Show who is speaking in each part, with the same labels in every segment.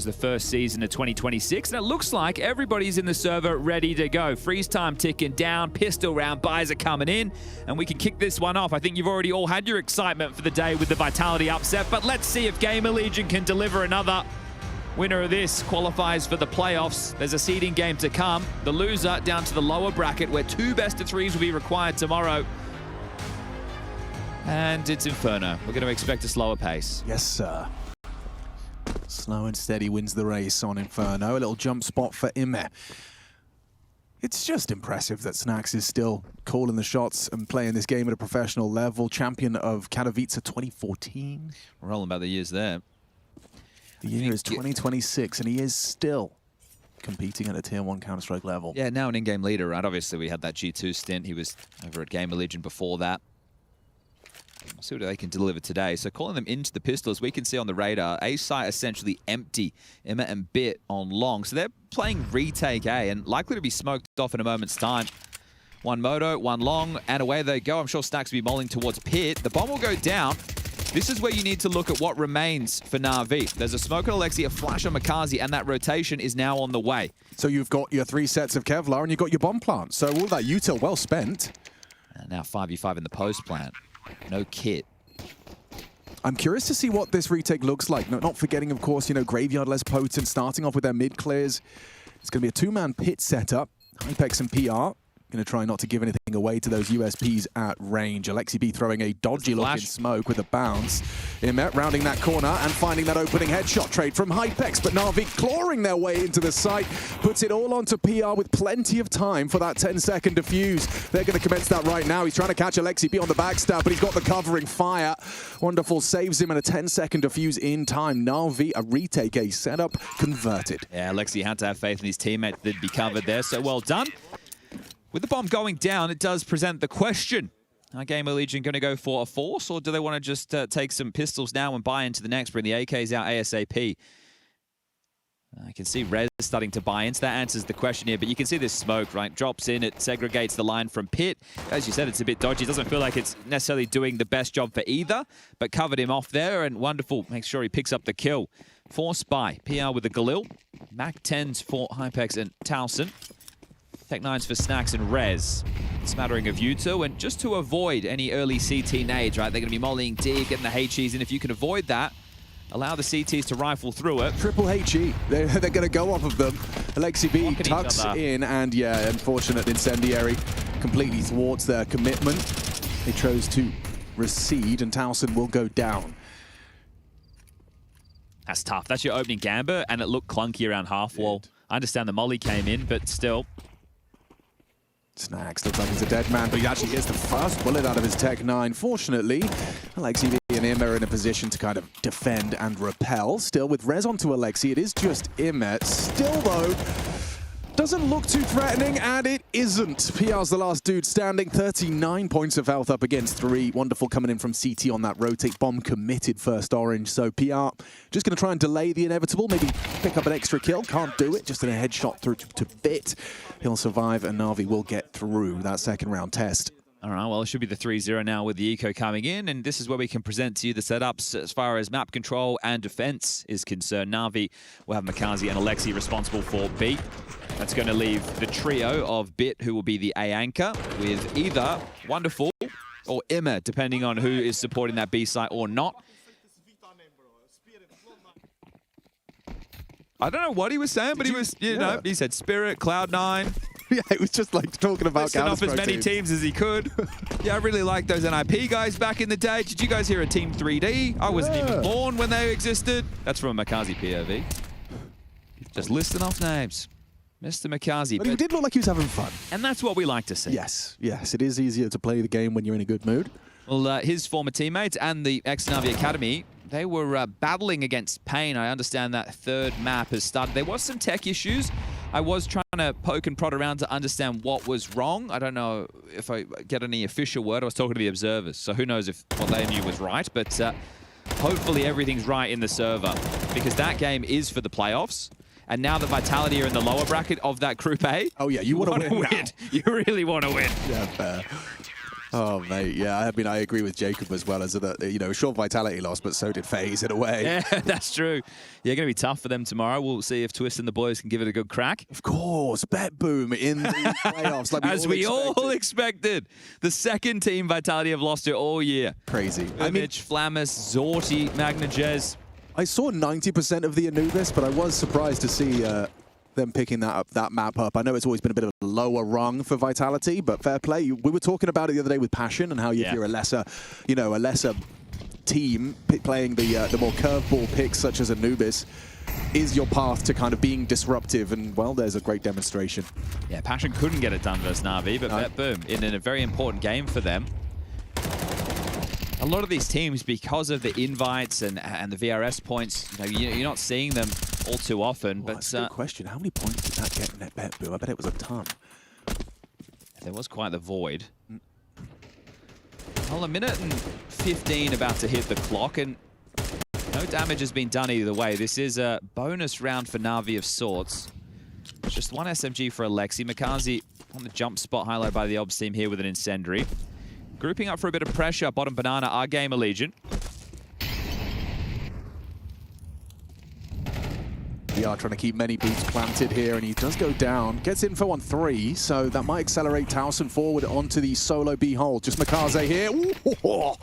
Speaker 1: the first season of 2026, and it looks like everybody's in the server ready to go. Freeze time ticking down, pistol round buys are coming in, and we can kick this one off. I think you've already all had your excitement for the day with the Vitality upset, but let's see if GamerLegion can deliver another. Winner of this qualifies for the playoffs. There's a seeding game to come. The loser down to the lower bracket where 2 best-of-3s will be required tomorrow. And it's Inferno. We're going to expect a slower pace.
Speaker 2: Yes, sir. Slow and steady wins the race on Inferno. A little jump spot for IEM. It's just impressive that Snax is still calling the shots and playing this game at a professional level. Champion of Katowice 2014.
Speaker 1: Rolling about the years there.
Speaker 2: The year is 2026, and he is still competing at a Tier 1 Counter-Strike level.
Speaker 1: Yeah, now an in-game leader, right? Obviously, we had that G2 stint. He was over at GamerLegion before that. We'll see what they can deliver today. So calling them into the pistol, as we can see on the radar, A site essentially empty. IEM and Bit on long. So they're playing retake A and likely to be smoked off in a moment's time. One moto, one long, and away they go. I'm sure Snax will be mulling towards Pit. The bomb will go down. This is where you need to look at what remains for NAVI. There's a smoke on Alexi, a flash on Makazi, and that rotation is now on the way.
Speaker 2: So you've got your 3 sets of Kevlar and you've got your bomb plant. So all that util well spent.
Speaker 1: And now 5v5 in the post plant. No kit.
Speaker 2: I'm curious to see what this retake looks like. Not forgetting, of course, Graveyard less potent, starting off with their mid clears. It's going to be a 2-man pit setup. Hypex and PR. Going to try not to give anything away to those USPs at range. Alexi B throwing a dodgy looking smoke with a bounce. IEM rounding that corner and finding that opening headshot trade from hypex, but NAVI clawing their way into the site, puts it all onto PR with plenty of time for that 10-second defuse. They're going to commence that right now. He's trying to catch Alexi B on the backstab, but he's got the covering fire. Wonderful saves him and a 10-second defuse in time. NAVI, a retake, a setup converted.
Speaker 1: Yeah, Alexi had to have faith in his teammate that'd be covered there, so well done. With the bomb going down, it does present the question. Are GamerLegion going to go for a force, or do they want to just take some pistols now and buy into the next, bring the AKs out ASAP? I can see Rez starting to buy into that. Answers the question here, but you can see this smoke, right? Drops in, it segregates the line from Pit. As you said, it's a bit dodgy. It doesn't feel like it's necessarily doing the best job for either, but covered him off there, and wonderful. Makes sure he picks up the kill. Force by PR with the Galil. Mac 10s for Hypex and Towson. Tech 9s for Snax and Rez. Smattering of U2, and just to avoid any early CT nades, right? They're going to be mollying D, getting the HEs in. If you can avoid that, allow the CTs to rifle through it.
Speaker 2: Triple HE. They're going to go off of them. Alexi B tucks in, and yeah, unfortunate incendiary completely thwarts their commitment. They chose to recede, and Towson will go down.
Speaker 1: That's tough. That's your opening gambit, and it looked clunky around half wall. I understand the molly came in, but still.
Speaker 2: Snax looks like he's a dead man, but he actually gets the first bullet out of his Tech 9. Fortunately, Alexi and IEM are in a position to kind of defend and repel. Still with Rez onto Alexi, it is just IEM. Still though, doesn't look too threatening, and it isn't. PR's the last dude standing, 39 points of health up against 3. Wonderful coming in from CT on that rotate bomb, committed first orange. So PR just going to try and delay the inevitable, maybe pick up an extra kill. Can't do it, just in a headshot through to Bit. He'll survive, and NAVI will get through that second round test.
Speaker 1: All right, well, it should be the 3-0 now with the eco coming in, and this is where we can present to you the setups as far as map control and defense is concerned. NAVI will have Makazi and Alexi responsible for B. That's going to leave the trio of Bit, who will be the A anchor, with either Wonderful or IEM, depending on who is supporting that B site or not. I don't know what he was saying, but he was, you know, he said Spirit, Cloud9.
Speaker 2: Yeah, it was just like talking about
Speaker 1: listing off as many teams as he could. Yeah, I really liked those NIP guys back in the day. Did you guys hear of Team 3D? I wasn't even born when they existed. That's from a Makazi POV. Just listing off names. Mr. Makazi.
Speaker 2: But he did look like he was having fun.
Speaker 1: And that's what we like to see.
Speaker 2: Yes, yes. It is easier to play the game when you're in a good mood.
Speaker 1: Well, his former teammates and the ex-NAVI Academy, they were battling against pain. I understand that third map has started. There was some tech issues. I was trying to poke and prod around to understand what was wrong. I don't know if I get any official word. I was talking to the observers, so who knows if what they knew was right. But hopefully everything's right in the server, because that game is for the playoffs. And now the Vitality are in the lower bracket of that Group A.
Speaker 2: Oh yeah, you want to win.
Speaker 1: You really want to win.
Speaker 2: Yeah, fair. Oh, mate, yeah. I mean, I agree with Jacob as well as that, you know, short vitality loss, but so did FaZe in a way.
Speaker 1: Yeah, that's true. Yeah, going to be tough for them tomorrow. We'll see if Twist and the boys can give it a good crack.
Speaker 2: Of course, Bet Boom in the playoffs. Like
Speaker 1: As we all expected. The second team Vitality have lost it all year.
Speaker 2: Crazy.
Speaker 1: I mean, Flammus, Zorti, Magnajez.
Speaker 2: I saw 90% of the Anubis, but I was surprised to see them picking that map up. I know it's always been a bit of a lower rung for Vitality, but fair play. We were talking about it the other day with Passion and how if you're a lesser, you know, a lesser team playing the more curveball picks such as Anubis is your path to kind of being disruptive, and well, there's a great demonstration. Yeah,
Speaker 1: Passion couldn't get it done versus Navi, but Bet Boom in a very important game for them. A lot of these teams, because of the invites and the VRS points, you know, you're not seeing them all too often. But
Speaker 2: that's a good question. How many points did that get in that Bet Boom? I bet it was a ton.
Speaker 1: There was quite the void. Well, 1:15 about to hit the clock, and no damage has been done either way. This is a bonus round for Navi of sorts. It's just one SMG for Alexi. Makazi on the jump spot, highlighted by the Obs team here with an incendiary. Grouping up for a bit of pressure, bottom banana, our GamerLegion.
Speaker 2: We are trying to keep many boots planted here, and he does go down. Gets info on 3, so that might accelerate Towson forward onto the solo B hole. Just Makaze here. Ooh,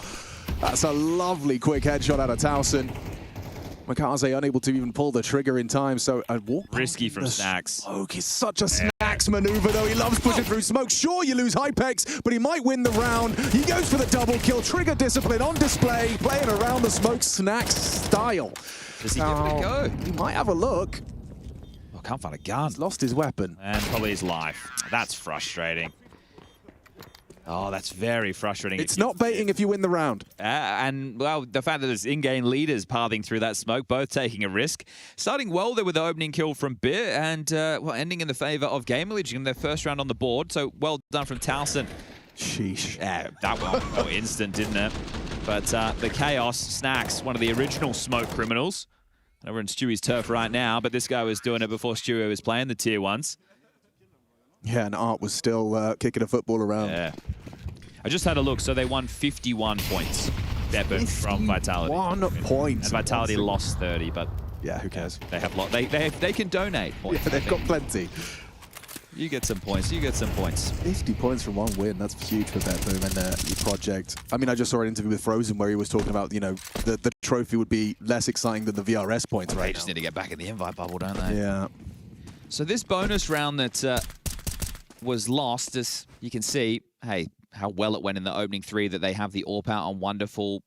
Speaker 2: that's a lovely quick headshot out of Towson. Makaze unable to even pull the trigger in time, so a walk
Speaker 1: risky from Snacks.
Speaker 2: Smoke is such a Snacks maneuver, though. He loves pushing through smoke. Sure, you lose hypex, but he might win the round. He goes for the double kill. Trigger discipline on display, playing around the smoke Snacks style.
Speaker 1: Does he give it a go?
Speaker 2: He might have a look.
Speaker 1: Oh, can't find a gun.
Speaker 2: He's lost his weapon.
Speaker 1: And probably his life. That's frustrating. Oh, that's very frustrating.
Speaker 2: It's not baiting if you win the round.
Speaker 1: And, well, the fact that there's in-game leaders pathing through that smoke, both taking a risk. Starting well there with the opening kill from Beer, and, well, ending in the favor of GamerLegion in their first round on the board. So, well done from Towson.
Speaker 2: Sheesh.
Speaker 1: Yeah, that one felt instant, didn't it? But the Chaos, Snacks, one of the original smoke criminals. We're in Stewie's turf right now, but this guy was doing it before Stewie was playing the tier 1s.
Speaker 2: Yeah, and Art was still kicking a football around.
Speaker 1: Yeah. I just had a look, so they won 51 points. From Vitality.
Speaker 2: 1 point.
Speaker 1: And Vitality lost 30, but
Speaker 2: yeah, who cares?
Speaker 1: They have they can donate points.
Speaker 2: Yeah, they've got plenty.
Speaker 1: You get some points. You get some points.
Speaker 2: 50 points from 1 win. That's huge for Bet Boom and the project. I mean, I just saw an interview with Frozen where he was talking about, you know, the trophy would be less exciting than the VRS points right now.
Speaker 1: They just need to get back in the invite bubble, don't they?
Speaker 2: Yeah.
Speaker 1: So this bonus round that was lost, as you can see, hey, how well it went in the opening 3 that they have the AWP out on Wonderful.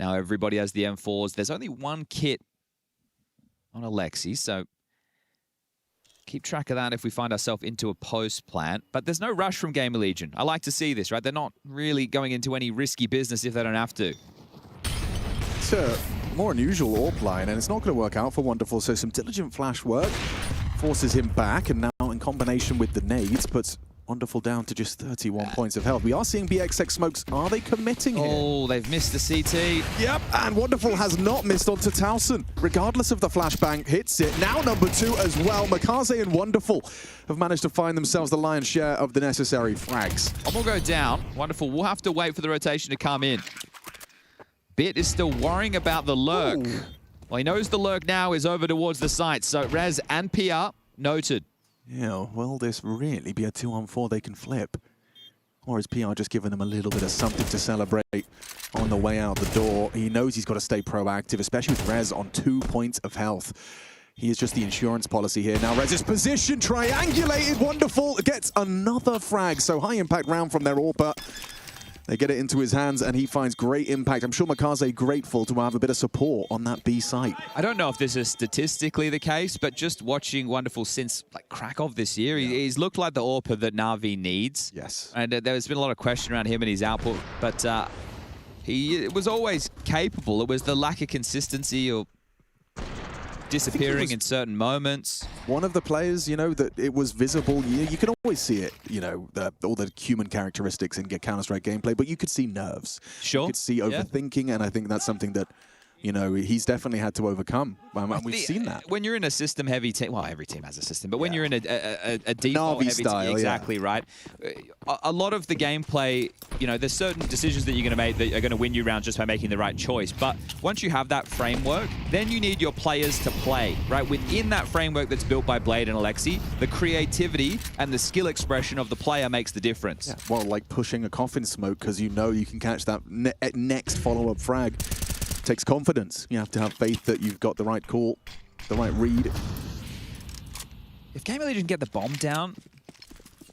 Speaker 1: Now everybody has the M4s. There's only 1 kit on Alexi, so keep track of that if we find ourselves into a post plant. But there's no rush from GamerLegion. I like to see this, right? They're not really going into any risky business if they don't have to.
Speaker 2: It's a more unusual AWP line, and it's not going to work out for Wonderful, so some diligent flash work forces him back, and now in combination with the nades puts Wonderful down to just 31 points of health. We are seeing BXX smokes. Are they committing here?
Speaker 1: Oh, they've missed the CT.
Speaker 2: Yep, and Wonderful has not missed onto Towson. Regardless of the flashbang, hits it. Now number 2 as well. Makaze and Wonderful have managed to find themselves the lion's share of the necessary frags.
Speaker 1: One will go down. Wonderful. We'll have to wait for the rotation to come in. Bit is still worrying about the lurk. Ooh. Well, he knows the lurk now is over towards the site. So Rez and PR noted.
Speaker 2: Yeah, will this really be a 2-on-4 they can flip? Or is PR just giving them a little bit of something to celebrate on the way out the door? He knows he's got to stay proactive, especially with Rez on 2 points of health. He is just the insurance policy here. Now Rez's position, triangulated, Wonderful, gets another frag. So high impact round from their AWP. They get it into his hands, and he finds great impact. I'm sure Makaze grateful to have a bit of support on that B site.
Speaker 1: I don't know if this is statistically the case, but just watching Wonderful since like Krakow this year, he's looked like the AWP that Na'Vi needs.
Speaker 2: Yes.
Speaker 1: And there's been a lot of question around him and his output, but he was always capable. It was the lack of consistency or disappearing in certain moments.
Speaker 2: One of the players, you know, that it was visible. You can always see it, you know, all the human characteristics in Counter-Strike gameplay, but you could see nerves.
Speaker 1: Sure.
Speaker 2: You could see overthinking, and I think that's something that you know, he's definitely had to overcome. We've seen that.
Speaker 1: When you're in a system-heavy team, well, every team has a system, but when you're in a default-heavy
Speaker 2: style,
Speaker 1: team, exactly right. A lot of the gameplay, you know, there's certain decisions that you're going to make that are going to win you rounds just by making the right choice. But once you have that framework, then you need your players to play, right? Within that framework that's built by Blade and Alexi, the creativity and the skill expression of the player makes the difference.
Speaker 2: Yeah, well, like pushing a coffin smoke because you know you can catch that next follow-up frag. Takes confidence. You have to have faith that you've got the right call, the right read.
Speaker 1: If GamerLegion get the bomb down,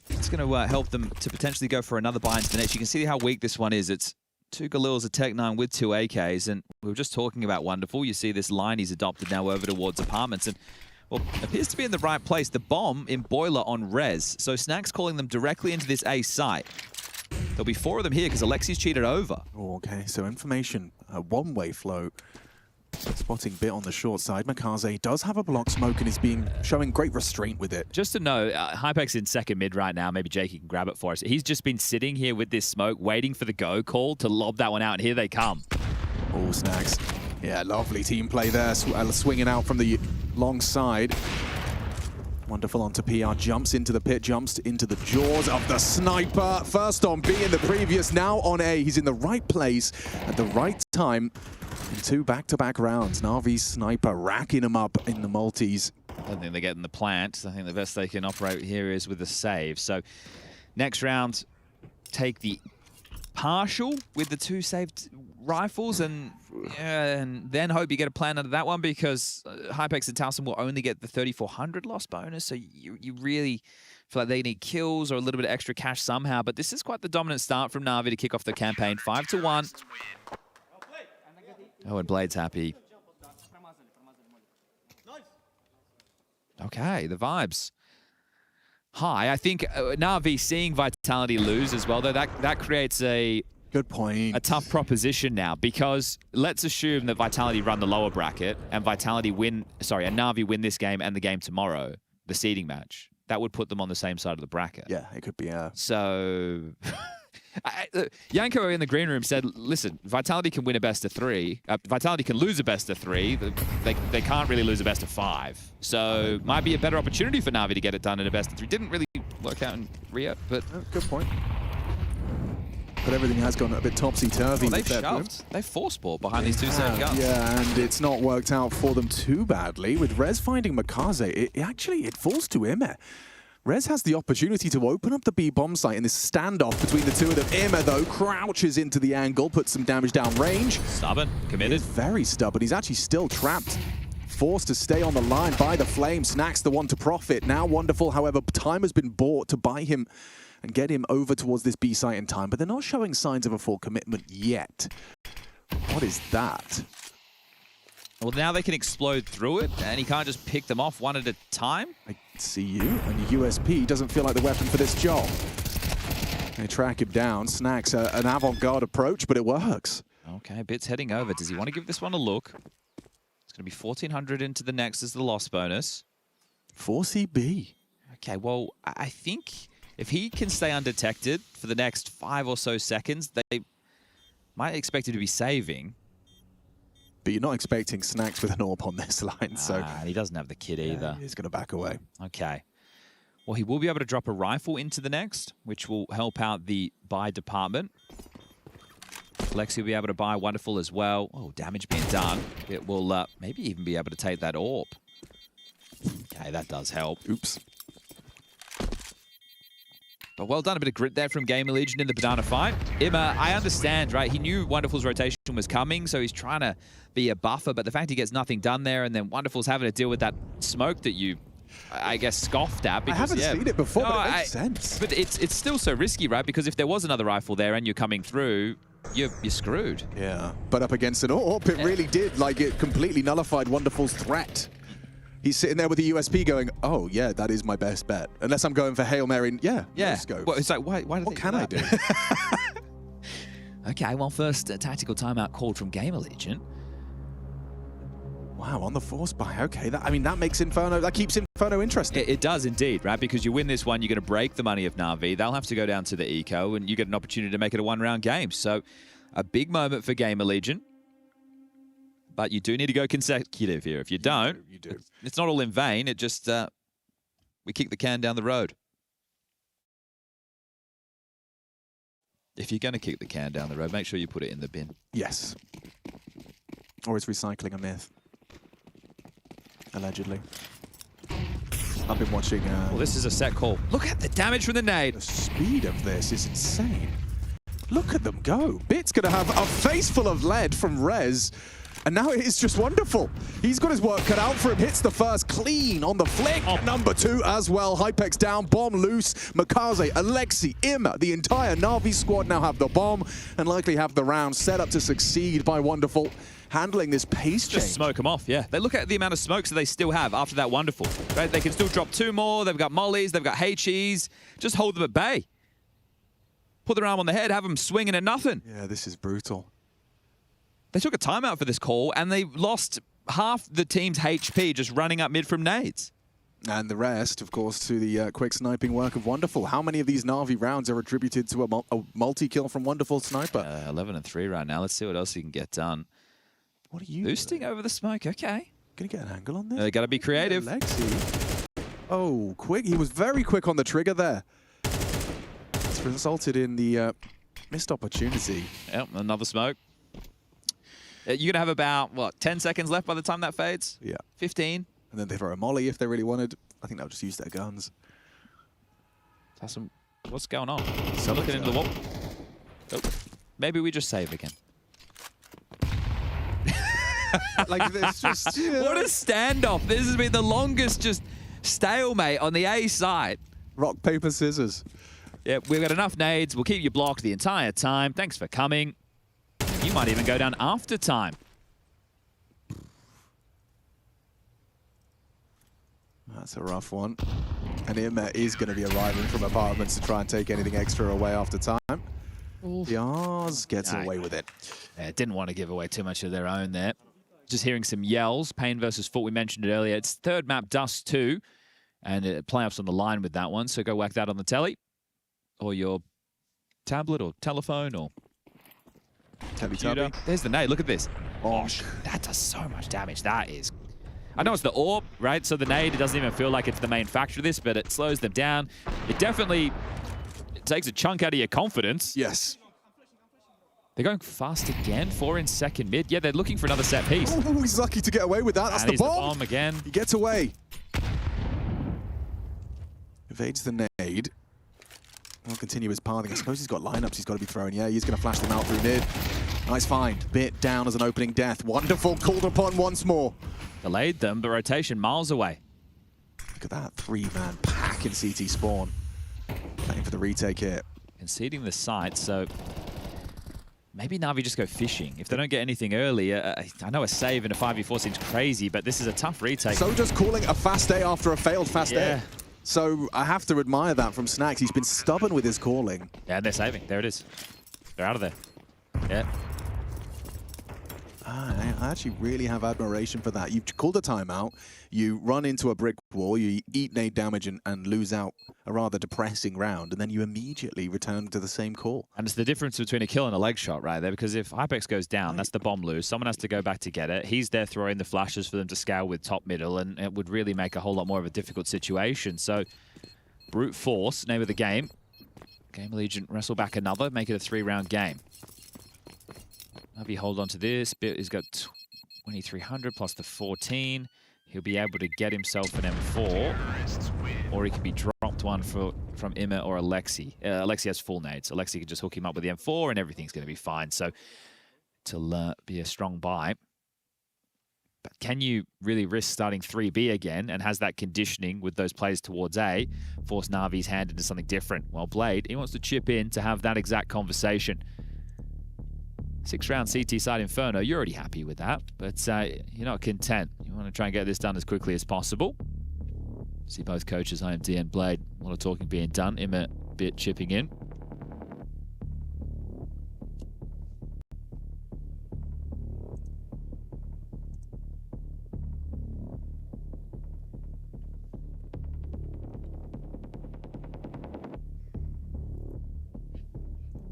Speaker 1: it's going to help them to potentially go for another buy into the next. You can see how weak this one is. It's 2 Galils, a Tech 9 with 2 AKs, and we were just talking about Wonderful. You see this line he's adopted now over towards apartments, and well, appears to be in the right place. The bomb in Boiler on Rez, so Snack's calling them directly into this A site. There'll be 4 of them here because Alexi's cheated over.
Speaker 2: Oh, okay, so information, a one-way flow. Spotting bit on the short side. Makaze does have a block smoke and is showing great restraint with it.
Speaker 1: Just to know, hypex in second mid right now. Maybe Jakey can grab it for us. He's just been sitting here with this smoke, waiting for the go call to lob that one out, and here they come.
Speaker 2: Oh, Snacks. Yeah, lovely team play there, swinging out from the long side. Wonderful onto PR, jumps into the pit, jumps into the jaws of the sniper. First on B in the previous, now on A. He's in the right place at the right time in 2 back-to-back rounds. Navi's sniper racking him up in the multis.
Speaker 1: I don't think they're getting the plant. I think the best they can operate here is with a save. So next round, take the partial with the 2 saved rifles and then hope you get a plan under that one, because hypex and Towson will only get the 3,400 loss bonus, so you really feel like they need kills or a little bit of extra cash somehow. But this is quite the dominant start from NAVI to kick off the campaign. 5-1. Oh, and Blade's happy. Okay, the vibes high. I think NAVI seeing Vitality lose as well, though, that creates a
Speaker 2: good point.
Speaker 1: A tough proposition now, because let's assume that Vitality run the lower bracket and Vitality win, sorry, and NAVI win this game and the game tomorrow, the seeding match. That would put them on the same side of the bracket.
Speaker 2: Yeah, it could be.
Speaker 1: So, Yanko in the green room said, listen, Vitality can win a best of 3. Vitality can lose a best of 3. They can't really lose a best of 5. So, might be a better opportunity for NAVI to get it done in a best of 3. Didn't really work out in Rio, but...
Speaker 2: good point. But everything has gone a bit topsy-turvy.
Speaker 1: They've shoved. They've force-bought behind these 2 safe guns.
Speaker 2: Yeah, and it's not worked out for them too badly. With Rez finding Makaze, it falls to Ime. Rez has the opportunity to open up the B bomb site in this standoff between the 2 of them. Ime, though, crouches into the angle, puts some damage down range.
Speaker 1: Stubborn, committed.
Speaker 2: He's very stubborn. He's actually still trapped. Forced to stay on the line by the flame. Snacks the one to profit. Now Wonderful, however, time has been bought to buy him and get him over towards this B site in time, but they're not showing signs of a full commitment yet. What is that?
Speaker 1: Well, now they can explode through it, and he can't just pick them off one at a time.
Speaker 2: I see you, and USP doesn't feel like the weapon for this job. They track him down. Snacks an avant-garde approach, but it works.
Speaker 1: Okay, Bit's heading over. Does he want to give this one a look? It's going to be 1,400 into the next as the loss bonus.
Speaker 2: 4CB.
Speaker 1: Okay, well, I think if he can stay undetected for the next 5 or so seconds, they might expect him to be saving.
Speaker 2: But you're not expecting Snacks with an AWP on this line, so...
Speaker 1: he doesn't have the kit either.
Speaker 2: He's going to back away.
Speaker 1: Okay. Well, he will be able to drop a rifle into the next, which will help out the buy department. Lexi will be able to buy Wonderful as well. Oh, damage being done. It will maybe even be able to take that AWP. Okay, that does help.
Speaker 2: Oops.
Speaker 1: But well done, a bit of grit there from GamerLegion in the banana fight. Imma, I understand, right? He knew Wonderful's rotation was coming, so he's trying to be a buffer, but the fact he gets nothing done there, and then Wonderful's having to deal with that smoke that you, I guess, scoffed at. Because,
Speaker 2: I haven't seen it before, but it makes sense.
Speaker 1: But it's still so risky, right? Because if there was another rifle there and you're coming through, you're screwed.
Speaker 2: Yeah, but up against an AWP, it really did. Like, it completely nullified Wonderful's threat. He's sitting there with the USP going, oh, yeah, that is my best bet. Unless I'm going for Hail Mary, yeah.
Speaker 1: Well, it's like, why
Speaker 2: what can I do?
Speaker 1: Okay, well, first tactical timeout called from GamerLegion.
Speaker 2: Wow, on the force buy. Okay, that makes Inferno, that keeps Inferno interesting.
Speaker 1: It does indeed, right? Because you win this one, you're going to break the money of NAVI. They'll have to go down to the eco, and you get an opportunity to make it a one-round game. So, a big moment for GamerLegion. But you do need to go consecutive here. If you don't,
Speaker 2: You do.
Speaker 1: it's not all in vain. It just, we kick the can down the road. If you're going to kick the can down the road, make sure you put it in the bin.
Speaker 2: Yes. Or is recycling a myth? Allegedly. I've been watching...
Speaker 1: Well, this is a set call. Look at the damage from the nade.
Speaker 2: The speed of this is insane. Look at them go. Bit's going to have a face full of lead from Rez. And now it is just wonderful. He's got his work cut out for him. Hits the first clean on the flick.
Speaker 1: Oh.
Speaker 2: Number 2 as well. Hypex down, bomb loose. Makaze, Alexi, Imma, the entire NAVI squad now have the bomb and likely have the round set up to succeed by Wonderful. Handling this pace change.
Speaker 1: Just smoke them off, yeah. They look at the amount of smokes that they still have after that Wonderful. Right? They can still drop 2 more. They've got mollies. They've got HEs. Just hold them at bay. Put their arm on the head. Have them swinging at nothing.
Speaker 2: Yeah, this is brutal.
Speaker 1: They took a timeout for this call, and they lost half the team's HP just running up mid from nades.
Speaker 2: And the rest, of course, to the quick sniping work of Wonderful. How many of these NAVI rounds are attributed to a multi-kill from Wonderful Sniper?
Speaker 1: 11 and 3 right now. Let's see what else he can get done.
Speaker 2: What are you
Speaker 1: Boosting over the smoke, okay.
Speaker 2: Gonna get an angle on this?
Speaker 1: They gotta be creative.
Speaker 2: Alexi. Oh, quick. He was very quick on the trigger there. It's resulted in the missed opportunity.
Speaker 1: Yep, another smoke. You're going to have about, what, 10 seconds left by the time that fades?
Speaker 2: Yeah.
Speaker 1: 15?
Speaker 2: And then they throw a molly if they really wanted. I think they'll just use their guns.
Speaker 1: What's going on?
Speaker 2: So
Speaker 1: Looking into the wall. Oh, maybe we just save again.
Speaker 2: Like this, just... You know.
Speaker 1: What a standoff. This has been the longest just stalemate on the A side.
Speaker 2: Rock, paper, scissors.
Speaker 1: Yeah, we've got enough nades. We'll keep you blocked the entire time. Thanks for coming. You might even go down after time.
Speaker 2: That's a rough one. And Imma is going to be arriving from apartments to try and take anything extra away after time. Yars gets away with it.
Speaker 1: Yeah, didn't want to give away too much of their own there. Just hearing some yells. Pain versus Foot, we mentioned it earlier. It's third map, Dust 2. And playoffs on the line with that one. So go whack that on the telly. Or your tablet or telephone or... computer. There's the nade. Look at this.
Speaker 2: Oh,
Speaker 1: that does so much damage. That is... I know it's the orb, right? So the nade, it doesn't even feel like it's the main factor of this, but it slows them down. It definitely takes a chunk out of your confidence.
Speaker 2: yes.
Speaker 1: They're going fast again. 4 in second mid. Yeah, they're looking for another set piece.
Speaker 2: Oh, he's lucky to get away with that. That's
Speaker 1: And
Speaker 2: the
Speaker 1: he's the
Speaker 2: bomb.
Speaker 1: bomb again.
Speaker 2: He gets away. Evades the nade. He'll continue his pathing. I suppose he's got lineups he's got to be throwing. Yeah, he's going to flash them out through mid. Nice find. Bit down as an opening death. Wonderful. Called upon once more.
Speaker 1: Delayed them, but rotation miles away.
Speaker 2: Look at that 3-man pack in CT spawn. Playing for the retake here.
Speaker 1: Conceding the site, so maybe Navi just go fishing. If they don't get anything early, I know a save in a 5v4 seems crazy, but this is a tough retake.
Speaker 2: So just calling a fast day after a failed fast day. So I have to admire that from Snacks. He's been stubborn with his calling.
Speaker 1: Yeah, and they're saving. There it is. They're out of there. Yeah.
Speaker 2: I actually really have admiration for that. You've called a timeout, you run into a brick wall, you eat nade damage and lose out a rather depressing round, and then you immediately return to the same call.
Speaker 1: And it's the difference between a kill and a leg shot right there, because if hypex goes down, that's the bomb lose. Someone has to go back to get it. He's there throwing the flashes for them to scale with top middle, and it would really make a whole lot more of a difficult situation. So, brute force, name of the game. GamerLegion wrestle back another, make it a 3-round game. NAVI hold on to this. He's got 2,300 plus the 14. He'll be able to get himself an M4, or he can be dropped one from Imma or Alexi. Alexi has full nades. Alexi can just hook him up with the M4 and everything's going to be fine. So to be a strong buy. But can you really risk starting 3B again and has that conditioning with those plays towards A, force Navi's hand into something different? Well, Blade, he wants to chip in to have that exact conversation. 6-round CT side Inferno, you're already happy with that, but you're not content. You want to try and get this done as quickly as possible. See both coaches, IMD and Blade, a lot of talking being done. Imma a bit chipping in.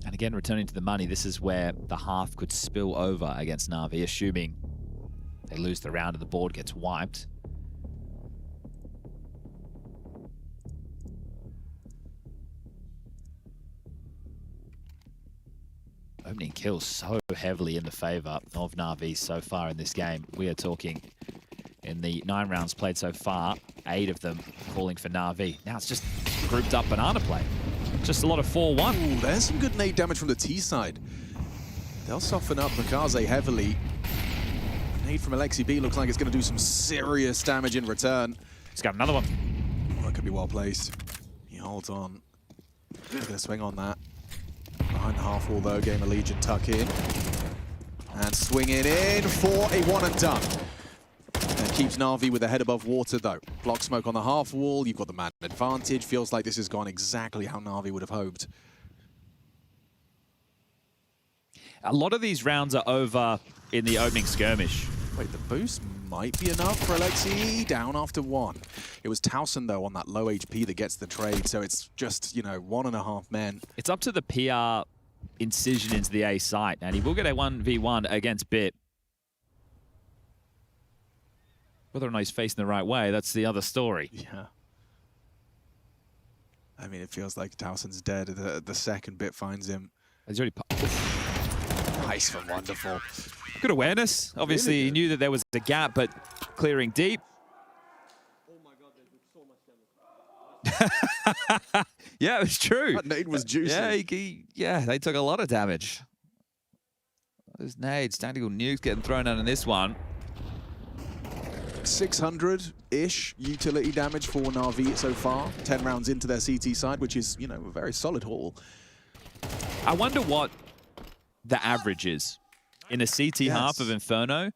Speaker 1: And again, returning to the money, this is where the half could spill over against NAVI, assuming They lose the round and the board gets wiped. Opening kills so heavily in the favor of NAVI so far in this game. We are talking in the 9 rounds played so far, 8 of them falling for NAVI. Now it's just grouped up banana play. Just a lot of 4-1.
Speaker 2: Ooh, there's some good nade damage from the T side. They'll soften up Mikaze heavily. Nade from Alexi B looks like it's going to do some serious damage in return.
Speaker 1: He's got another one.
Speaker 2: Oh, that could be well placed. He holds on. Going to swing on that. Behind the half wall though, GamerLegion tuck in. And swing it in for a one and done. And keeps NAVI with the head above water though. Block smoke on the half wall, you've got the man advantage. Feels like this has gone exactly how NAVI would have hoped.
Speaker 1: A lot of these rounds are over in the opening skirmish.
Speaker 2: Wait, the boost might be enough for Alexi. Down after 1. It was Towson, though, on that low HP that gets the trade, so it's just, you know, 1.5 men.
Speaker 1: It's up to the PR incision into the A site, and he will get a 1v1 against Bit. Whether or not he's facing the right way, that's the other story.
Speaker 2: Yeah. I mean, it feels like Towson's dead. The second Bit finds him.
Speaker 1: He's already...
Speaker 2: Nice and wonderful.
Speaker 1: Good awareness. Obviously,
Speaker 2: Really
Speaker 1: he knew that there was a gap, but clearing deep.
Speaker 3: Oh my god, they did so much damage.
Speaker 1: Yeah, it was true.
Speaker 2: That nade was juicy.
Speaker 1: Yeah, they took a lot of damage. Those nades, tactical nukes getting thrown out in this one.
Speaker 2: 600-ish utility damage for NAVI so far. 10 rounds into their CT side, which is, you know, a very solid haul.
Speaker 1: I wonder what the average is. In a CT half of Inferno,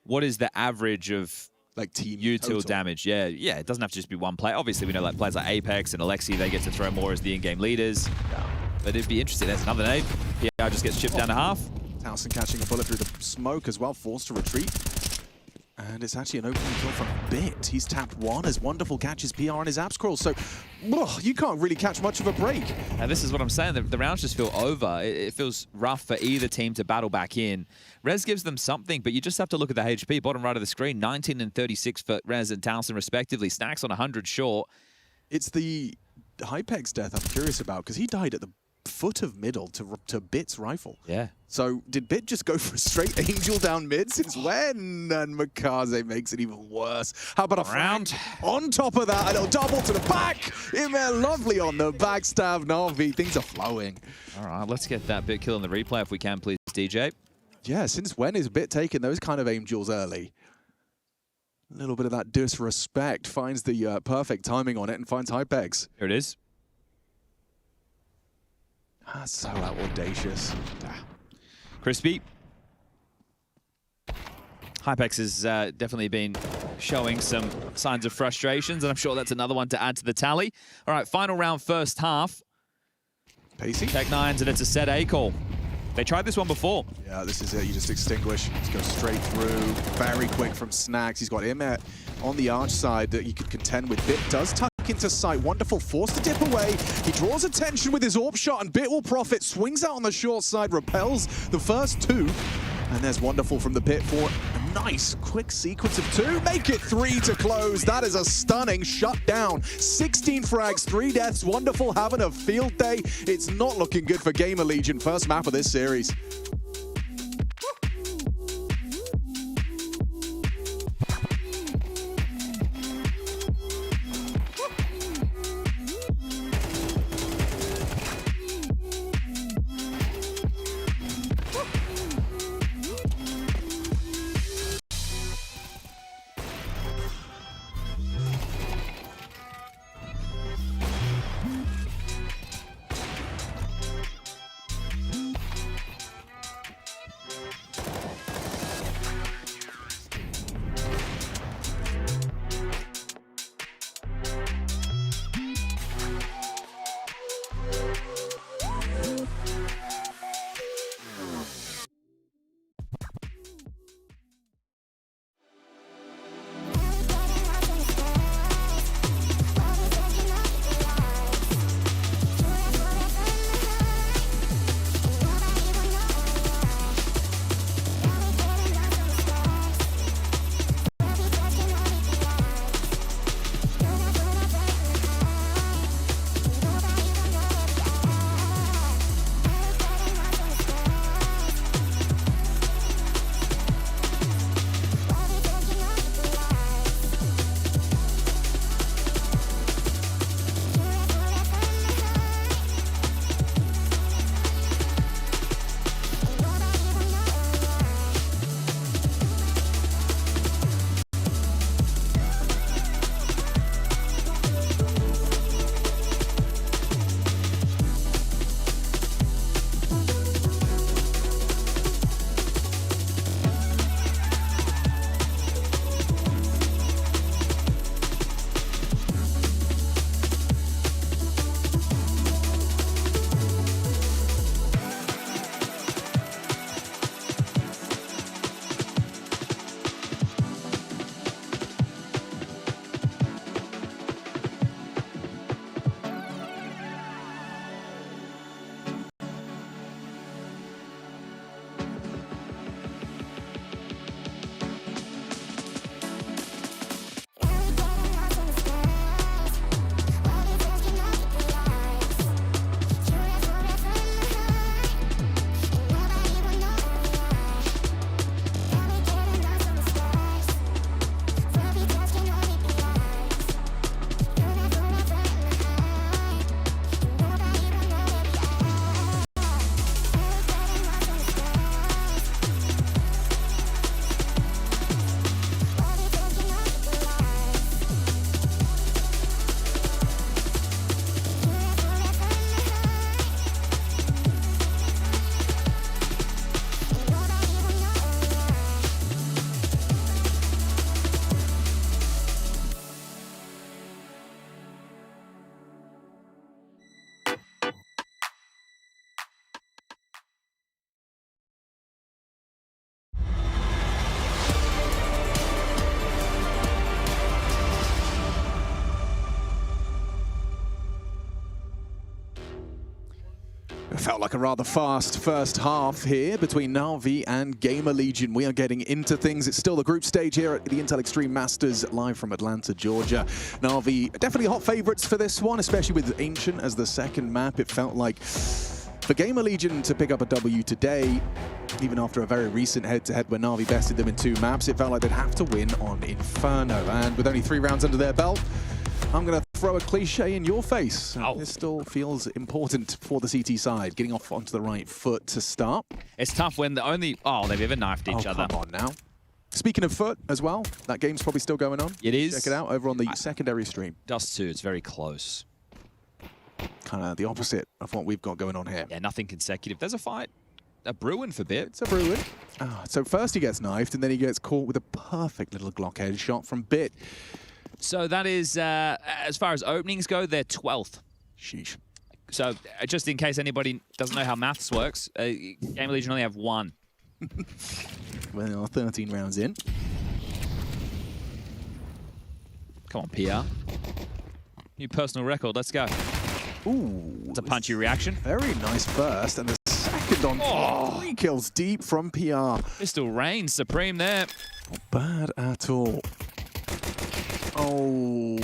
Speaker 1: what is the average of
Speaker 2: like team
Speaker 1: util damage? Yeah, it doesn't have to just be one player. Obviously, we know like players like Apex and Alexi, they get to throw more as the in-game leaders.
Speaker 2: Yeah.
Speaker 1: But it'd be interesting. There's another nade. PR just gets chipped down to half.
Speaker 2: Towson catching a bullet through the smoke as well, forced to retreat. And it's actually an opening kill from Bit. He's tapped 1 as Wonderful catches PR on his app scroll. So, you can't really catch much of a break.
Speaker 1: And this is what I'm saying. The rounds just feel over. It feels rough for either team to battle back in. Rez gives them something, but you just have to look at the HP. Bottom right of the screen, 19 and 36 for Rez and Towson, respectively. Stacks on 100 short.
Speaker 2: It's the hypex death I'm curious about, because he died at the foot of middle to Bit's rifle.
Speaker 1: Yeah.
Speaker 2: So did Bit just go for a straight angel down mid? Since when? And Mikaze makes it even worse. How about a round on top of that? A little double to the back. In there, lovely on the backstab. NAVI, things are flowing.
Speaker 1: All right, let's get that Bit kill in the replay if we can, please, DJ.
Speaker 2: Yeah, since when is Bit taking those kind of angels early? A little bit of that disrespect. Finds the perfect timing on it and finds hypex.
Speaker 1: Here it is.
Speaker 2: Ah, so audacious.
Speaker 1: Crispy. Hypex has definitely been showing some signs of frustrations, and I'm sure that's another one to add to the tally. All right, final round, first half.
Speaker 2: Pacey.
Speaker 1: Tech9s, and it's a set A call. They tried this one before.
Speaker 2: Yeah, this is it. You just extinguish. Just go straight through. Very quick from Snacks. He's got him on the arch side that you could contend with. Bit does tuck into sight. Wonderful, forced to dip away. He draws attention with his AWP shot, and Bit will profit. Swings out on the short side, repels the first 2. And there's Wonderful from the pit for a nice quick sequence of 2. Make it 3 to close. That is a stunning shutdown. 16 frags, 3 deaths. Wonderful having a field day. It's not looking good for GamerLegion. First map of this series. Felt like a rather fast first half here between NAVI and GamerLegion. We are getting into things. It's still the group stage here at the Intel Extreme Masters, live from Atlanta, Georgia. NAVI definitely hot favorites for this one, especially with Ancient as the second map. It felt like for GamerLegion to pick up a W today, even after a very recent head-to-head where NAVI bested them in 2 maps, it felt like they'd have to win on Inferno. And with only 3 rounds under their belt, I'm going to throw a cliche in your face.
Speaker 1: Oh.
Speaker 2: This still feels important for the CT side, getting off onto the right foot to start.
Speaker 1: It's tough when the only... Oh, they've even knifed each other.
Speaker 2: Come on now. Speaking of foot as well, that game's probably still going on.
Speaker 1: It is.
Speaker 2: Check it out over on the secondary stream.
Speaker 1: Dust 2, it's very close.
Speaker 2: Kind of the opposite of what we've got going on here.
Speaker 1: Yeah, nothing consecutive. There's a fight. A brewing for Bit.
Speaker 2: It's a brewing. So first he gets knifed, and then he gets caught with a perfect little Glock headshot from Bit.
Speaker 1: So that is, as far as openings go, they're 12th.
Speaker 2: Sheesh.
Speaker 1: So just in case anybody doesn't know how maths works, GamerLegion only have 1.
Speaker 2: Well, 13 rounds in.
Speaker 1: Come on, PR. New personal record, let's go.
Speaker 2: Ooh.
Speaker 1: It's a punchy reaction.
Speaker 2: Very nice burst, and the second on 3 kills deep from PR.
Speaker 1: Pistol reigns supreme there.
Speaker 2: Not bad at all. Oh,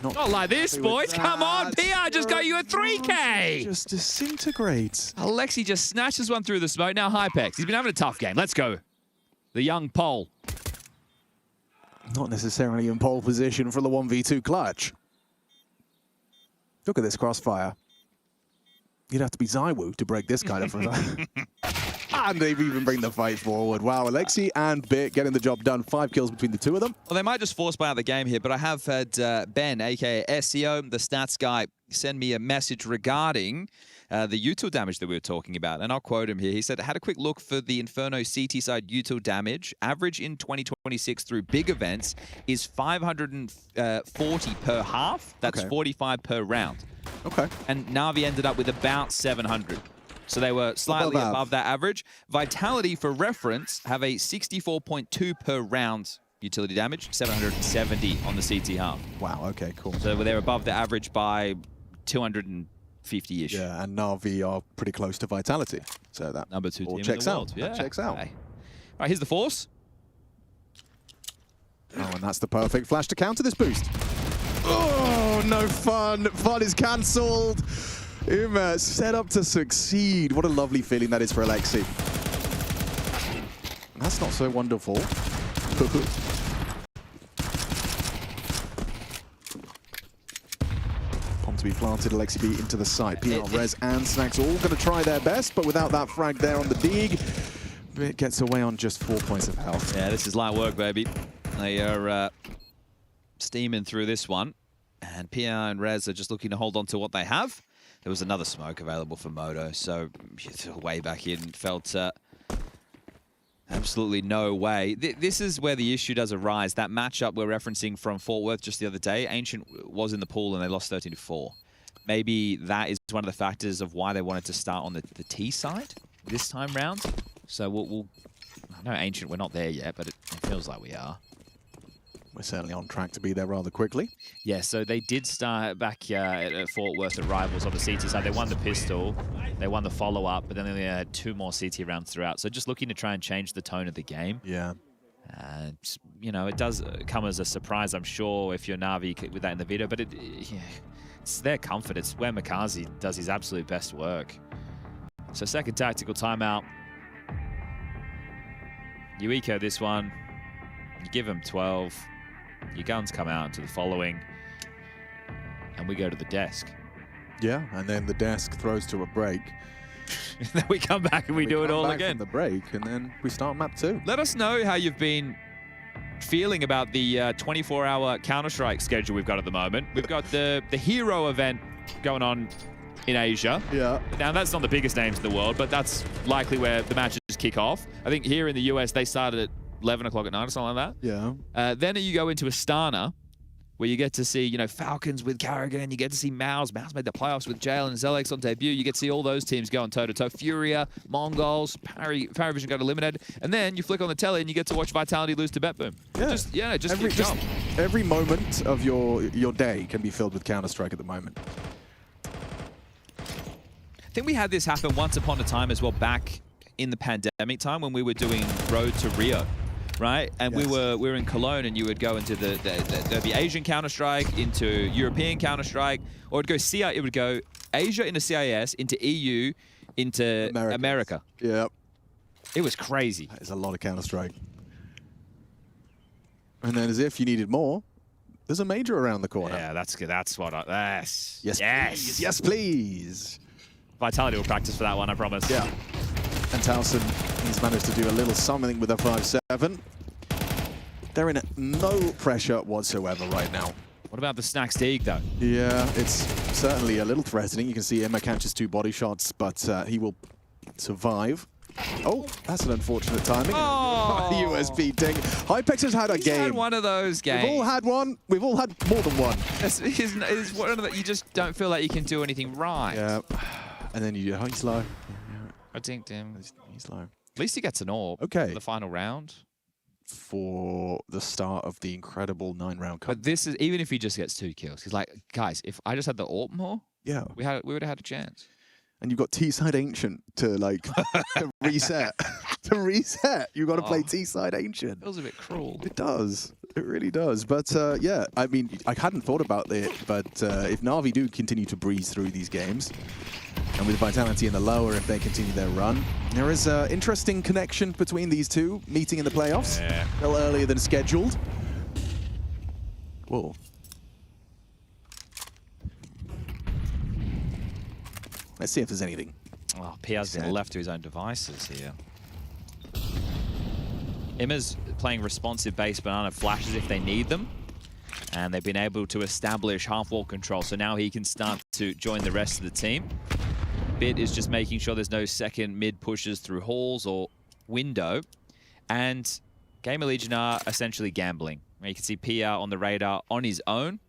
Speaker 1: Not like this, boys. Come on, PR just got you a 3K.
Speaker 2: Just disintegrates.
Speaker 1: Alexi just snatches one through the smoke. Now hypex. He's been having a tough game. Let's go. The young Pole.
Speaker 2: Not necessarily in pole position for the 1v2 clutch. Look at this crossfire. You'd have to be Zywoo to break this kind of... And they've even bring the fight forward. Wow, Alexi and Bit getting the job done. 5 kills between the 2 of them.
Speaker 1: Well, they might just force buy out the game here, but I have had Ben, a.k.a. SEO, the stats guy, send me a message regarding the util damage that we were talking about. And I'll quote him here. He said, I had a quick look for the Inferno CT side util damage. Average in 2026 through big events is 540 per half. That's
Speaker 2: Okay.
Speaker 1: 45 per round.
Speaker 2: Okay.
Speaker 1: And Navi ended up with about 700. So they were slightly above that average. Vitality, for reference, have a 64.2 per round utility damage, 770 on the CT half.
Speaker 2: Wow, okay, cool.
Speaker 1: So they're above the average by 250-ish.
Speaker 2: Yeah, and NAVI are pretty close to Vitality. So that
Speaker 1: Number 2 team
Speaker 2: checks
Speaker 1: in the
Speaker 2: out.
Speaker 1: world. Yeah.
Speaker 2: That checks out.
Speaker 1: Okay. All right, here's the Force.
Speaker 2: Oh, and that's the perfect flash to counter this boost. Oh, no fun. Fun is cancelled. IEM set up to succeed. What a lovely feeling that is for Alexi. That's not so wonderful. Bomb to be planted, Alexi B into the site. PR, Rez and Snacks all going to try their best, but without that frag there on the dig, Bit gets away on just 4 points of health.
Speaker 1: Yeah, this is light work, baby. They are steaming through this one. And PR and Rez are just looking to hold on to what they have. There was another smoke available for Moto, so way back in, felt absolutely no way. This is where the issue does arise. That matchup we're referencing from Fort Worth just the other day, Ancient was in the pool and they lost 13-4. Maybe that is one of the factors of why they wanted to start on the T side this time round. So we'll I know Ancient, we're not there yet, but it feels like we are.
Speaker 2: We're certainly on track to be there rather quickly.
Speaker 1: Yeah, so they did start back at Fort Worth at Rivals on the CT side. They won the pistol, they won the follow-up, but then they had 2 more CT rounds throughout. So just looking to try and change the tone of the game.
Speaker 2: Yeah.
Speaker 1: You know, it does come as a surprise, I'm sure, if you're Navi with that in the video, but yeah, it's their comfort. It's where Makazi does his absolute best work. So second tactical timeout. You eco this one, you give him 12. Your guns come out into the following, and we go to the desk.
Speaker 2: Yeah, and then the desk throws to a break.
Speaker 1: Then we come back and we do it all again.
Speaker 2: From the break, and then we start map 2.
Speaker 1: Let us know how you've been feeling about the 24-hour Counter-Strike schedule we've got at the moment. We've got the Hero event going on in Asia.
Speaker 2: Yeah.
Speaker 1: Now, that's not the biggest names in the world, but that's likely where the matches kick off. I think here in the US, they started at 11 o'clock at night or something like that.
Speaker 2: Yeah.
Speaker 1: Then you go into Astana, where you get to see, you know, Falcons with Carrigan, you get to see Mouse. Mouse made the playoffs with Jalen and Zelex on debut. You get to see all those teams going toe-to-toe. Furia, Mongols, Paravision got eliminated. And then you flick on the telly and you get to watch Vitality lose to BetBoom.
Speaker 2: Yeah.
Speaker 1: Just keep going.
Speaker 2: Every moment of your day can be filled with Counter-Strike at the moment.
Speaker 1: think we had this happen once upon a time as well back in the pandemic time when we were doing Road to Rio, right? And
Speaker 2: Yes.
Speaker 1: we were in Cologne, and you would go into there'd be Asian Counter-Strike, into European Counter-Strike, or it would go Asia into CIS, into EU, into America.
Speaker 2: Yeah.
Speaker 1: It was crazy.
Speaker 2: That is a lot of Counter-Strike. And then as if you needed more, there's a major around the corner.
Speaker 1: Yeah, that's good. That's what I... Yes.
Speaker 2: Yes,
Speaker 1: Yes.
Speaker 2: please. Yes, please.
Speaker 1: Vitality will practice for that one, I promise.
Speaker 2: Yeah. And Towson, he's managed to do a little something with a 5-7. They're in no pressure whatsoever right now.
Speaker 1: What about the Snacks Dig, though?
Speaker 2: Yeah, it's certainly a little threatening. You can see Emma catches 2 body shots, but he will survive. Oh, that's an unfortunate timing.
Speaker 1: Oh.
Speaker 2: USB ding. hypex has had a
Speaker 1: He's
Speaker 2: game.
Speaker 1: had one of those games.
Speaker 2: We've all had one. We've all had more than one.
Speaker 1: It's one of the, you just don't feel like you can do anything right.
Speaker 2: Yeah. And then you, he's low.
Speaker 1: I think him.
Speaker 2: He's low.
Speaker 1: At least he gets an orb.
Speaker 2: Okay.
Speaker 1: For the final round.
Speaker 2: For the start of the incredible 9-round cup.
Speaker 1: But this is, even if he just gets 2 kills, he's like, guys, if I just had the orb more,
Speaker 2: Yeah.
Speaker 1: we would have had a chance.
Speaker 2: And you've got T-side Ancient to like to reset. To reset, you've got to play T-side Ancient.
Speaker 1: Feels a bit cruel.
Speaker 2: It does. It really does. But yeah, I mean, I hadn't thought about it, but if Na'Vi do continue to breeze through these games, and with Vitality in the lower, if they continue their run, there is an interesting connection between these two, meeting in the playoffs.
Speaker 1: Yeah.
Speaker 2: A little earlier than scheduled. Whoa. Let's see if there's anything.
Speaker 1: Oh, PR's been left to his own devices here. Imma's playing responsive base banana flashes if they need them. And they've been able to establish half-wall control, so now he can start to join the rest of the team. Bit is just making sure there's no second mid pushes through halls or window. And GamerLegion are essentially gambling. You can see PR on the radar on his own.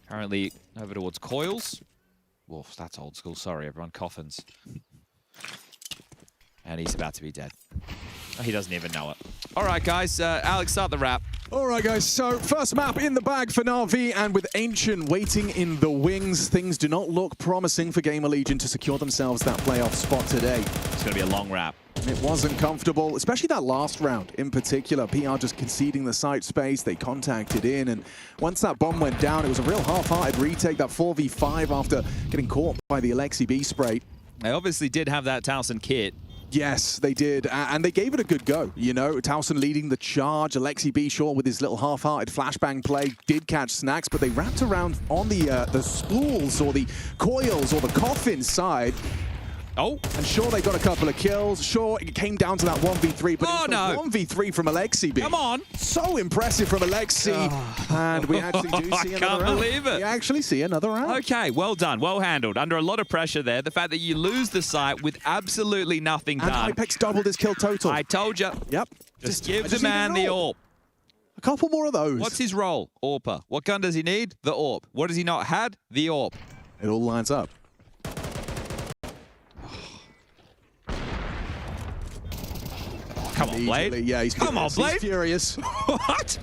Speaker 1: Currently over towards Coils. Wolf, that's old school. Sorry, everyone. Coffins. And he's about to be dead. Oh, he doesn't even know it. All right, guys. Alex, start the wrap.
Speaker 2: All right, guys, so first map in the bag for Na'Vi, and with Ancient waiting in the wings, things do not look promising for GamerLegion to secure themselves that playoff spot today.
Speaker 1: It's going to be a long wrap.
Speaker 2: It wasn't comfortable, especially that last round in particular. PR just conceding the site space, they contacted in, and once that bomb went down, it was a real half-hearted retake, that 4v5 after getting caught by the Alexi B spray.
Speaker 1: They obviously did have that Towson kit.
Speaker 2: Yes, they did, and they gave it a good go. You know, Towson leading the charge. Alexi B short with his little half-hearted flashbang play did catch Snacks, but they wrapped around on the spools or the coils or the coffin side.
Speaker 1: Oh,
Speaker 2: And sure, they got a couple of kills. Sure, it came down to that 1v3, but
Speaker 1: Oh,
Speaker 2: it was the 1v3 from Alexi B.
Speaker 1: come on.
Speaker 2: So impressive from Alexi. And we actually do see
Speaker 1: I
Speaker 2: another
Speaker 1: can't
Speaker 2: round.
Speaker 1: believe it.
Speaker 2: We actually see another round.
Speaker 1: Okay, well done. Well handled. Under a lot of pressure there. The fact that you lose the site with absolutely nothing
Speaker 2: And
Speaker 1: done.
Speaker 2: hypex doubled his kill total.
Speaker 1: I told you.
Speaker 2: Yep.
Speaker 1: Just
Speaker 2: I
Speaker 1: give the
Speaker 2: just need a
Speaker 1: man the
Speaker 2: roll.
Speaker 1: AWP.
Speaker 2: A couple more of those.
Speaker 1: What's his role? AWPer. What gun does he need? The AWP. What has he not had? The AWP.
Speaker 2: It all lines up.
Speaker 1: Come on, Blade.
Speaker 2: Immediately, yeah, he's
Speaker 1: Come on,
Speaker 2: furious.
Speaker 1: Blade.
Speaker 2: He's furious.
Speaker 1: What?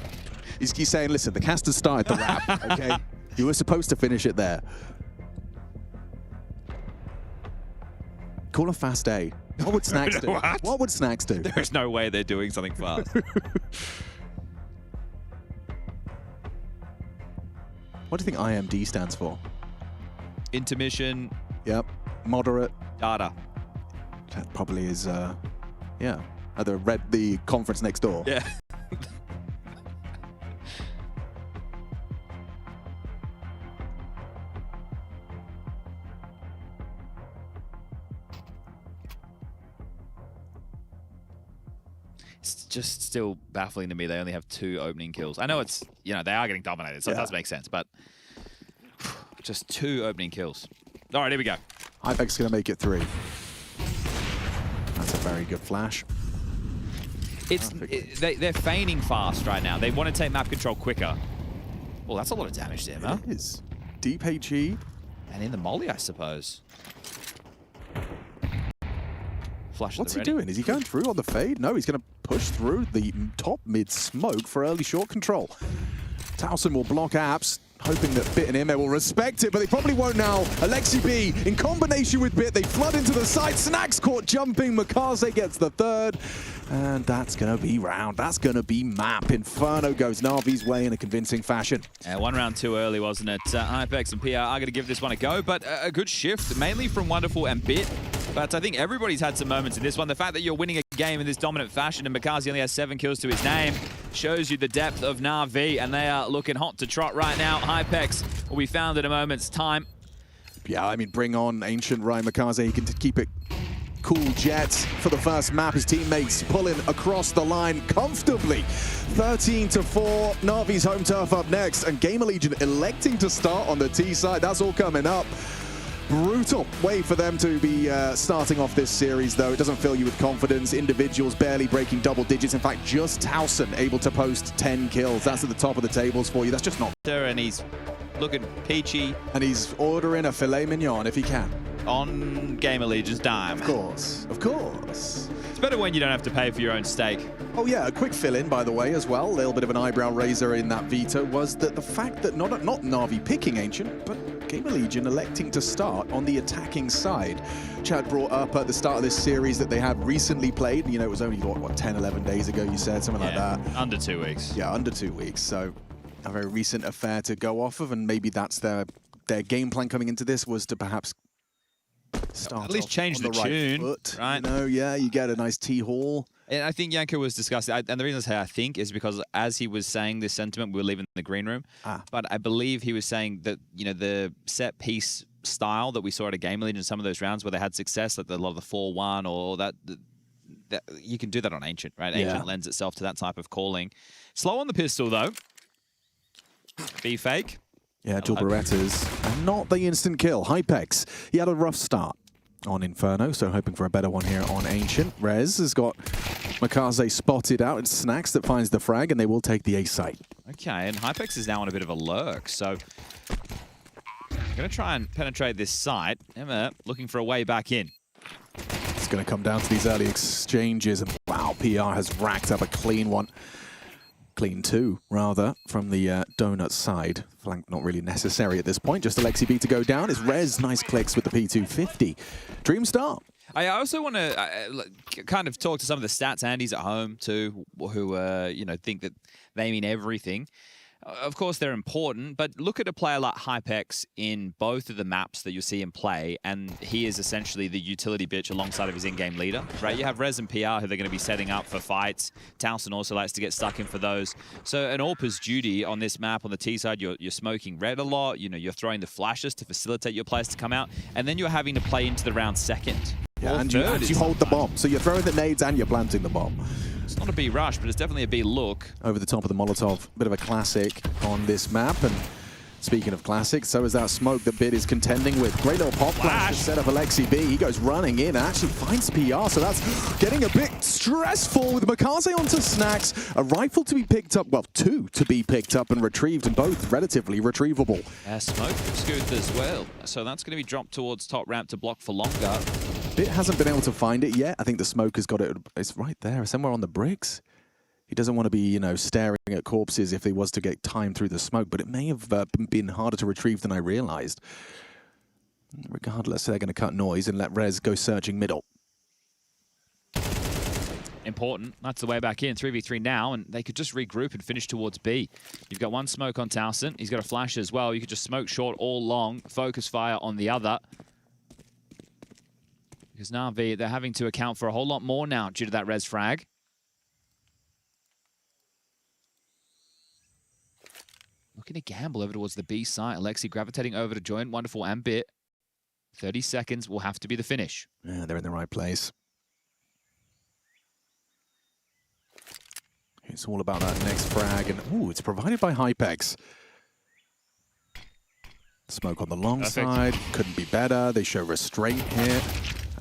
Speaker 2: He's saying, listen, the cast has started the wrap, okay? You were supposed to finish it there. Call a fast A. What would Snacks do?
Speaker 1: What?
Speaker 2: What would Snacks do?
Speaker 1: There's no way they're doing something fast.
Speaker 2: What do you think IMD stands for?
Speaker 1: Intermission,
Speaker 2: Yep. Moderate.
Speaker 1: data.
Speaker 2: That probably is, yeah. The conference next door.
Speaker 1: Yeah. It's just still baffling to me they only have 2 opening kills. I know it's, you know, they are getting dominated, so it does make sense, but just 2 opening kills. All right, here we go.
Speaker 2: hypex going to make it 3. That's a very good flash.
Speaker 1: They're feigning fast right now. They want to take map control quicker. Well, that's a lot of damage there, huh?
Speaker 2: It is. Deep HE.
Speaker 1: And in the molly, I suppose. Flash
Speaker 2: What's he doing? Is he going through on the fade? No, he's going to push through the top mid smoke for early short control. Towson will block apps. hoping that Bit and Ime will respect it, but they probably won't now. Alexi B, in combination with Bit, they flood into the side. Snacks caught jumping. Makaze gets the third. And that's going to be round. That's going to be map. Inferno goes Navi's way in a convincing fashion.
Speaker 1: One round too early, wasn't it? hypex and PR are going to give this one a go, but a good shift, mainly from Wonderful and Bit. But I think everybody's had some moments in this one. The fact that you're winning a game in this dominant fashion and Makaze only has 7 kills to his name shows you the depth of NAVI, and they are looking hot to trot right now. hypex will be found in a moment's time.
Speaker 2: Yeah, I mean, bring on Ancient Ryan Makaze. He can keep it cool. Jets for the first map. His teammates pulling across the line comfortably. 13-4. Navi's home turf up next, and GamerLegion electing to start on the T side. That's all coming up. Brutal way for them to be starting off this series, though. It doesn't fill you with confidence. Individuals barely breaking double digits. In fact, just Towson able to post 10 kills. That's at the top of the tables for you. That's just not.
Speaker 1: And he's looking peachy.
Speaker 2: And he's ordering a filet mignon if he can.
Speaker 1: On GamerLegion's dime.
Speaker 2: Of course, of course.
Speaker 1: It's better when you don't have to pay for your own steak.
Speaker 2: Oh yeah, a quick fill-in, by the way, as well. A little bit of an eyebrow raiser in that veto was that the fact that not Navi picking Ancient, but GamerLegion electing to start on the attacking side. Chad brought up at the start of this series that they had recently played. You know, it was only, what 10, 11 days ago, you said, something like that.
Speaker 1: Under 2 weeks.
Speaker 2: Yeah, under 2 weeks. So a very recent affair to go off of, and maybe that's their game plan coming into this, was to perhaps start
Speaker 1: at least change the
Speaker 2: right
Speaker 1: tune,
Speaker 2: foot,
Speaker 1: right?
Speaker 2: You know, yeah, you get a nice T-haul.
Speaker 1: And I think Yanko was discussing, and the reason I say I think is because as he was saying this sentiment, we were leaving the green room. But I believe he was saying that, you know, the set piece style that we saw at a GamerLegion in some of those rounds where they had success, like a lot of the 4-1 or that you can do that on Ancient, right? Yeah. Ancient lends itself to that type of calling. Slow on the pistol, though. Be fake.
Speaker 2: Yeah, dual Berettas, and not the instant kill. hypex, he had a rough start on Inferno, so hoping for a better one here on Ancient. Rez has got Makaze spotted out. It's Snacks that finds the frag, and they will take the A site.
Speaker 1: Okay, and hypex is now on a bit of a lurk, so going to try and penetrate this site. Emma looking for a way back in.
Speaker 2: It's going to come down to these early exchanges, and wow, PR has racked up a clean one. Clean 2, rather, from the donut side. Flank not really necessary at this point. Just Alexi B to go down. It's Rez, nice clicks with the P250. Dream start.
Speaker 1: I also want to kind of talk to some of the stats Andy's at home too, who you know, think that they mean everything. Of course, they're important, but look at a player like hypex in both of the maps that you see him play, and he is essentially the utility bitch alongside of his in-game leader, right? You have Rez and PR who they're going to be setting up for fights. Towson also likes to get stuck in for those. So an AWPer's duty on this map, on the T side, you're smoking red a lot, you know, you're throwing the flashes to facilitate your players to come out, and then you're having to play into the round second.
Speaker 2: Yeah, and you hold the bomb. So you're throwing the nades and you're planting the bomb.
Speaker 1: It's not a B rush, but it's definitely a B look.
Speaker 2: Over the top of the Molotov, bit of a classic on this map. And speaking of classics, so is that smoke that Bit is contending with. Great little pop flash to set up Alexi B. He goes running in and actually finds PR, so that's getting a bit stressful with Makaze onto Snacks. A rifle to be picked up, well, 2 to be picked up and retrieved, and both relatively retrievable.
Speaker 1: Smoke from Scooth as well. So that's going to be dropped towards top ramp to block for longer.
Speaker 2: Bit hasn't been able to find it yet. I think the smoke has got it. It's right there, somewhere on the bricks. He doesn't want to be, you know, staring at corpses if he was to get time through the smoke, but it may have been harder to retrieve than I realized. Regardless, they're going to cut noise and let Rez go searching middle.
Speaker 1: Important. That's the way back in. 3v3 now, and they could just regroup and finish towards B. You've got one smoke on Towson. He's got a flash as well. You could just smoke short all long, focus fire on the other. Because Navi, they're having to account for a whole lot more now due to that res frag. Looking to gamble over towards the B site. Alexi gravitating over to join Wonderful and Bit. 30 seconds will have to be the finish.
Speaker 2: Yeah, they're in the right place. It's all about that next frag, and ooh, it's provided by hypex. Smoke on the long side, couldn't be better. They show restraint here.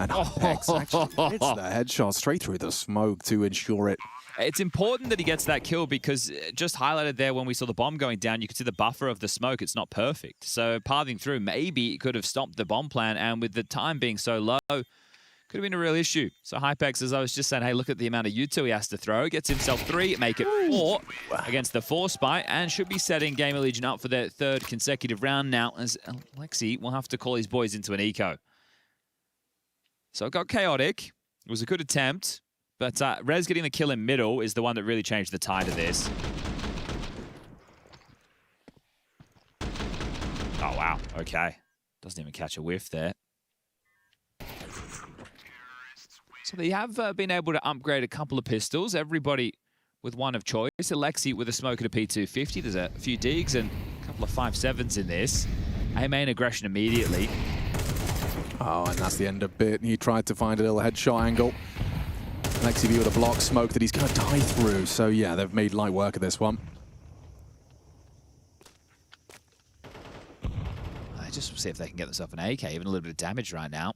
Speaker 2: And hypex actually hits the headshot straight through the smoke to ensure it.
Speaker 1: It's important that he gets that kill because just highlighted there when we saw the bomb going down, you could see the buffer of the smoke. It's not perfect. So pathing through, maybe it could have stopped the bomb plan. And with the time being so low, Could have been a real issue. So hypex, as I was just saying, hey, look at the amount of U2 he has to throw. Gets himself 3, make it 4 against the 4 spy, and should be setting GamerLegion up for their 3rd consecutive round now, as Alexi will have to call his boys into an eco. So it got chaotic. It was a good attempt, but Rez getting the kill in middle is the one that really changed the tide of this. Oh, wow. Okay. Doesn't even catch a whiff there. So they have been able to upgrade a couple of pistols. Everybody with one of choice. Alexi with a smoke at a P250. There's a few digs and a couple of 5.7s in this. A-main aggression immediately.
Speaker 2: Oh, and that's the end of Bit. He tried to find a little headshot angle. Alexi with a block smoke that he's going to die through. So yeah, they've made light work of this one.
Speaker 1: I just see if they can get themselves an AK, even a little bit of damage right now.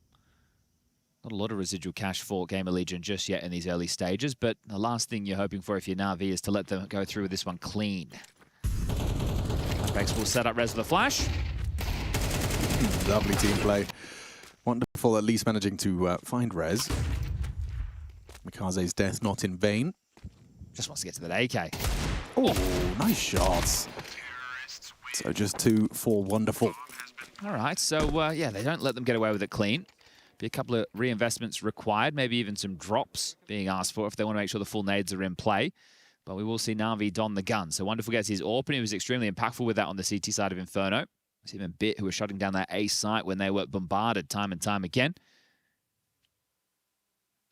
Speaker 1: Not a lot of residual cash for GamerLegion just yet in these early stages, but the last thing you're hoping for if you're NAVI is to let them go through with this one clean. Hypex will set up Rez with the flash.
Speaker 2: Lovely team play. Wonderful, at least managing to find Rez. Mikaze's death not in vain.
Speaker 1: Just wants to get to that AK.
Speaker 2: Oh, nice shots. So just 2 for wonderful.
Speaker 1: All right, so yeah, they don't let them get away with it clean. Be a couple of reinvestments required, maybe even some drops being asked for if they want to make sure the full nades are in play. But we will see NAVI don the gun. So Wonderful gets his AWP, and he was extremely impactful with that on the CT side of Inferno. It's even Bit who was shutting down that A site when they were bombarded time and time again.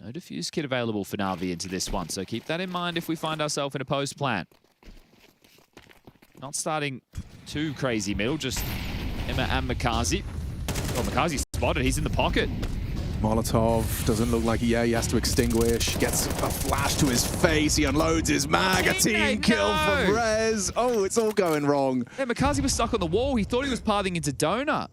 Speaker 1: No defuse kit available for NAVI into this one, so keep that in mind if we find ourselves in a post plan. Not starting too crazy middle, just Emma and Mikaze. Oh, Mikaze spotted, he's in the pocket.
Speaker 2: Molotov doesn't look like he has to extinguish. Gets a flash to his face. He unloads his mag. A team kill from Rez. Oh, it's all going wrong.
Speaker 1: Yeah, Mikaze was stuck on the wall. He thought he was pathing into Donut.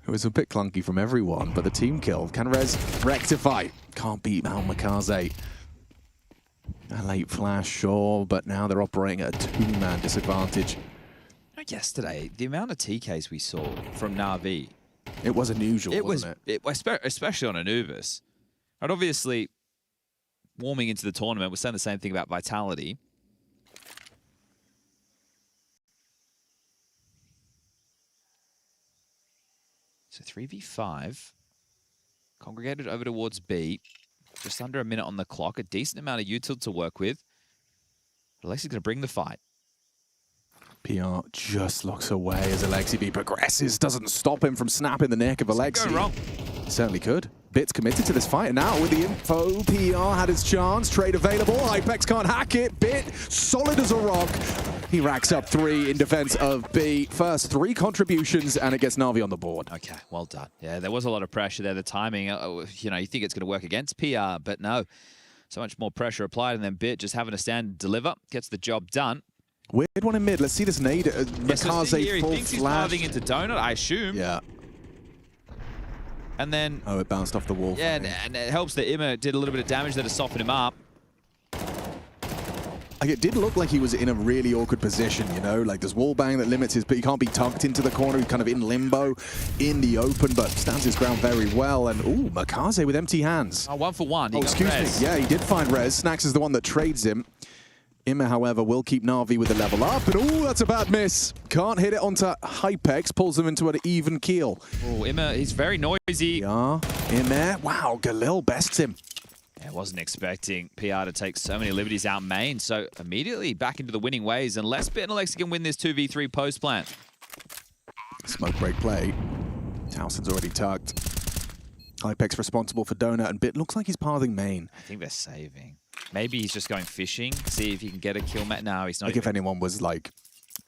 Speaker 2: It was a bit clunky from everyone, but the team kill. Can Rez rectify? Can't beat out Mikaze. A late flash, sure, but now they're operating at a 2-man disadvantage.
Speaker 1: Yesterday, the amount of TKs we saw from NAVI.
Speaker 2: It was unusual, wasn't it?
Speaker 1: Especially on Anubis. And obviously, warming into the tournament, we're saying the same thing about Vitality. So 3v5. Congregated over towards B. Just under a minute on the clock. A decent amount of util to work with. Alexi's going to bring the fight.
Speaker 2: PR just looks away as Alexi B progresses. Doesn't stop him from snapping the neck of Alexi.
Speaker 1: Go wrong.
Speaker 2: Certainly could. Bit's committed to this fight, and now with the info, PR had his chance. Trade available. Hypex can't hack it. Bit solid as a rock. He racks up 3 in defense of B. First 3 contributions, and it gets NAVI on the board.
Speaker 1: Okay, well done. Yeah, there was a lot of pressure there. The timing, you know, you think it's going to work against PR, but no. So much more pressure applied, and then Bit just having to stand and deliver. Gets the job done.
Speaker 2: Weird one in mid. Let's see this nade. Mikaze
Speaker 1: He
Speaker 2: full
Speaker 1: thinks he's
Speaker 2: flash.
Speaker 1: pathing into Donut, I assume.
Speaker 2: Yeah.
Speaker 1: And then...
Speaker 2: Oh, it bounced off the wall.
Speaker 1: Yeah, and it helps that Imma did a little bit of damage there to soften him up.
Speaker 2: Like, it did look like he was in a really awkward position, you know? Like, there's wall bang that limits his, but he can't be tucked into the corner. He's kind of in limbo, in the open, but stands his ground very well. And, ooh, Mikaze with empty hands.
Speaker 1: Oh, 1 for 1.
Speaker 2: Oh, excuse me. Yeah, he did find Rez. Snacks is the one that trades him. Imma, however, will keep NAVI with the level up. And, ooh, that's a bad miss. Can't hit it onto Hypex. Pulls him into an even keel.
Speaker 1: Oh, Imma, he's very noisy.
Speaker 2: Yeah, Imma. Wow, Galil bests him.
Speaker 1: I wasn't expecting PR to take so many liberties out main, so immediately back into the winning ways, unless Bit and Alexi can win this 2v3 post plan.
Speaker 2: Smoke break play. Towson's already tucked. Hypex responsible for Donut, and Bit looks like he's pathing main.
Speaker 1: I think they're saving. Maybe he's just going fishing, see if he can get a kill. No, he's not.
Speaker 2: Like, if anyone was, like,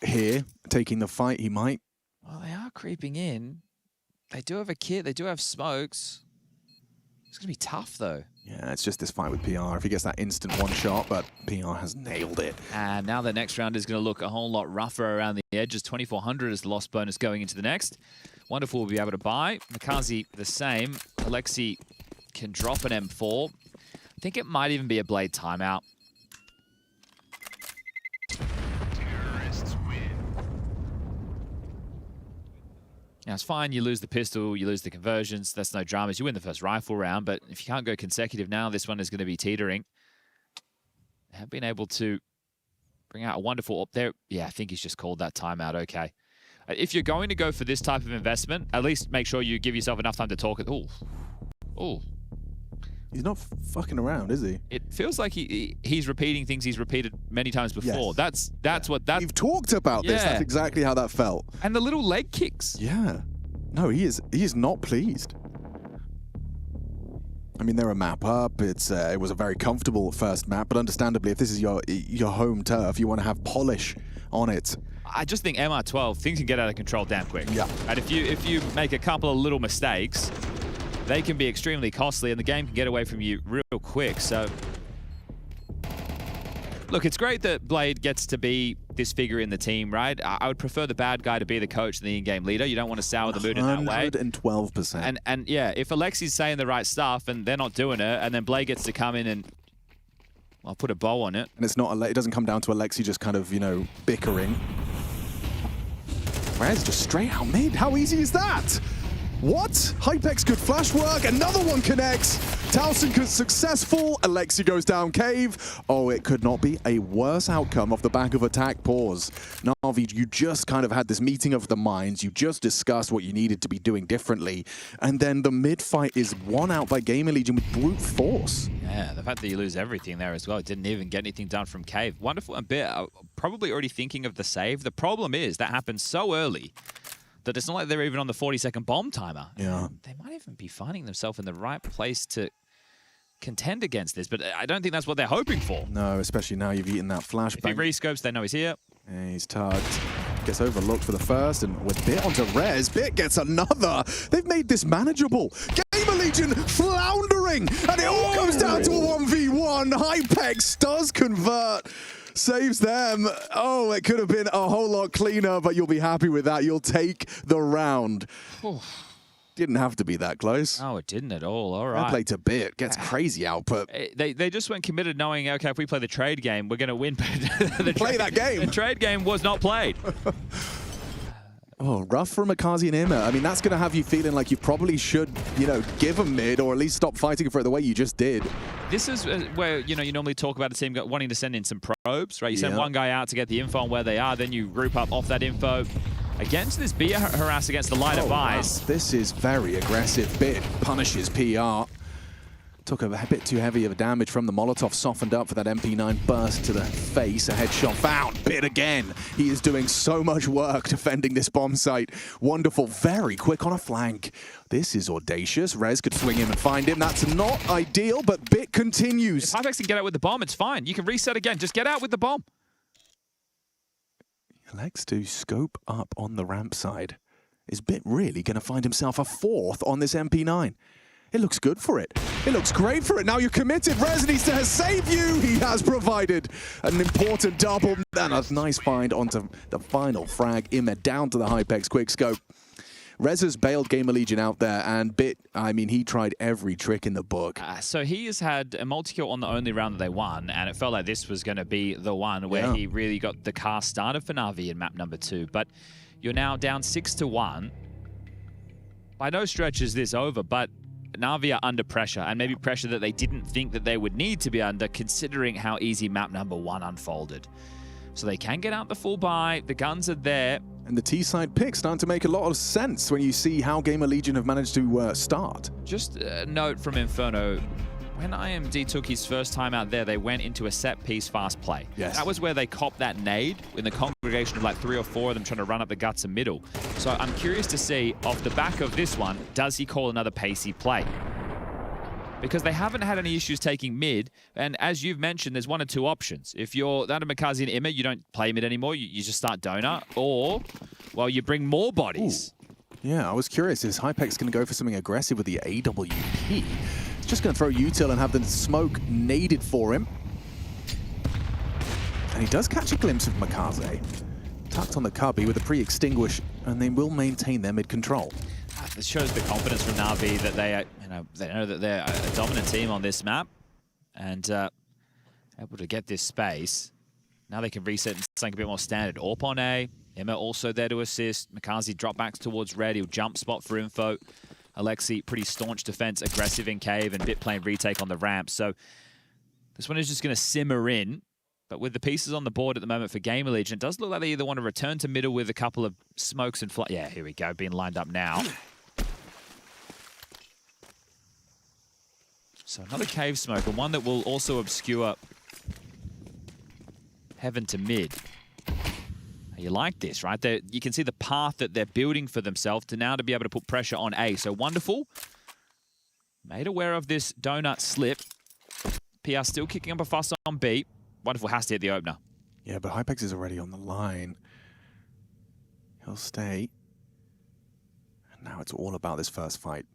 Speaker 2: here, taking the fight, he might.
Speaker 1: Well, they are creeping in. They do have a kit, they do have smokes. It's going to be tough, though.
Speaker 2: Yeah, it's just this fight with PR. If he gets that instant one shot, but PR has nailed it.
Speaker 1: And now the next round is going to look a whole lot rougher around the edges. 2,400 is the lost bonus going into the next. Wonderful will be able to buy. Mikaze the same. Alexi can drop an M4. I think it might even be a blade timeout. Now, it's fine. You lose the pistol, you lose the conversions. That's no dramas. You win the first rifle round, but if you can't go consecutive now, this one is going to be teetering. They have been able to bring out a wonderful up there. Yeah, I think he's just called that timeout. Okay. If you're going to go for this type of investment, at least make sure you give yourself enough time to talk. Oh.
Speaker 2: He's not fucking around, is he?
Speaker 1: It feels like he's repeating things he's repeated many times before.
Speaker 2: Yes.
Speaker 1: That's what that.
Speaker 2: We've talked about this. That's exactly how that felt.
Speaker 1: And the little leg kicks.
Speaker 2: Yeah. No, he is not pleased. I mean, they're a map up. It was a very comfortable first map, but understandably, if this is your home turf, you want to have polish on it.
Speaker 1: I just think MR12, things can get out of control damn quick.
Speaker 2: Yeah.
Speaker 1: And if you make a couple of little mistakes, they can be extremely costly, and the game can get away from you real quick. So, look, it's great that Blade gets to be this figure in the team, right? I would prefer the bad guy to be the coach than the in-game leader. You don't want to sour the mood in that way.
Speaker 2: 112%.
Speaker 1: And yeah, if Alexi's saying the right stuff and they're not doing it, and then Blade gets to come in and, well, put a bow on it.
Speaker 2: And it's not. It doesn't come down to Alexi just kind of, bickering. Rez just straight out mid. How easy is that? What? Hypex good flash work. Another one connects. Towson successful. Alexi goes down cave. Oh, it could not be a worse outcome off the back of attack pause. NAVI, you just kind of had this meeting of the minds. You just discussed what you needed to be doing differently. And then the mid fight is won out by GamerLegion with brute force.
Speaker 1: Yeah, the fact that you lose everything there as well. Didn't even get anything done from cave. Wonderful. And bit probably already thinking of the save. The problem is that happens so early that it's not like they're even on the 40-second bomb timer.
Speaker 2: Yeah.
Speaker 1: They might even be finding themselves in the right place to contend against this, but I don't think that's what they're hoping for.
Speaker 2: No, especially now you've eaten that flashbang.
Speaker 1: If he rescopes, they know he's here.
Speaker 2: Yeah, he's tugged. Gets overlooked for the first, and with Bit onto Rez, Bit gets another. They've made this manageable. GamerLegion floundering, and it all comes down to a 1v1. Hypex does convert. Saves them. Oh, it could have been a whole lot cleaner, but you'll be happy with that. You'll take the round. Didn't have to be that close.
Speaker 1: Oh, it didn't at all. All right.
Speaker 2: Fair play to Bit. Gets crazy output.
Speaker 1: They just went committed knowing, okay, if we play the trade game, we're going to win.
Speaker 2: Play that game.
Speaker 1: The trade game was not played.
Speaker 2: Oh, rough for Makazi and Imma. I mean, that's going to have you feeling like you probably should, give them mid or at least stop fighting for it the way you just did.
Speaker 1: This is where, you normally talk about a team wanting to send in some probes, right? You send one guy out to get the info on where they are, then you group up off that info. Against this Bia harass against the line of eyes.
Speaker 2: Wow. This is very aggressive. Bit punishes PR. Took a bit too heavy of a damage from the Molotov, softened up for that MP9 burst to the face. A headshot found. Bit again. He is doing so much work defending this bomb site. Wonderful. Very quick on a flank. This is audacious. Rez could swing him and find him. That's not ideal, but Bit continues.
Speaker 1: If Hypex can get out with the bomb, it's fine. You can reset again. Just get out with the bomb.
Speaker 2: Alex to scope up on the ramp side. Is Bit really going to find himself a fourth on this MP9? It looks good for it. It looks great for it. Now you're committed. Rez needs to save you. He has provided an important double. And a nice find onto the final frag. Imma down to the Hypex quickscope. Rez has bailed GamerLegion out there, and Bit, I mean, he tried every trick in the book.
Speaker 1: So he has had a multi-kill on the only round that they won, and it felt like this was going to be the one where he really got the car started for NAVI in map number 2. But you're now down 6-1. By no stretch is this over, but NAVI are under pressure, and maybe pressure that they didn't think that they would need to be under, considering how easy map number 1 unfolded. So they can get out the full buy, the guns are there.
Speaker 2: And the T-side pick starting to make a lot of sense when you see how GamerLegion have managed to start.
Speaker 1: Just a note from Inferno, when IMD took his first time out there, they went into a set-piece fast play.
Speaker 2: Yes.
Speaker 1: That was where they copped that nade in the congregation of like 3 or 4 of them trying to run up the guts and middle. So I'm curious to see, off the back of this one, does he call another pacey play? Because they haven't had any issues taking mid, and as you've mentioned, there's 1 or 2 options. If you're down to Makazi and Imma, you don't play mid anymore, you just start donut, or, well, you bring more bodies.
Speaker 2: Ooh. Yeah, I was curious, is Hypex going to go for something aggressive with the AWP? He's just going to throw util and have the smoke naded for him. And he does catch a glimpse of Makaze. Tucked on the cubby with a pre-extinguish, and they will maintain their mid-control.
Speaker 1: This shows the confidence from NAVI that they know that they're a dominant team on this map, and able to get this space. Now they can reset and something a bit more standard. AWP on A, Emma also there to assist. Makazi drop backs towards red. He'll jump spot for info. Alexi, pretty staunch defense, aggressive in cave, and bit playing retake on the ramp. So this one is just going to simmer in. But with the pieces on the board at the moment for GamerLegion, it does look like they either want to return to middle with a couple of smokes and fly. Yeah, here we go, being lined up now. So another cave smoke, and one that will also obscure heaven to mid. You like this, right? You can see the path that they're building for themselves to now to be able to put pressure on A. So Wonderful, made aware of this donut slip. PR still kicking up a fuss on B. Wonderful has to hit the opener.
Speaker 2: Yeah, but hypex is already on the line. He'll stay. And now it's all about this first fight.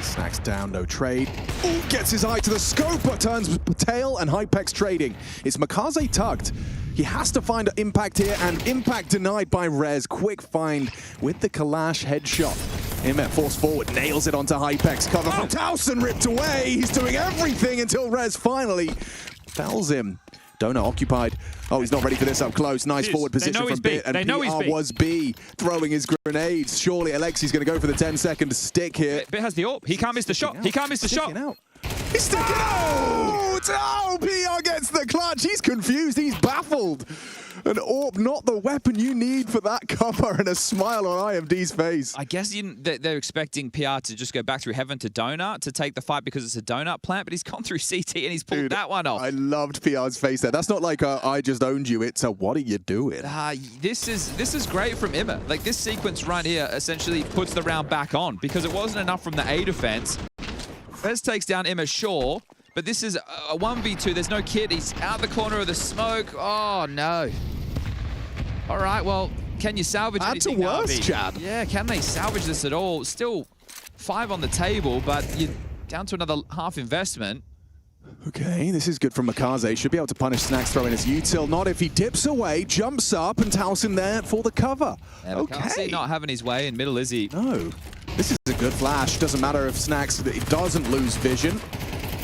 Speaker 2: Snacks down, no trade. Ooh, gets his eye to the scope, but turns tail and hypex trading. It's Makaze tugged. He has to find impact here, and impact denied by Rez. Quick find with the Kalash headshot. Imet forced forward, nails it onto hypex. Cover from Towson, ripped away. He's doing everything until Rez finally fells him. Donut occupied. Oh, he's not ready for this up close. Nice forward position from Bit. And PR was B, throwing his grenades. Surely Alexi's going to go for the 10-second stick here.
Speaker 1: Bit has the AWP. He can't miss the shot. He can't miss the shot.
Speaker 2: He's sticking out! Oh, PR gets the clutch. He's confused. He's baffled. An AWP, not the weapon you need for that cover, and a smile on IMD's face.
Speaker 1: I guess they're expecting PR to just go back through heaven to donut to take the fight because it's a donut plant, but he's gone through CT and he's pulled that one off.
Speaker 2: I loved PR's face there. That's not like I just owned you. It's a what are you doing?
Speaker 1: This is great from Emma. Like this sequence right here essentially puts the round back on because it wasn't enough from the A defense. Fez takes down Emma Shaw, but this is a 1v2. There's no kid. He's out the corner of the smoke. Oh, no. All right, well, can you salvage anything,
Speaker 2: That's a worse, Chad.
Speaker 1: Yeah, can they salvage this at all? Still 5 on the table, but you're down to another half investment.
Speaker 2: Okay, this is good from Makaze. Should be able to punish Snacks throwing his util. Not if he dips away, jumps up, and Towson there for the cover.
Speaker 1: Yeah, okay. Not having his way in middle, is he?
Speaker 2: No. This is a good flash. Doesn't matter if Snacks doesn't lose vision.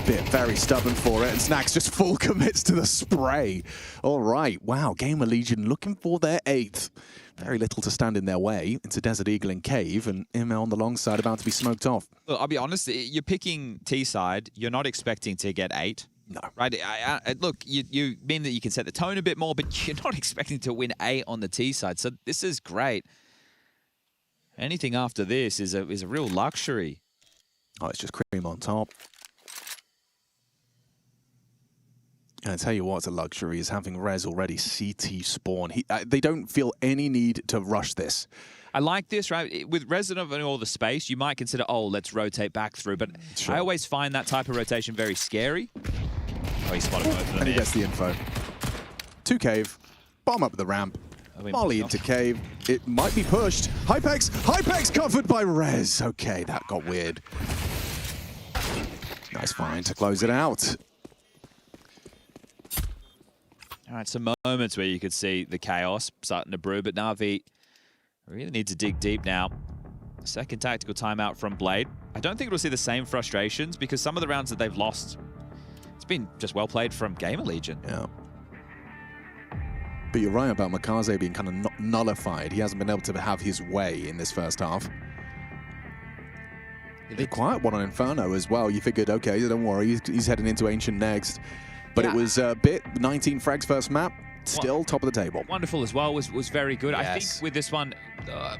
Speaker 2: Bit very stubborn for it, and Snacks just full commits to the spray. All right, wow, GamerLegion looking for their 8th. Very little to stand in their way. It's a Desert Eagle in cave, and Imel on the long side about to be smoked off.
Speaker 1: Look, I'll be honest, you're picking T side. You're not expecting to get 8.
Speaker 2: No.
Speaker 1: Right? Look, you mean that you can set the tone a bit more, but you're not expecting to win 8 on the T side. So this is great. Anything after this is a real luxury.
Speaker 2: Oh, it's just cream on top. And I tell you what's a luxury is having Rez already CT spawn. They don't feel any need to rush this.
Speaker 1: I like this, right? With Resident of all the space, you might consider, oh, let's rotate back through. But sure. I always find that type of rotation very scary. Oh, he spotted both of them.
Speaker 2: And he gets the info. 2 cave, bomb up the ramp, molly into cave. It might be pushed. Hypex covered by Rez. Okay, that got weird. Nice find to close it out.
Speaker 1: All right, some moments where you could see the chaos starting to brew, but NAVI really need to dig deep now. Second tactical timeout from Blade. I don't think we'll see the same frustrations because some of the rounds that they've lost, it's been just well played from GamerLegion.
Speaker 2: Yeah. But you're right about Makaze being kind of nullified. He hasn't been able to have his way in this first half. A quiet one on Inferno as well. You figured, okay, don't worry, he's heading into Ancient next. But it was a bit, 19 frags first map, still top of the table.
Speaker 1: Wonderful as well, was very good. Yes. I think with this one,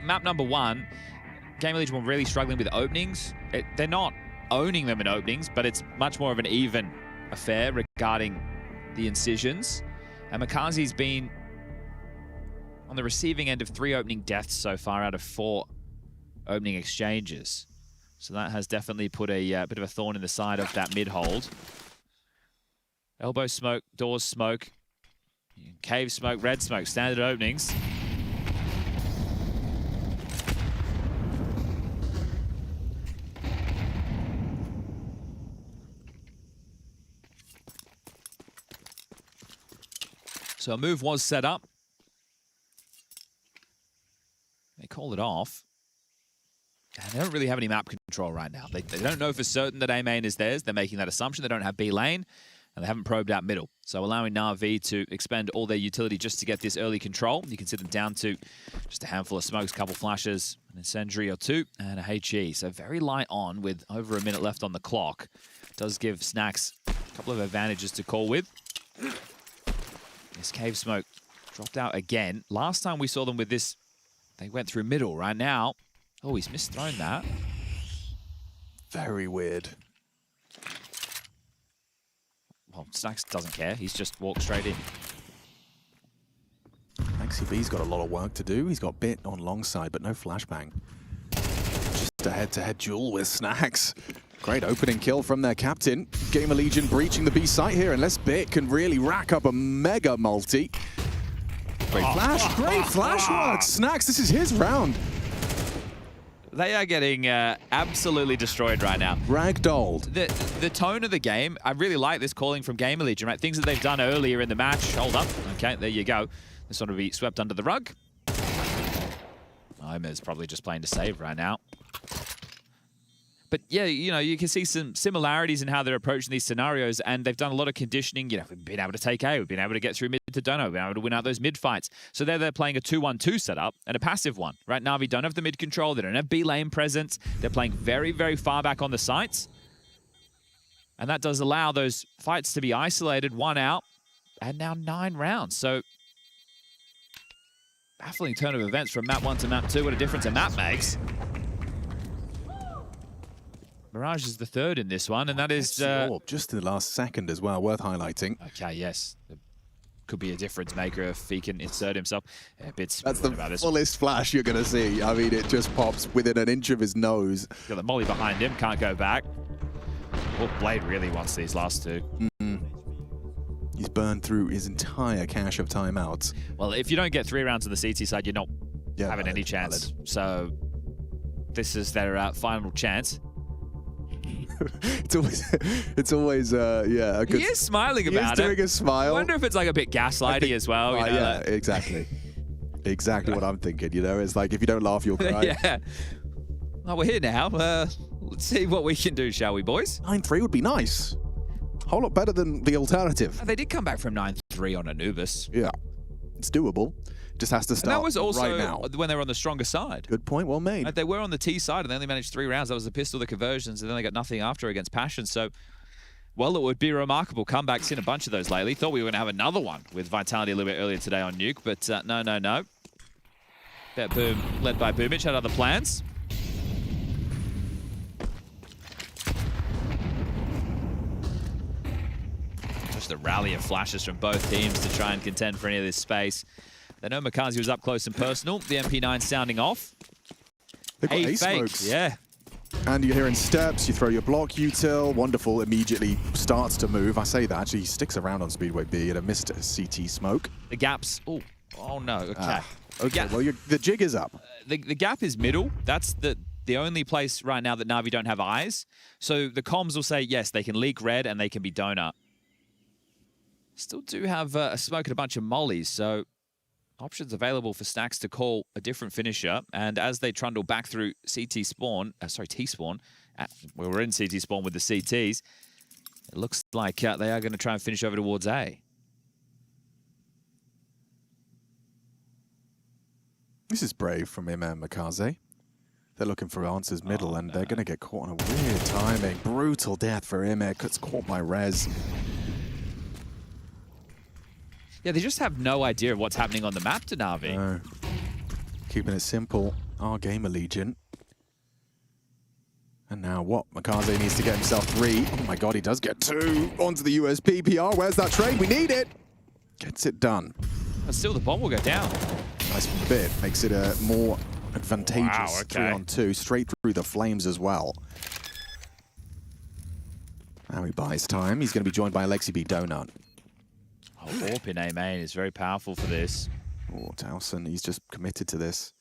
Speaker 1: map number 1, GamerLegion were really struggling with openings. They're not owning them in openings, but it's much more of an even affair regarding the incisions. And Makazi's been on the receiving end of 3 opening deaths so far out of 4 opening exchanges. So that has definitely put a bit of a thorn in the side of that mid-hold. Elbow smoke, doors smoke, cave smoke, red smoke, standard openings. So a move was set up. They call it off. And they don't really have any map control right now. They don't know for certain that A main is theirs. They're making that assumption. They don't have B lane. And they haven't probed out middle. So allowing NAVI to expend all their utility just to get this early control. You can see them down to just a handful of smokes, a couple flashes, an incendiary or two, and a HE. So very light on with over a minute left on the clock. Does give Snacks a couple of advantages to call with. This cave smoke dropped out again. Last time we saw them with this, they went through middle. Right now, oh, he's misthrown that.
Speaker 2: Very weird.
Speaker 1: Well, Snacks doesn't care. He's just walked straight in.
Speaker 2: XCB's got a lot of work to do. He's got Bit on long side, but no flashbang. Just a head-to-head duel with Snacks. Great opening kill from their captain. GamerLegion breaching the B site here, unless Bit can really rack up a mega multi. Great flash, great flash work. Snacks, this is his round.
Speaker 1: They are getting absolutely destroyed right now.
Speaker 2: Ragdolled.
Speaker 1: The tone of the game, I really like this calling from GamerLegion, right? Things that they've done earlier in the match. Hold up. Okay, there you go. This one will be swept under the rug. Omer's probably just playing to save right now. But yeah, you know, you can see some similarities in how they're approaching these scenarios, and they've done a lot of conditioning. You know, we've been able to take A, we've been able to get through mid to Dono, we've been able to win out those mid fights. So they're playing a 2-1-2 setup and a passive one, right? NAVI don't have the mid control, they don't have B lane presence. They're playing very, very far back on the sites. And that does allow those fights to be isolated, one out, and now 9 rounds. So baffling turn of events from map 1 to map 2. What a difference a map makes. Mirage is the third in this one, and that is...
Speaker 2: just in the last second as well, worth highlighting.
Speaker 1: Okay, yes. Could be a difference maker if he can insert himself.
Speaker 2: That's the fullest flash you're going to see. I mean, it just pops within an inch of his nose.
Speaker 1: Got the molly behind him, can't go back. Well, Blade really wants these last two.
Speaker 2: He's burned through his entire cache of timeouts.
Speaker 1: Well, if you don't get 3 rounds on the CT side, you're not having any chance.
Speaker 2: Valid.
Speaker 1: So this is their final chance.
Speaker 2: it's always yeah, a good...
Speaker 1: He is smiling about it.
Speaker 2: He's doing a smile.
Speaker 1: I wonder if it's like a bit gaslighty as well. You know,
Speaker 2: yeah, exactly. Exactly what I'm thinking, you know? It's like, if you don't laugh, you'll cry.
Speaker 1: Yeah. Well, we're here now. Let's see what we can do, shall we, boys?
Speaker 2: 9-3 would be nice. A whole lot better than the alternative.
Speaker 1: They did come back from 9-3 on Anubis.
Speaker 2: Yeah. It's doable. Just has to start
Speaker 1: and that was also
Speaker 2: right now.
Speaker 1: when they were on the stronger side.
Speaker 2: Good point, well made.
Speaker 1: They were on the T side, and they only managed 3 rounds. That was the pistol, the conversions, and then they got nothing after against Passion. So, well, it would be a remarkable comeback. Seen a bunch of those lately. Thought we were going to have another one with Vitality a little bit earlier today on Nuke, but no. Bet Boom, led by Boomich, had other plans. Just a rally of flashes from both teams to try and contend for any of this space. They know Makazi was up close and personal. The MP9 sounding off.
Speaker 2: They've got ace smokes.
Speaker 1: Yeah.
Speaker 2: And you're hearing steps, you throw your block util, Wonderful immediately starts to move. I say that, actually, he sticks around on Speedway B and a missed CT smoke.
Speaker 1: The gaps, oh no, okay.
Speaker 2: Okay, well, the jig is up.
Speaker 1: The gap is middle. That's the only place right now that NAVI don't have eyes. So the comms will say, yes, they can leak red and they can be donut. Still do have a smoke and a bunch of mollies, so options available for Snacks to call a different finisher. And as they trundle back through CT spawn, T-spawn, we were in CT spawn with the CTs, it looks like they are going to try and finish over towards A.
Speaker 2: This is brave from him and Makaze. They're looking for answers middle, and they're going to get caught on a weird timing. Brutal death for him. Gets caught by Rez.
Speaker 1: Yeah, they just have no idea of what's happening on the map to NAVI.
Speaker 2: No. Keeping it simple. Our GamerLegion. And now what? Makaze needs to get himself 3. Oh my god, he does get 2 onto the USP. PR, where's that trade? We need it! Gets it done.
Speaker 1: But still, the bomb will go down.
Speaker 2: Nice bit. Makes it a more advantageous
Speaker 1: Wow, okay.
Speaker 2: 3-on-2. Straight through the flames as well. Now he buys time. He's going to be joined by Alexi B. Donut.
Speaker 1: Oh, AWP in A main is very powerful for this.
Speaker 2: Oh, Towson, he's just committed to this.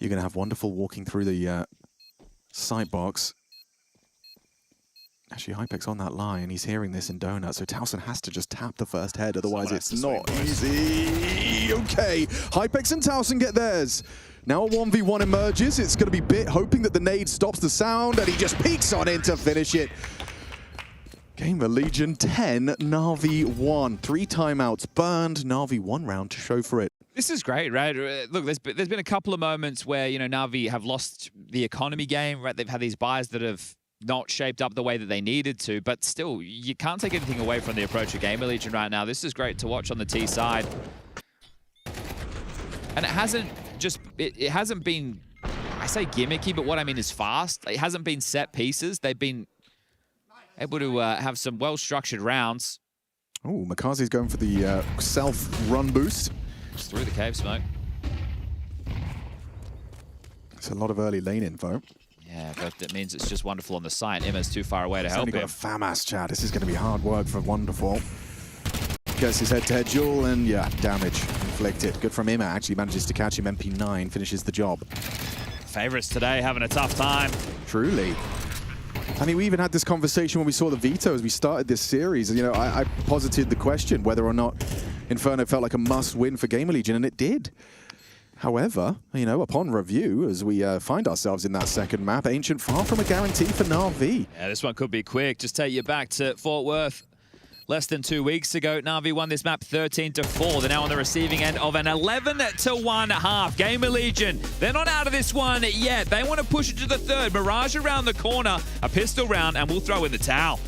Speaker 2: You're going to have Wonderful walking through the side box. Actually, hypex on that line. He's hearing this in Donut, so Towson has to just tap the first head, otherwise it's not easy. Okay, hypex and Towson get theirs. Now a 1v1 emerges. It's going to be Bit hoping that the nade stops the sound, and he just peeks on in to finish it. GamerLegion 10, NAVI 1. 3 timeouts burned, NAVI 1 round to show for it.
Speaker 1: This is great, right? Look, there's been a couple of moments where, you know, NAVI have lost the economy game, right? They've had these buys that have not shaped up the way that they needed to, but still, you can't take anything away from the approach of GamerLegion right now. This is great to watch on the T side. And it hasn't just, it hasn't been, I say gimmicky, but what I mean is fast. It hasn't been set pieces. They've been able to have some well-structured rounds.
Speaker 2: Oh, Makazi's going for the self-run boost.
Speaker 1: Just through the cave smoke.
Speaker 2: It's a lot of early lane info.
Speaker 1: Yeah, but it means it's just Wonderful on the site. Emma's too far away to help him.
Speaker 2: He's only got a FAMAS, chat. This is going to be hard work for Wonderful. Gets his head-to-head duel, and yeah, damage inflicted. Good from Emma, actually manages to catch him. MP9 finishes the job.
Speaker 1: Favorites today having a tough time.
Speaker 2: Truly. I mean, we even had this conversation when we saw the veto as we started this series. You know, I posited the question whether or not Inferno felt like a must-win for GamerLegion, and it did. However, you know, upon review, as we find ourselves in that second map, Ancient far from a guarantee for NAVI.
Speaker 1: Yeah, this one could be quick. Just take you back to Fort Worth. Less than 2 weeks ago, NAVI won this map 13-4. They're now on the receiving end of an 11-1 half. GamerLegion, they're not out of this one yet. They want to push it to the third. Mirage around the corner, a pistol round, and we'll throw in the towel.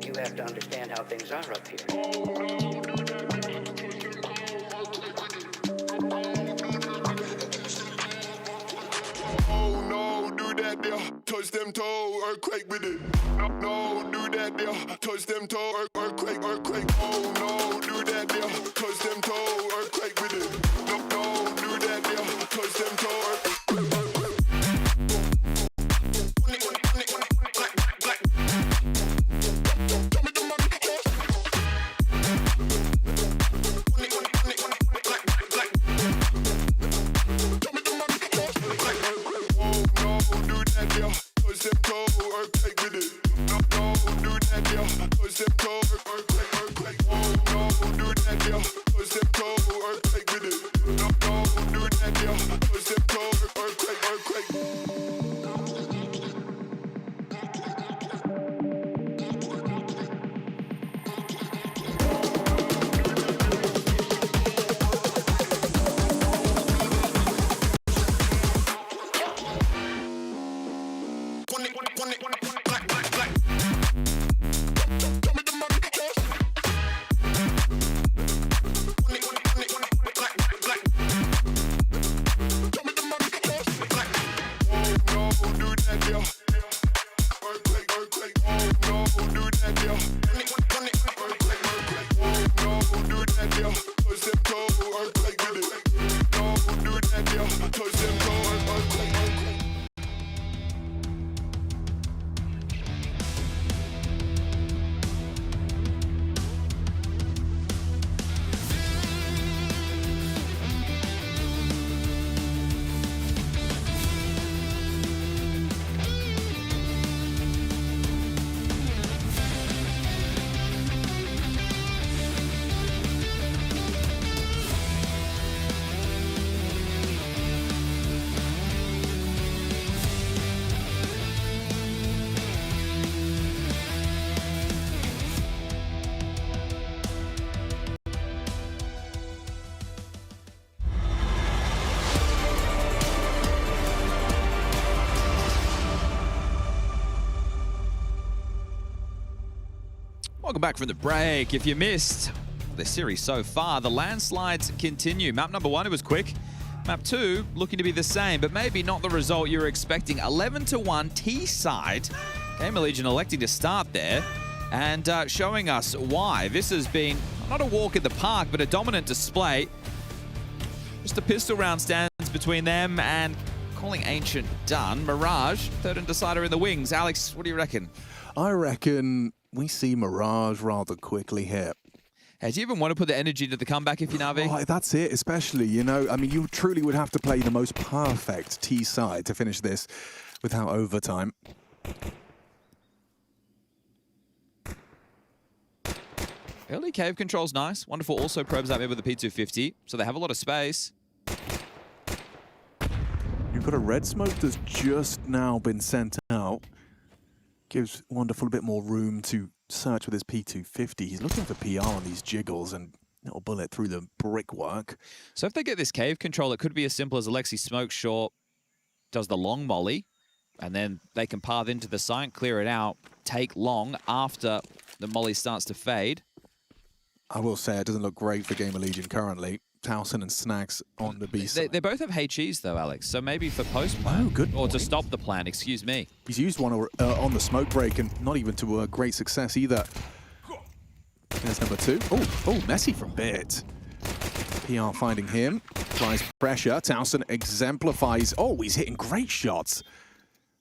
Speaker 4: You have to understand how things are up here.
Speaker 5: Oh no, do that there, touch them toe, earthquake with it. No, do that there, touch them toe, earthquake. Oh no, do that there, touch them toe, earthquake with it. No, do that there, touch them toe, earthquake.
Speaker 1: Welcome back from the break. If you missed the series so far, the landslides continue. Map number 1, it was quick. Map 2, looking to be the same, but maybe not the result you were expecting. 11-1 T-side. GamerLegion electing to start there and showing us why. This has been not a walk in the park, but a dominant display. Just a pistol round stands between them and calling Ancient done. Mirage, third and decider in the wings. Alex, what do you reckon?
Speaker 2: I reckon we see Mirage rather quickly here.
Speaker 1: Hey, do you even want to put the energy to the comeback if you're NAVI?
Speaker 2: Oh, that's it, especially, you know, I mean, you truly would have to play the most perfect T side to finish this without overtime.
Speaker 1: Early cave control's nice. Wonderful also probes out there with the P250, so they have a lot of space.
Speaker 2: You've got a red smoke that's just now been sent out. Gives Wonderful a bit more room to search with his P250. He's looking for PR on these jiggles and little bullet through the brickwork.
Speaker 1: So if they get this cave control, it could be as simple as Alexi smokes short, does the long molly, and then they can path into the site, clear it out, take long after the molly starts to fade.
Speaker 2: I will say it doesn't look great for GamerLegion currently. Towson and Snacks on the B side.
Speaker 1: They both have HEs though, Alex, so maybe for post-plan.
Speaker 2: Oh, good
Speaker 1: Or
Speaker 2: point.
Speaker 1: to stop the plan, excuse me.
Speaker 2: He's used one on the smoke break and not even to great success either. There's number 2. Oh, messy from Bit. PR finding him. Applies pressure. Towson exemplifies. Oh, he's hitting great shots.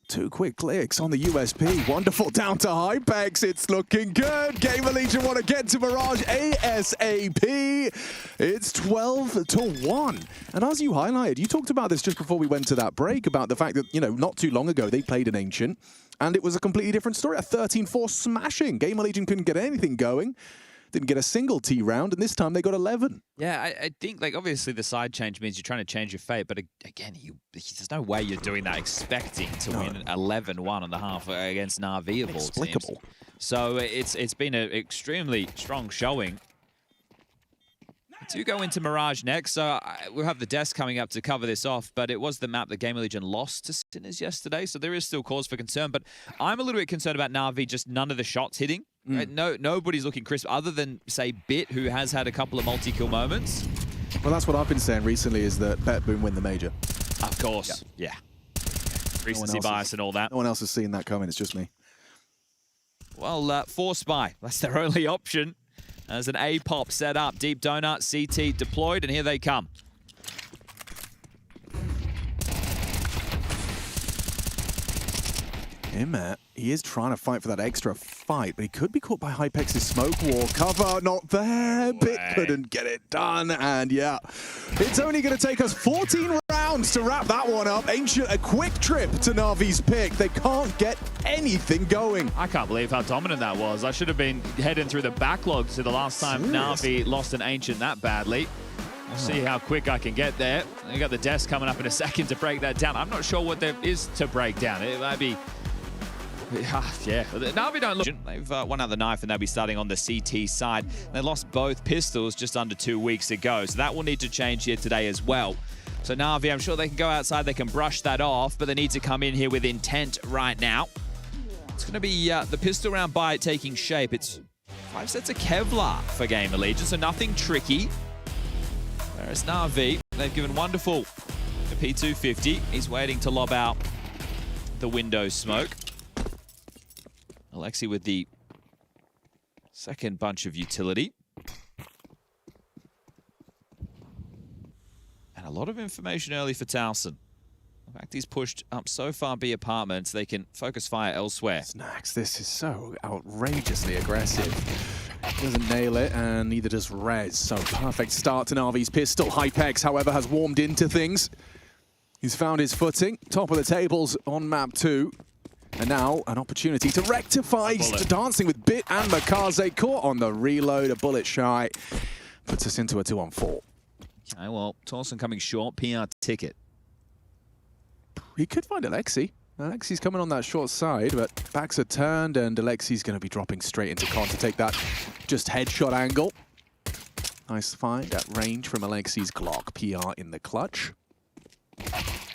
Speaker 2: 2 quick clicks on the USP. Wonderful down to hypex. It's looking good. GamerLegion want to get to Mirage ASAP. It's 12-1. And as you highlighted, you talked about this just before we went to that break, about the fact that, you know, not too long ago they played an Ancient and it was a completely different story. A 13-4 smashing. GamerLegion couldn't get anything going. Didn't get a single T round, and this time they got 11.
Speaker 1: Yeah, I think, like, obviously the side change means you're trying to change your fate, but again, there's no way you're doing that expecting to win 11-1 on the half against NAVI of all teams.
Speaker 2: Inexplicable.
Speaker 1: So it's been an extremely strong showing. To go into Mirage next, so we'll have the desk coming up to cover this off, but it was the map that GamerLegion lost to Sinners yesterday, so there is still cause for concern, but I'm a little bit concerned about NAVI, just none of the shots hitting. Right? Nobody's looking crisp, other than, say, Bit, who has had a couple of multi-kill moments.
Speaker 2: Well, that's what I've been saying recently, is that Bet Boom win the major.
Speaker 1: Of course, yeah. Recency bias and all that.
Speaker 2: No one else has seen that coming, it's just me.
Speaker 1: Well, 4 Spy, that's their only option. There's an A-pop set up, deep donut, CT deployed, and here they come.
Speaker 2: Matt, he is trying to fight for that extra fight, but he could be caught by hypex's smoke wall. Cover not there. Bit couldn't get it done, and yeah, it's only going to take us 14 rounds to wrap that one up. Ancient, a quick trip to Navi's pick. They can't get anything going.
Speaker 1: I can't believe how dominant that was. I should have been heading through the backlog to the last time NAVI lost an Ancient that badly. We'll see how quick I can get there. You got the desk coming up in a second to break that down. I'm not sure what there is to break down. It might be... yeah, NAVI don't look. They've won out the knife and they'll be starting on the CT side. They lost both pistols just under 2 weeks ago, so that will need to change here today as well. So NAVI, I'm sure they can go outside, they can brush that off, but they need to come in here with intent right now. It's going to be the pistol round buy taking shape. It's 5 sets of Kevlar for GamerLegion, so nothing tricky. Whereas NAVI, they've given Wonderful the P250. He's waiting to lob out the window smoke. Alexi with the second bunch of utility. And a lot of information early for Towson. In fact, he's pushed up so far B apartments, they can focus fire elsewhere.
Speaker 2: Snacks, this is so outrageously aggressive. Doesn't nail it, and neither does Rez. So perfect start to Navi's pistol. hypex, however, has warmed into things. He's found his footing. Top of the tables on map 2. And now an opportunity to rectify. Dancing with Bit and Makaze. Caught on the reload, a bullet shy. Puts us into a 2-on-4.
Speaker 1: Okay, well, Towson coming short, PR ticket.
Speaker 2: He could find Alexi. Alexi's coming on that short side, but backs are turned, and Alexi's going to be dropping straight into con to take that just headshot angle. Nice find at range from Alexi's Glock. PR in the clutch.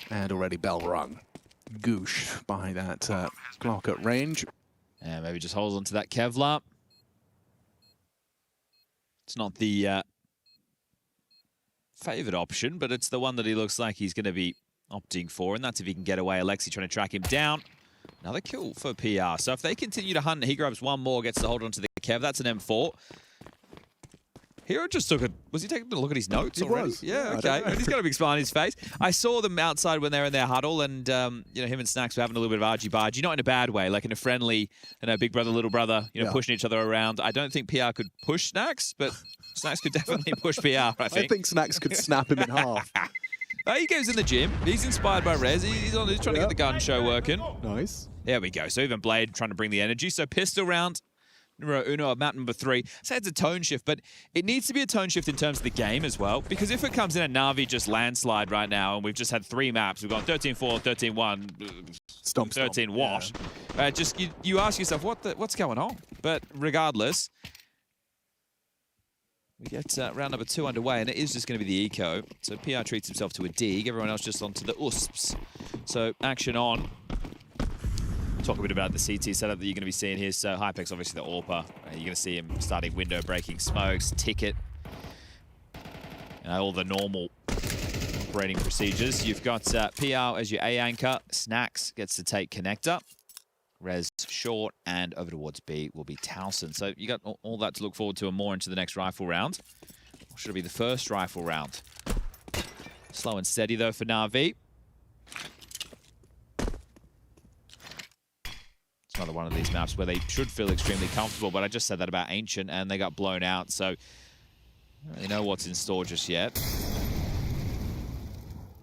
Speaker 2: And already bell rung. Goosh by that Glock at range.
Speaker 1: And maybe just holds onto that Kevlar. It's not the favored option, but it's the one that he looks like he's going to be opting for, and that's if he can get away. Alexi trying to track him down. Another kill for PR. So if they continue to hunt, he grabs one more, gets to hold on to the Kev. That's an M4. Hero just took a... Was he taking a look at his notes already?
Speaker 2: Was.
Speaker 1: Yeah, okay. He's got a big smile on his face. I saw them outside when they were in their huddle, and you know, him and Snacks were having a little bit of argy-bargy. Not in a bad way, like in a friendly, you know, big brother, little brother, you know, pushing each other around. I don't think PR could push Snacks, but Snacks could definitely push PR, I think.
Speaker 2: I think Snacks could snap him in half.
Speaker 1: He goes in the gym. He's inspired by Rez. He's trying to get the gun show working.
Speaker 2: Nice.
Speaker 1: There we go. So even Blade trying to bring the energy. So pistol round. Uno at map number 3. So it's a tone shift, but it needs to be a tone shift in terms of the game as well, because if it comes in a NAVI just landslide right now, and we've just had 3 maps, we've gone 13-4, 13-1, 13 what? Yeah. Just you ask yourself, what's going on? But regardless, we get round number 2 underway, and it is just going to be the eco. So PR treats himself to a dig, everyone else just onto the USPs. So action on. Talk a bit about the CT setup that you're going to be seeing here. So hypex, obviously the AWPer. You're going to see him starting window breaking smokes, ticket, all the normal operating procedures. You've got PR as your A anchor. Snacks gets to take connector. Rez short, and over towards B will be Towson. So you got all that to look forward to and more into the next rifle round. Or should it be the first rifle round? Slow and steady though for NAVI. Another one of these maps where they should feel extremely comfortable, but I just said that about Ancient and they got blown out, so I don't really know what's in store just yet.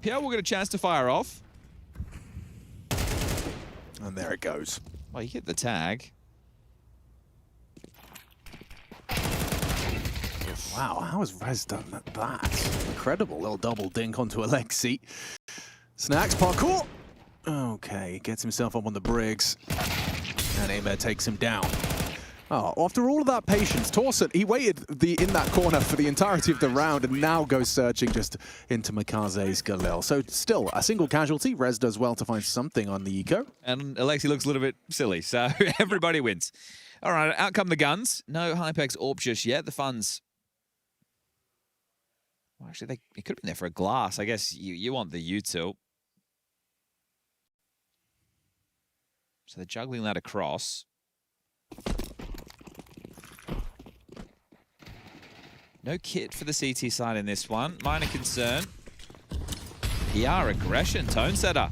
Speaker 1: PR will get a chance to fire off.
Speaker 2: And there it goes.
Speaker 1: Well, you hit the tag.
Speaker 2: Wow, how has Rez done that? Incredible little double dink onto Alexi. Snacks parkour. Okay, gets himself up on the Briggs. And Amer takes him down. Oh, after all of that patience, Towson, he waited in that corner for the entirety of the round and now goes searching just into Mikaze's Galil. So still, a single casualty. Rez does well to find something on the eco.
Speaker 1: And Alexi looks a little bit silly, so everybody wins. All right, out come the guns. No hypex AWP just yet. The funds... Well, actually, it could have been there for a glass. I guess you want the util. So they're juggling that across. No kit for the CT side in this one. Minor concern. PR aggression, tone setter.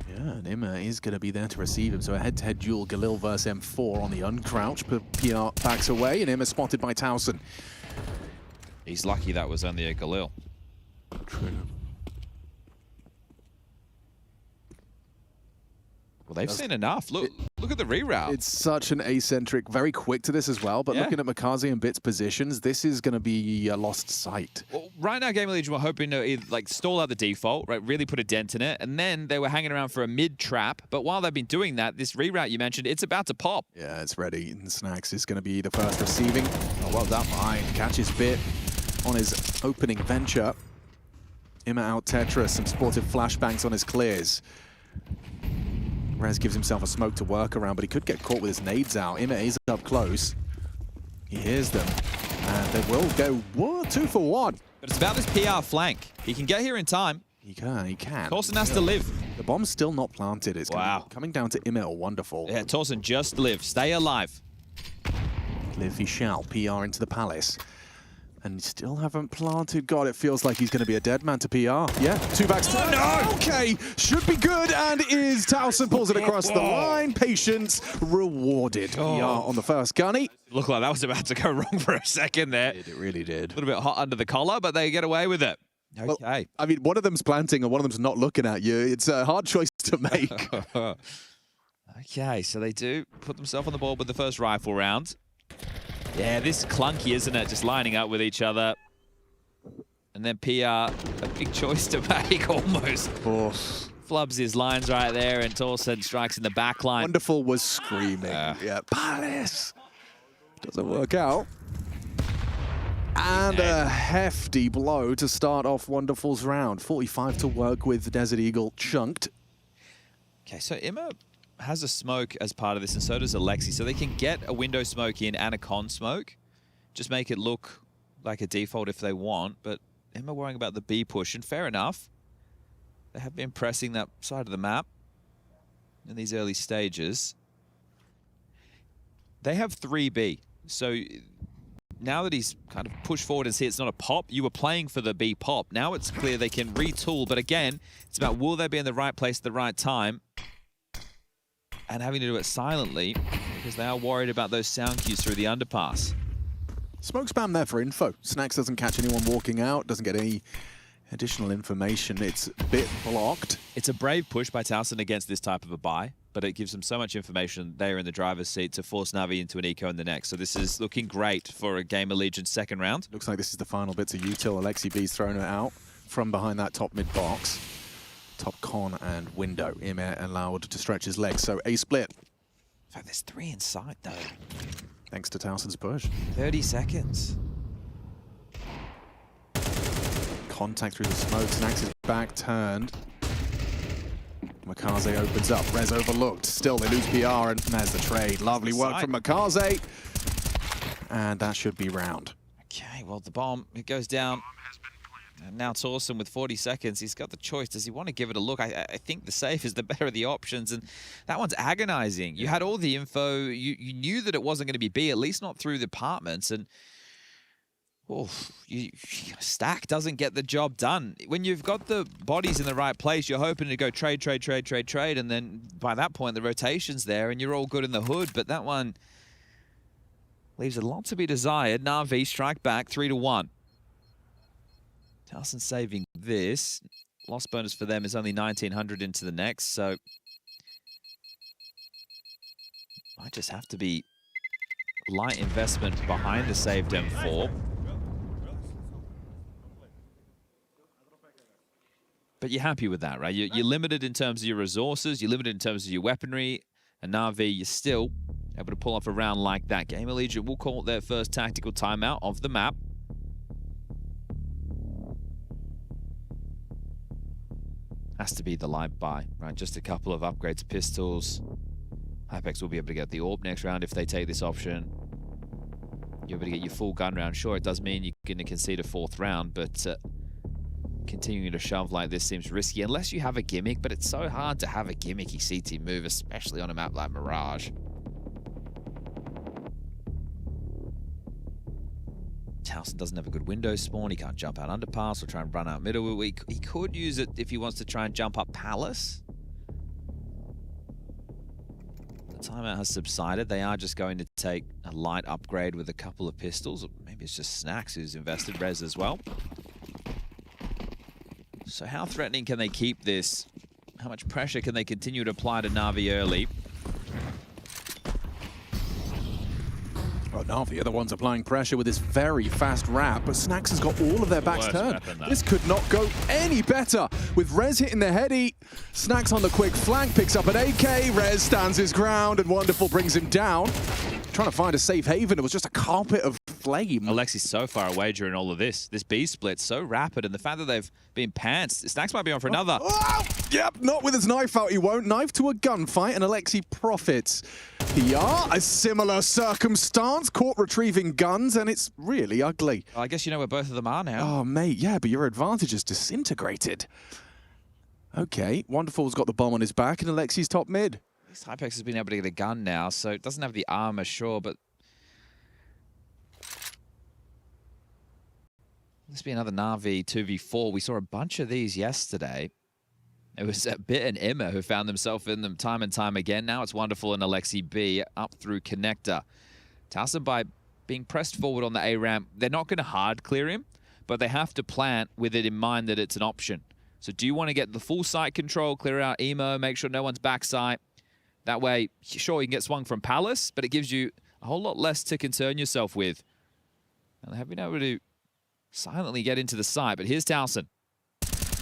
Speaker 2: Yeah, and Emma is going to be there to receive him. So a head-to-head duel, Galil versus M4 on the uncrouch. But PR backs away, and Emma spotted by Towson.
Speaker 1: He's lucky that was only a Galil.
Speaker 2: True.
Speaker 1: Well, they've seen enough. Look at the reroute.
Speaker 2: It's such an eccentric, very quick to this as well. But looking at Mikaze and Bit's positions, this is going to be a lost sight.
Speaker 1: Well, right now, GamerLegion were hoping to either, stall out the default, right, really put a dent in it, and then they were hanging around for a mid-trap. But while they've been doing that, this reroute you mentioned, it's about to pop.
Speaker 2: Yeah, it's ready. And Snacks is going to be the first receiving. Oh, well done behind. Catches Bit on his opening venture. Imma out Tetris, some sportive flashbangs on his clears. Rez gives himself a smoke to work around, but he could get caught with his nades out. Imma is up close. He hears them. And they will go 2 for 1.
Speaker 1: But it's about this PR flank. He can get here in time.
Speaker 2: He can.
Speaker 1: Towson has to live.
Speaker 2: The bomb's still not planted. It's coming down to Imma or Wonderful.
Speaker 1: Yeah, Towson, just live. Stay alive.
Speaker 2: Live he shall. PR into the palace. And still haven't planted. God, it feels like he's going to be a dead man to PR. Yeah, 2 backs. Oh, no! Okay, should be good, and is Towson pulls it across the line. Patience rewarded. PR on the first gunny.
Speaker 1: Looked like that was about to go wrong for a second there.
Speaker 2: It really did.
Speaker 1: A little bit hot under the collar, but they get away with it. Okay.
Speaker 2: Well, I mean, one of them's planting and one of them's not looking at you. It's a hard choice to make.
Speaker 1: Okay, so they do put themselves on the board with the first rifle round. Yeah, this is clunky, isn't it? Just lining up with each other. And then PR, a big choice to make, almost. Flubs his lines right there, and Towson strikes in the back line.
Speaker 2: Wonderful was screaming. Yeah, Palace. Doesn't work out. And a hefty blow to start off Wonderful's round. 45 to work with Desert Eagle chunked.
Speaker 1: Okay, so Imma has a smoke as part of this, and so does Alexi. So they can get a window smoke in and a con smoke. Just make it look like a default if they want, but Emma worrying about the B push, and fair enough. They have been pressing that side of the map in these early stages. They have 3B, so now that he's kind of pushed forward and see it's not a pop, you were playing for the B pop. Now it's clear they can retool, but again, it's about will they be in the right place at the right time and having to do it silently because they are worried about those sound cues through the underpass.
Speaker 2: Smoke spam there for info. Snax doesn't catch anyone walking out, doesn't get any additional information. It's a bit blocked.
Speaker 1: It's a brave push by Towson against this type of a buy, but it gives them so much information. They are in the driver's seat to force Navi into an eco in the next. So this is looking great for a GamerLegion second round.
Speaker 2: Looks like this is the final bits of util. Alexi B's thrown it out from behind that top mid box. Top con and window. Ime allowed to stretch his legs, so a split.
Speaker 1: In fact, there's 3 inside though.
Speaker 2: Thanks to Towson's push.
Speaker 1: 30 seconds.
Speaker 2: Contact through the smoke. Snax is back turned. Makaze opens up. Rez overlooked. Still, they lose PR, and there's the trade. Lovely work from Makaze. And that should be round.
Speaker 1: Okay, well, the bomb, it goes down. And now Towson with 40 seconds. He's got the choice. Does he want to give it a look? I think the safe is the better of the options. And that one's agonizing. You had all the info. You knew that it wasn't going to be B, at least not through the apartments. And Stack doesn't get the job done. When you've got the bodies in the right place, you're hoping to go trade, and then by that point the rotation's there and you're all good in the hood. But that one leaves a lot to be desired. NAVI strike back 3-1. Towson saving this. Loss bonus for them is only 1,900 into the next, so might just have to be light investment behind the saved M4. But you're happy with that, right? You're limited in terms of your resources, you're limited in terms of your weaponry, and NAVI, you're still able to pull off a round like that. GamerLegion will call it their first tactical timeout of the map. Has to be the live buy, right? Just a couple of upgrades to pistols. Hypex will be able to get the AWP next round if they take this option. You're able to get your full gun round. Sure, it does mean you're going to concede a 4th round, but continuing to shove like this seems risky unless you have a gimmick, but it's so hard to have a gimmicky CT move, especially on a map like Mirage. Towson doesn't have a good window spawn. He can't jump out underpass or try and run out middle. He could use it if he wants to try and jump up Palace. The timeout has subsided. They are just going to take a light upgrade with a couple of pistols. Or maybe it's just Snax who's invested res as well. So how threatening can they keep this? How much pressure can they continue to apply to NAVI early?
Speaker 2: Well, NAVI are the ones applying pressure with this very fast wrap, but Snax has got all of their backs turned. This could not go any better. With Rez hitting the heady, Snax on the quick flank, picks up an AK, Rez stands his ground, and Wonderful brings him down. Trying to find a safe haven, it was just a carpet of flame.
Speaker 1: Alexi's so far away during all of this. This B split so rapid, and the fact that they've been pantsed, Snax might be on for another.
Speaker 2: Oh, yep, not with his knife out, he won't. Knife to a gunfight, and Alexi profits. PR, a similar circumstance, caught retrieving guns, and it's really ugly.
Speaker 1: Well, I guess you know where both of them are now.
Speaker 2: Oh, mate, yeah, but your advantage is disintegrated. Okay, Wonderful's got the bomb on his back, and Alexi's top mid.
Speaker 1: At least Hypex has been able to get a gun now, so it doesn't have the armor, sure, but this be another NAVI 2v4. We saw a bunch of these yesterday. It was Bit and Emma who found themselves in them time and time again. Now it's Wonderful and Alexi B up through connector. Towson, by being pressed forward on the A ramp, they're not going to hard clear him, but they have to plant with it in mind that it's an option. So do you want to get the full site control, clear out emo, make sure no one's backside? That way, sure, you can get swung from Palace, but it gives you a whole lot less to concern yourself with. And they have been able to silently get into the site, but here's Towson.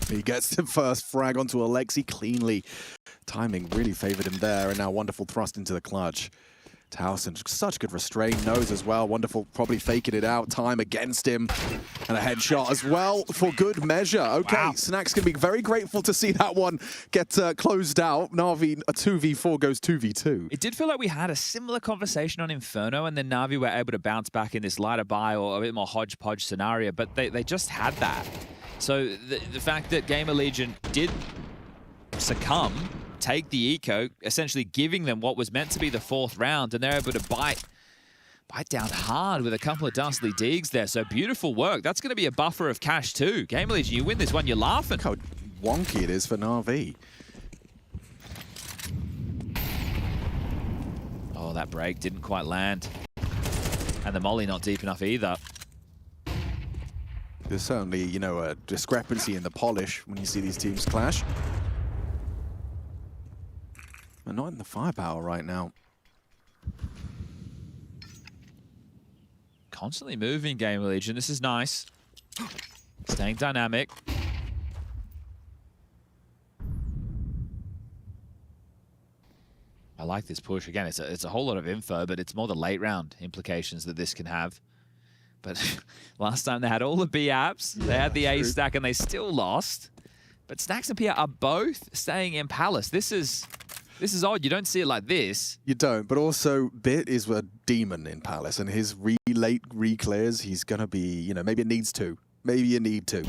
Speaker 2: He gets the first frag onto Alexi cleanly. Timing really favored him there, and now Wonderful thrust into the clutch. Towson, such good restraint, knows as well. Wonderful, probably faking it out. Time against him. And a headshot as well for good measure. Okay,
Speaker 1: wow.
Speaker 2: Snack's going to be very grateful to see that one get closed out. NAVI, a 2v4 goes 2v2.
Speaker 1: It did feel like we had a similar conversation on Inferno, and then NAVI were able to bounce back in this lighter buy or a bit more hodgepodge scenario, but they just had that. So the fact that GamerLegion did succumb, take the eco, essentially giving them what was meant to be the 4th round, and they're able to bite down hard with a couple of dastardly digs there. So beautiful work. That's going to be a buffer of cash too. GamerLegion, you win this one, you're laughing.
Speaker 2: Look how wonky it is for NAVI.
Speaker 1: Oh, that break didn't quite land. And the molly not deep enough either.
Speaker 2: There's certainly, you know, a discrepancy in the polish when you see these teams clash. But not in the firepower right now.
Speaker 1: Constantly moving, GamerLegion. This is nice. Staying dynamic. I like this push. Again, it's a whole lot of info, but it's more the late round implications that this can have. But last time they had all the B apps, they had the A stack, and they still lost. But Snacks and Pia are both staying in Palace. This is odd. You don't see it like this.
Speaker 2: You don't, but also Bit is a demon in Palace, and his late re-clears, he's going to be, you know, maybe it needs to. Maybe you need to.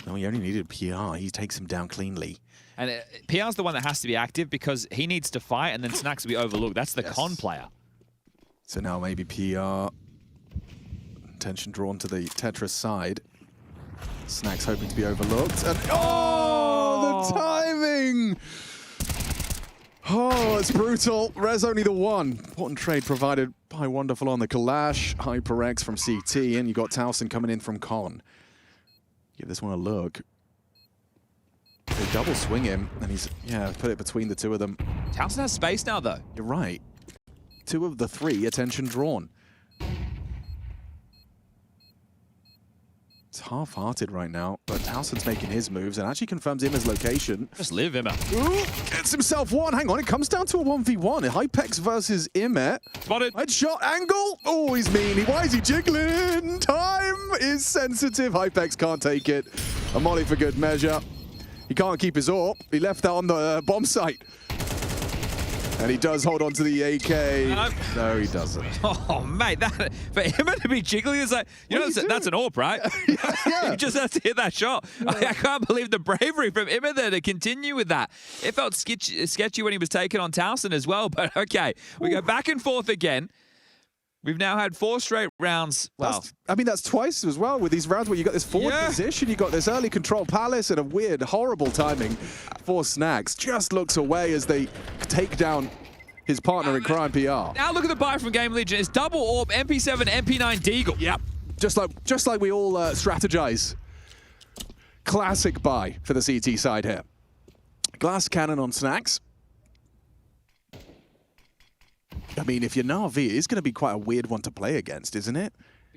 Speaker 2: No, he only needed PR. He takes him down cleanly.
Speaker 1: And PR's the one that has to be active because he needs to fight, and then Snacks will be overlooked. That's the con player.
Speaker 2: So now maybe PR. Attention drawn to the Tetris side. Snacks hoping to be overlooked. And oh, the timing! Oh, it's brutal. Res only the one. Important trade provided by Wonderful on the Kalash. HyperX from CT, and you got Towson coming in from Con. Give this one a look. They double swing him, and he's, yeah, put it between the two of them.
Speaker 1: Towson has space now, though.
Speaker 2: You're right. 2 of the 3, attention drawn. It's half-hearted right now, but Towson's making his moves and actually confirms Imma's location.
Speaker 1: Just live, Imma.
Speaker 2: Ooh, gets himself one. Hang on, it comes down to a 1v1. hypex versus Imma.
Speaker 1: Spotted.
Speaker 2: Headshot angle. Oh, he's mean. Why is he jiggling? Time is sensitive. hypex can't take it. A molly for good measure. He can't keep his AWP. He left that on the bomb site. And he does hold on to the AK. No, he doesn't.
Speaker 1: Oh, mate, that for Imma to be jiggling is like, you know, that's an AWP, right?
Speaker 2: Yeah.
Speaker 1: You just have to hit that shot. I can't believe the bravery from Imma there to continue with that. It felt sketchy when he was taken on Towson as well, but okay. We go back and forth again. We've now had 4 straight rounds. Well,
Speaker 2: I mean, that's twice as well with these rounds where you got this forward position, you got this early control Palace, and a weird, horrible timing for Snacks. Just looks away as they take down his partner in crime, PR.
Speaker 1: Now look at the buy from GamerLegion. It's double AWP, MP7, MP9 Deagle.
Speaker 2: Yep. Just like we all strategize. Classic buy for the CT side here. Glass cannon on Snacks. I mean, if you're NAVI, it's going to be quite a weird one to play against, isn't it?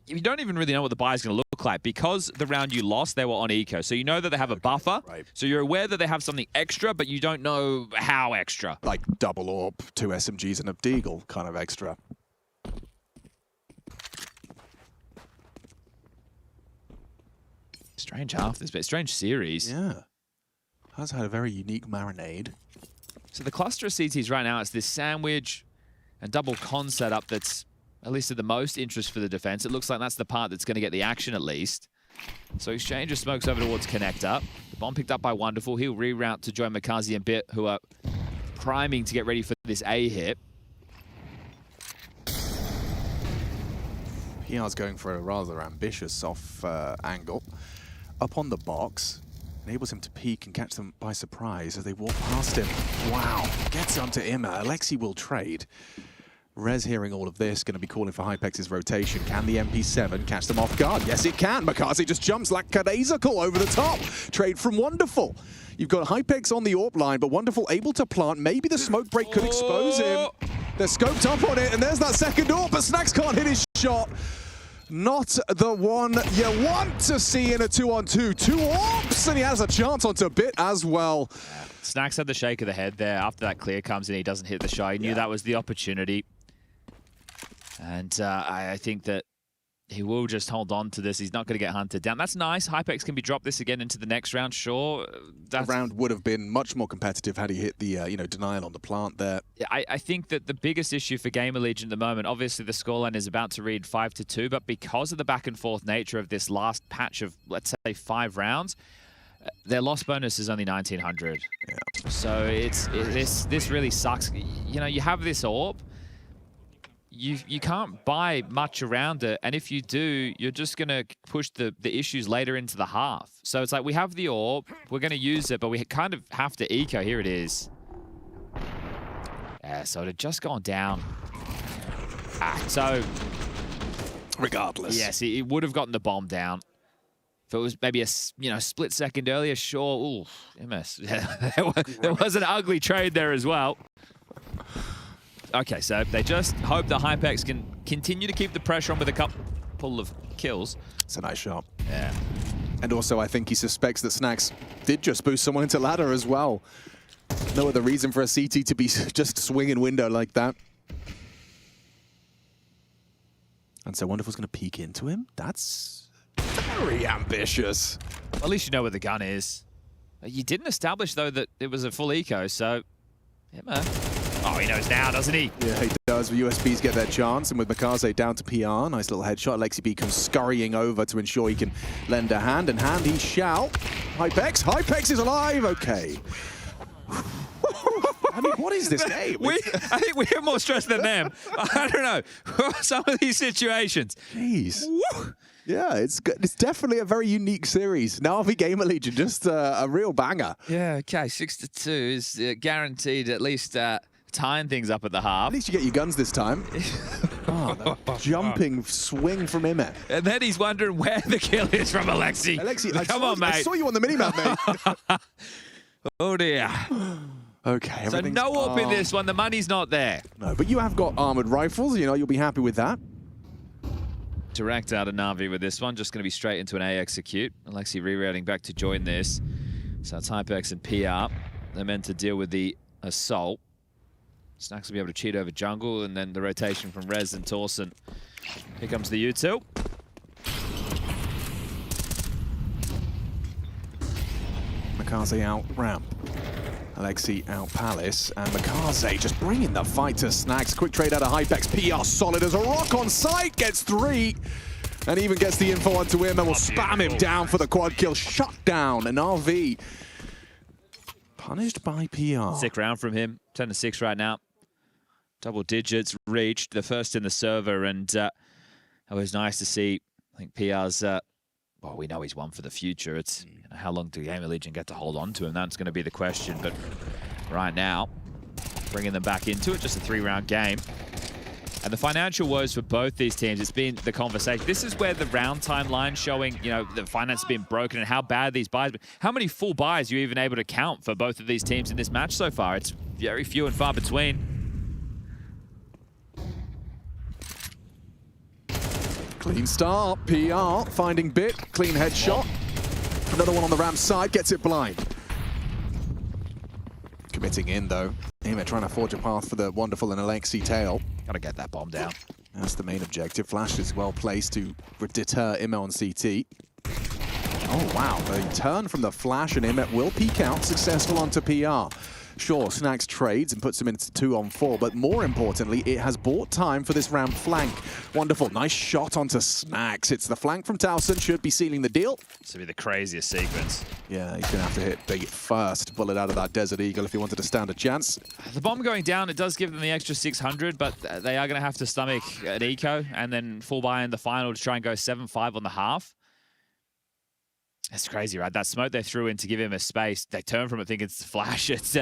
Speaker 1: You don't even really know what the buy is going to look like because the round you lost, they were on eco. So you know that they have a buffer.
Speaker 2: Right.
Speaker 1: So you're aware that they have something extra, but you don't know how extra.
Speaker 2: Like double AWP, 2 SMGs and a Deagle kind of extra.
Speaker 1: Strange half this bit. Strange series.
Speaker 2: Yeah. Has had a very unique marinade.
Speaker 1: So the cluster of CTs right now, it's this sandwich and double con setup that's at least of the most interest for the defense. It looks like that's the part that's going to get the action at least. So Exchange of smokes over towards Connector. The bomb picked up by Wonderful. He'll reroute to join Makazi and Bit, who are priming to get ready for this A hit.
Speaker 2: PR's going for a rather ambitious off angle. Up on the box. Enables him to peek and catch them by surprise as they walk past him. Wow. Gets onto Imma. Alexi will trade. Rez hearing all of this, going to be calling for hypex's rotation. Can the MP7 catch them off guard? Yes, it can. Makazi just jumps like Kadaisical over the top. Trade from Wonderful. You've got hypex on the AWP line, but Wonderful able to plant. Maybe the smoke break could expose him. They're scoped up on it, and there's that second AWP, but Snacks can't hit his shot. Not the one you want to see in a 2-on-2. 2 AWPs, and he has a chance onto Bit as well.
Speaker 1: Snacks had the shake of the head there. After that clear comes in, he doesn't hit the shot. He knew that was the opportunity. And I think that he will just hold on to this. He's not going to get hunted down. That's nice. Hypex can be dropped this again into the next round, sure.
Speaker 2: The round would have been much more competitive had he hit the denial on the plant there.
Speaker 1: I think that the biggest issue for GamerLegion at the moment, obviously the scoreline is about to read 5-2, but because of the back and forth nature of this last patch of, let's say, 5 rounds, their loss bonus is only 1900.
Speaker 2: Yeah.
Speaker 1: So this really sucks. You know, you have this orb. You can't buy much around it, and if you do, you're just going to push the issues later into the half. So it's like, we have the orb, we're going to use it, but we kind of have to eco. Here it is. Yeah, so it had just gone down. So
Speaker 2: regardless.
Speaker 1: yes, it would have gotten the bomb down. If it was maybe a split second earlier, sure. Ooh, MS. There was an ugly trade there as well. Okay, so they just hope the hypex can continue to keep the pressure on with a couple of kills.
Speaker 2: It's a nice shot.
Speaker 1: Yeah.
Speaker 2: And also, I think he suspects that Snax did just boost someone into ladder as well. No other reason for a CT to be just swinging window like that. And so Wonderful's going to peek into him. That's very ambitious.
Speaker 1: At least you know where the gun is. You didn't establish, though, that it was a full eco, so... Yeah, man. Oh, he knows now, doesn't he?
Speaker 2: Yeah, he does. The USBs get their chance, and with Mikaze down to PR, nice little headshot. Alexi B comes scurrying over to ensure he can lend a hand, and hand he shall. Hypex is alive! Okay. I mean, what is this game?
Speaker 1: I think we have more stress than them. I don't know. Some of these situations.
Speaker 2: Jeez. Yeah, it's definitely a very unique series. NAVI GamerLegion, just a real banger.
Speaker 1: Yeah, okay. 6-2 is guaranteed at least tying things up at the half.
Speaker 2: At least you get your guns this time. Oh, the jumping swing from Imet.
Speaker 1: And then he's wondering where the kill is from Alexi.
Speaker 2: Alexi,
Speaker 1: come on, mate.
Speaker 2: I saw you on the minimap, mate.
Speaker 1: Oh, dear.
Speaker 2: Okay,
Speaker 1: so no AWP in this one. The money's not there.
Speaker 2: No, but you have got armored rifles. You know, you'll be happy with that.
Speaker 1: Direct out of Navi with this one. Just going to be straight into an A execute. Alexi rerouting back to join this. So it's hypex and PR. They're meant to deal with the assault. Snax will be able to cheat over jungle, and then the rotation from Rez and Torsen. Here comes the util.
Speaker 2: Mikaze out ramp. Alexi out Palace, and Mikaze just bringing the fight to Snax. Quick trade out of hypex. PR solid as a rock on site. Gets 3. And even gets the info onto him, and will spam him down for the quad kill. Shut down. And RV punished by PR.
Speaker 1: Sick round from him. 10-6 right now. Double digits reached. The first in the server, and it was nice to see. I think PR's... well, we know he's one for the future. It's how long do GamerLegion get to hold on to him? That's going to be the question. But right now, bringing them back into it, just a 3-round game. And the financial woes for both these teams, it's been the conversation. This is where the round timeline showing, the finance has been broken and how bad these buys. How many full buys are you even able to count for both of these teams in this match so far? It's very few and far between.
Speaker 2: Clean start. PR finding Bit. Clean headshot. Another one on the ramp side. Gets it blind. Committing in, though. Imet trying to forge a path for the Wonderful and Alexi tail.
Speaker 1: Gotta get that bomb down.
Speaker 2: That's the main objective. Flash is well placed to deter Imet on CT. Oh, wow. The turn from the Flash, and Imet will peek out. Successful onto PR. Sure, Snax trades and puts him into 2-on-4, but more importantly, it has bought time for this ramp flank. Wonderful, nice shot onto Snax. It's the flank from Towson, should be sealing the deal.
Speaker 1: This will be the craziest sequence.
Speaker 2: Yeah, he's gonna have to hit big first, pull it out of that Desert Eagle if he wanted to stand a chance.
Speaker 1: The bomb going down, it does give them the extra 600, but they are gonna have to stomach an eco and then full buy in the final to try and go 7-5 on the half. It's crazy, right? That smoke they threw in to give him a space, they turn from it thinking it's Flash. It's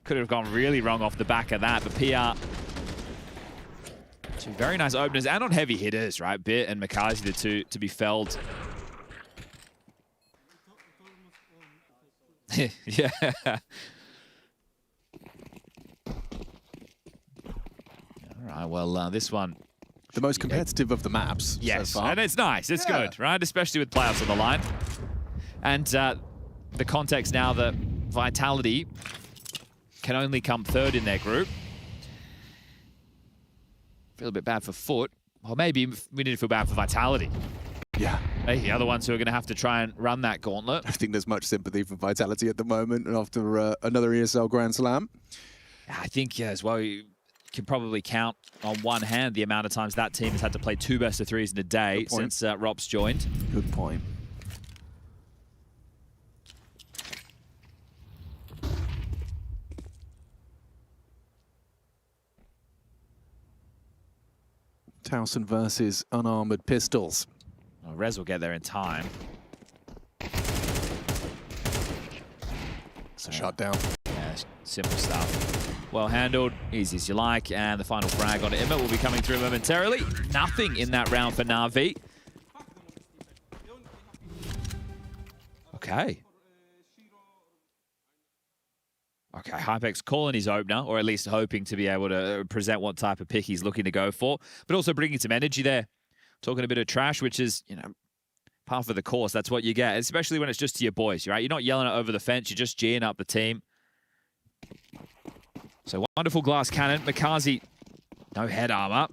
Speaker 1: could have gone really wrong off the back of that, but PR. Two very nice openers and on heavy hitters, right? Bit and Mikaze, the two to be felled. Yeah. All right, well, this one.
Speaker 2: The most competitive of the maps
Speaker 1: yes,
Speaker 2: so far.
Speaker 1: And it's nice. It's good, right? Especially with playoffs on the line. And the context now that Vitality can only come third in their group. Feel a bit bad for Foot. Or maybe we need to feel bad for Vitality.
Speaker 2: Yeah.
Speaker 1: They're the other ones who are going to have to try and run that gauntlet.
Speaker 2: I think there's much sympathy for Vitality at the moment after another ESL Grand Slam.
Speaker 1: I think, yeah, as well, you can probably count on one hand the amount of times that team has had to play 2 best-of-3s in a day since Rop's joined.
Speaker 2: Good point. Towson versus Unarmored Pistols.
Speaker 1: Well, Rez will get there in time.
Speaker 2: It's a shutdown.
Speaker 1: Yeah, simple stuff. Well handled, easy as you like, and the final frag on Imma will be coming through momentarily. Nothing in that round for Na'Vi. Okay. Okay, hypex calling his opener, or at least hoping to be able to present what type of pick he's looking to go for, but also bringing some energy there. Talking a bit of trash, which is, you know, par for the course. That's what you get, especially when it's just to your boys, right? You're not yelling it over the fence. You're just G'ing up the team. So wonderful glass cannon. Mikaze, no head armor.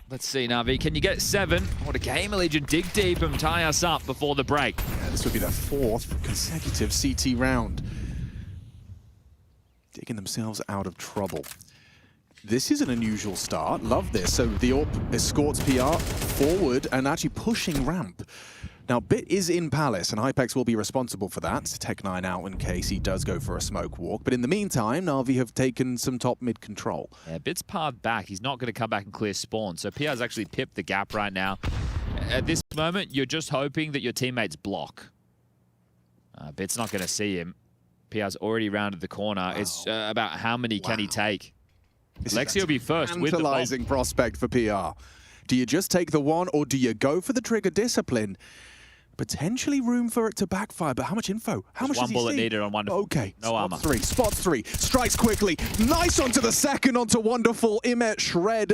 Speaker 1: Let's see, Na'Vi, can you get 7? Or the GamerLegion dig deep and tie us up before the break?
Speaker 2: Yeah, this would be their 4th consecutive CT round. Digging themselves out of trouble. This is an unusual start. Love this. So the AWP escorts PR forward and actually pushing ramp. Now, Bit is in Palace, and hypex will be responsible for that. Tech9 out in case he does go for a smoke walk. But in the meantime, Na'Vi have taken some top mid control.
Speaker 1: Yeah, Bit's parred back. He's not going to come back and clear spawn. So PR's actually pipped the gap right now. At this moment, you're just hoping that your teammates block. Bit's not going to see him. PR's already rounded the corner. Wow. It's about how many can he take. Lexi will be first with the bomb.
Speaker 2: Tantalizing prospect for PR. Do you just take the one, or do you go for the trigger discipline? Potentially room for it to backfire, but how much info? How much does he see?
Speaker 1: One bullet needed on Wonderful.
Speaker 2: Okay,
Speaker 1: no armor.
Speaker 2: Spots 3, strikes quickly. Nice onto the second, onto Wonderful. Imet shred.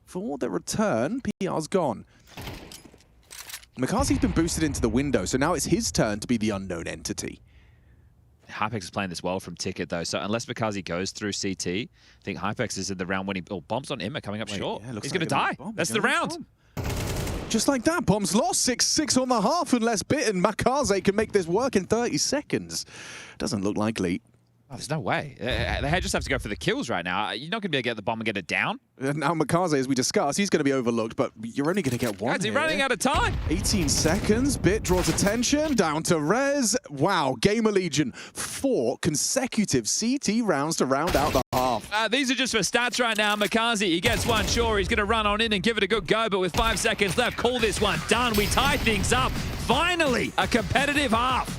Speaker 2: For the return, PR's gone. Mikaze's been boosted into the window, so now it's his turn to be the unknown entity.
Speaker 1: hypex is playing this well from Ticket, though, so unless Mikaze goes through CT, I think hypex is in the round winning. Oh, bombs on Imma coming up short. Yeah, he's going to die. That's the round.
Speaker 2: Just like that, bombs lost. 6-6 on the half, unless Bit and Mikaze can make this work in 30 seconds. Doesn't look likely.
Speaker 1: Oh, there's no way. They just have to go for the kills right now. You're not going to be able to get the bomb and get it down.
Speaker 2: Now Mikaze, as we discussed, he's going to be overlooked, but you're only going to get one.
Speaker 1: Guys, he's running out of time.
Speaker 2: 18 seconds. Bit draws attention. Down to Rez. Wow, GamerLegion, 4 consecutive CT rounds to round out the half.
Speaker 1: These are just for stats right now. Mikaze, he gets one. Sure, he's going to run on in and give it a good go, but with 5 seconds left, call this one done. We tie things up. Finally, a competitive half.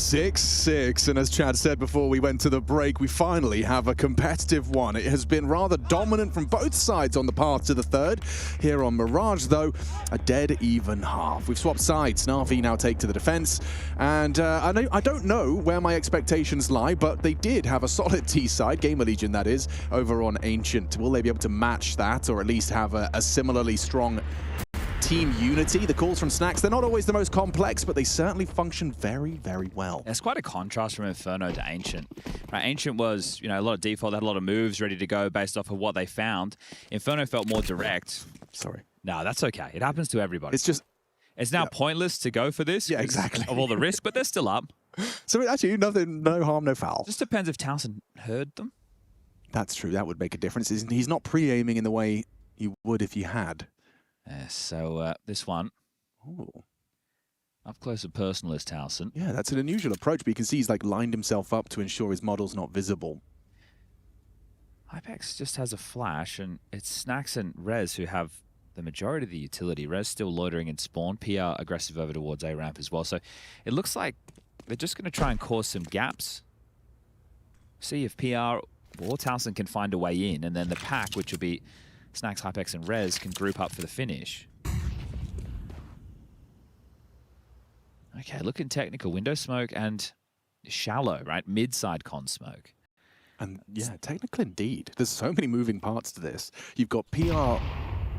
Speaker 2: 6-6, and as Chad said before we went to the break, we finally have a competitive one. It has been rather dominant from both sides on the path to the third. Here on Mirage, though, a dead even half. We've swapped sides. NAVI now take to the defense, and I don't know where my expectations lie, but they did have a solid T side, GamerLegion that is, over on Ancient. Will they be able to match that, or at least have a similarly strong team unity? The calls from Snax, they're not always the most complex, but they certainly function very, very well.
Speaker 1: It's quite a contrast from Inferno to Ancient. Right, Ancient was, a lot of default, they had a lot of moves ready to go based off of what they found. Inferno felt more direct.
Speaker 2: Sorry.
Speaker 1: No, that's okay. It happens to everybody. It's now pointless to go for this.
Speaker 2: Yeah, exactly.
Speaker 1: Of all the risk, but they're still up.
Speaker 2: So actually, nothing, no harm, no foul.
Speaker 1: Just depends if Townsend heard them.
Speaker 2: That's true. That would make a difference. He's not pre-aiming in the way you would if you had.
Speaker 1: So this one,
Speaker 2: Ooh.
Speaker 1: up close and personal is Townsend.
Speaker 2: Yeah, that's an unusual approach, but you can see he's like lined himself up to ensure his model's not visible.
Speaker 1: hypex just has a flash, and it's Snax and Rez who have the majority of the utility. Rez still loitering in spawn, PR aggressive over towards A ramp as well. So it looks like they're just going to try and cause some gaps. See if PR or Townsend can find a way in, and then the pack, which will be Snax, hypex, and Rez, can group up for the finish. Okay, looking technical. Window smoke and shallow, right? Mid-side con smoke.
Speaker 2: And yeah, technical indeed. There's so many moving parts to this. You've got PR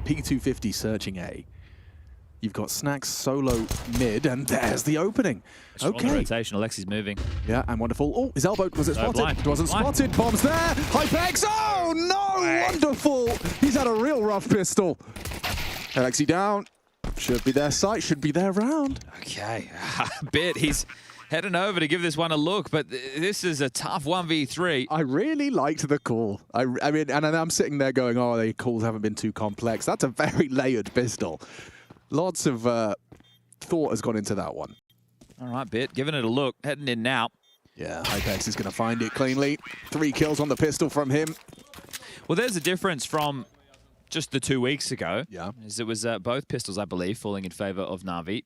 Speaker 2: P250 searching A. You've got Snax solo mid, and there's the opening. Okay.
Speaker 1: Rotation. Alexi's moving.
Speaker 2: Yeah, and wonderful. Oh, his elbow, was it spotted?
Speaker 1: Blind.
Speaker 2: It wasn't spotted. Bomb's there. hypex. Oh, no! Wonderful. He's had a real rough pistol. Alexi down. Should be their sight, should be their round.
Speaker 1: Okay. Bit. He's heading over to give this one a look, but this is a tough 1v3.
Speaker 2: I really liked the call. I mean, and I'm sitting there going, oh, the calls haven't been too complex. That's a very layered pistol. Lots of thought has gone into that one.
Speaker 1: All right, Bit, giving it a look, heading in now.
Speaker 2: Yeah, hypex is going to find it cleanly. 3 kills on the pistol from him.
Speaker 1: Well, there's a difference from just the 2 weeks ago.
Speaker 2: Yeah.
Speaker 1: As it was both pistols, I believe, falling in favor of Navi.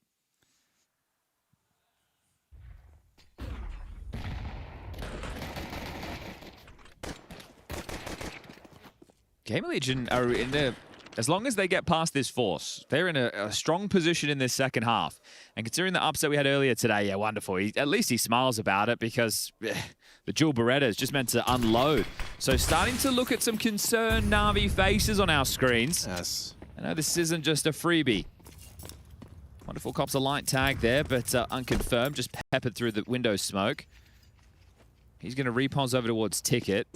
Speaker 1: GamerLegion are in the... As long as they get past this force, they're in a strong position in this second half. And considering the upset we had earlier today, yeah, wonderful. At least he smiles about it, because the dual Beretta is just meant to unload. So starting to look at some concerned Navi faces on our screens.
Speaker 2: Yes.
Speaker 1: I know this isn't just a freebie. Wonderful, cops a light tag there, but unconfirmed, just peppered through the window smoke. He's going to repons over towards Ticket.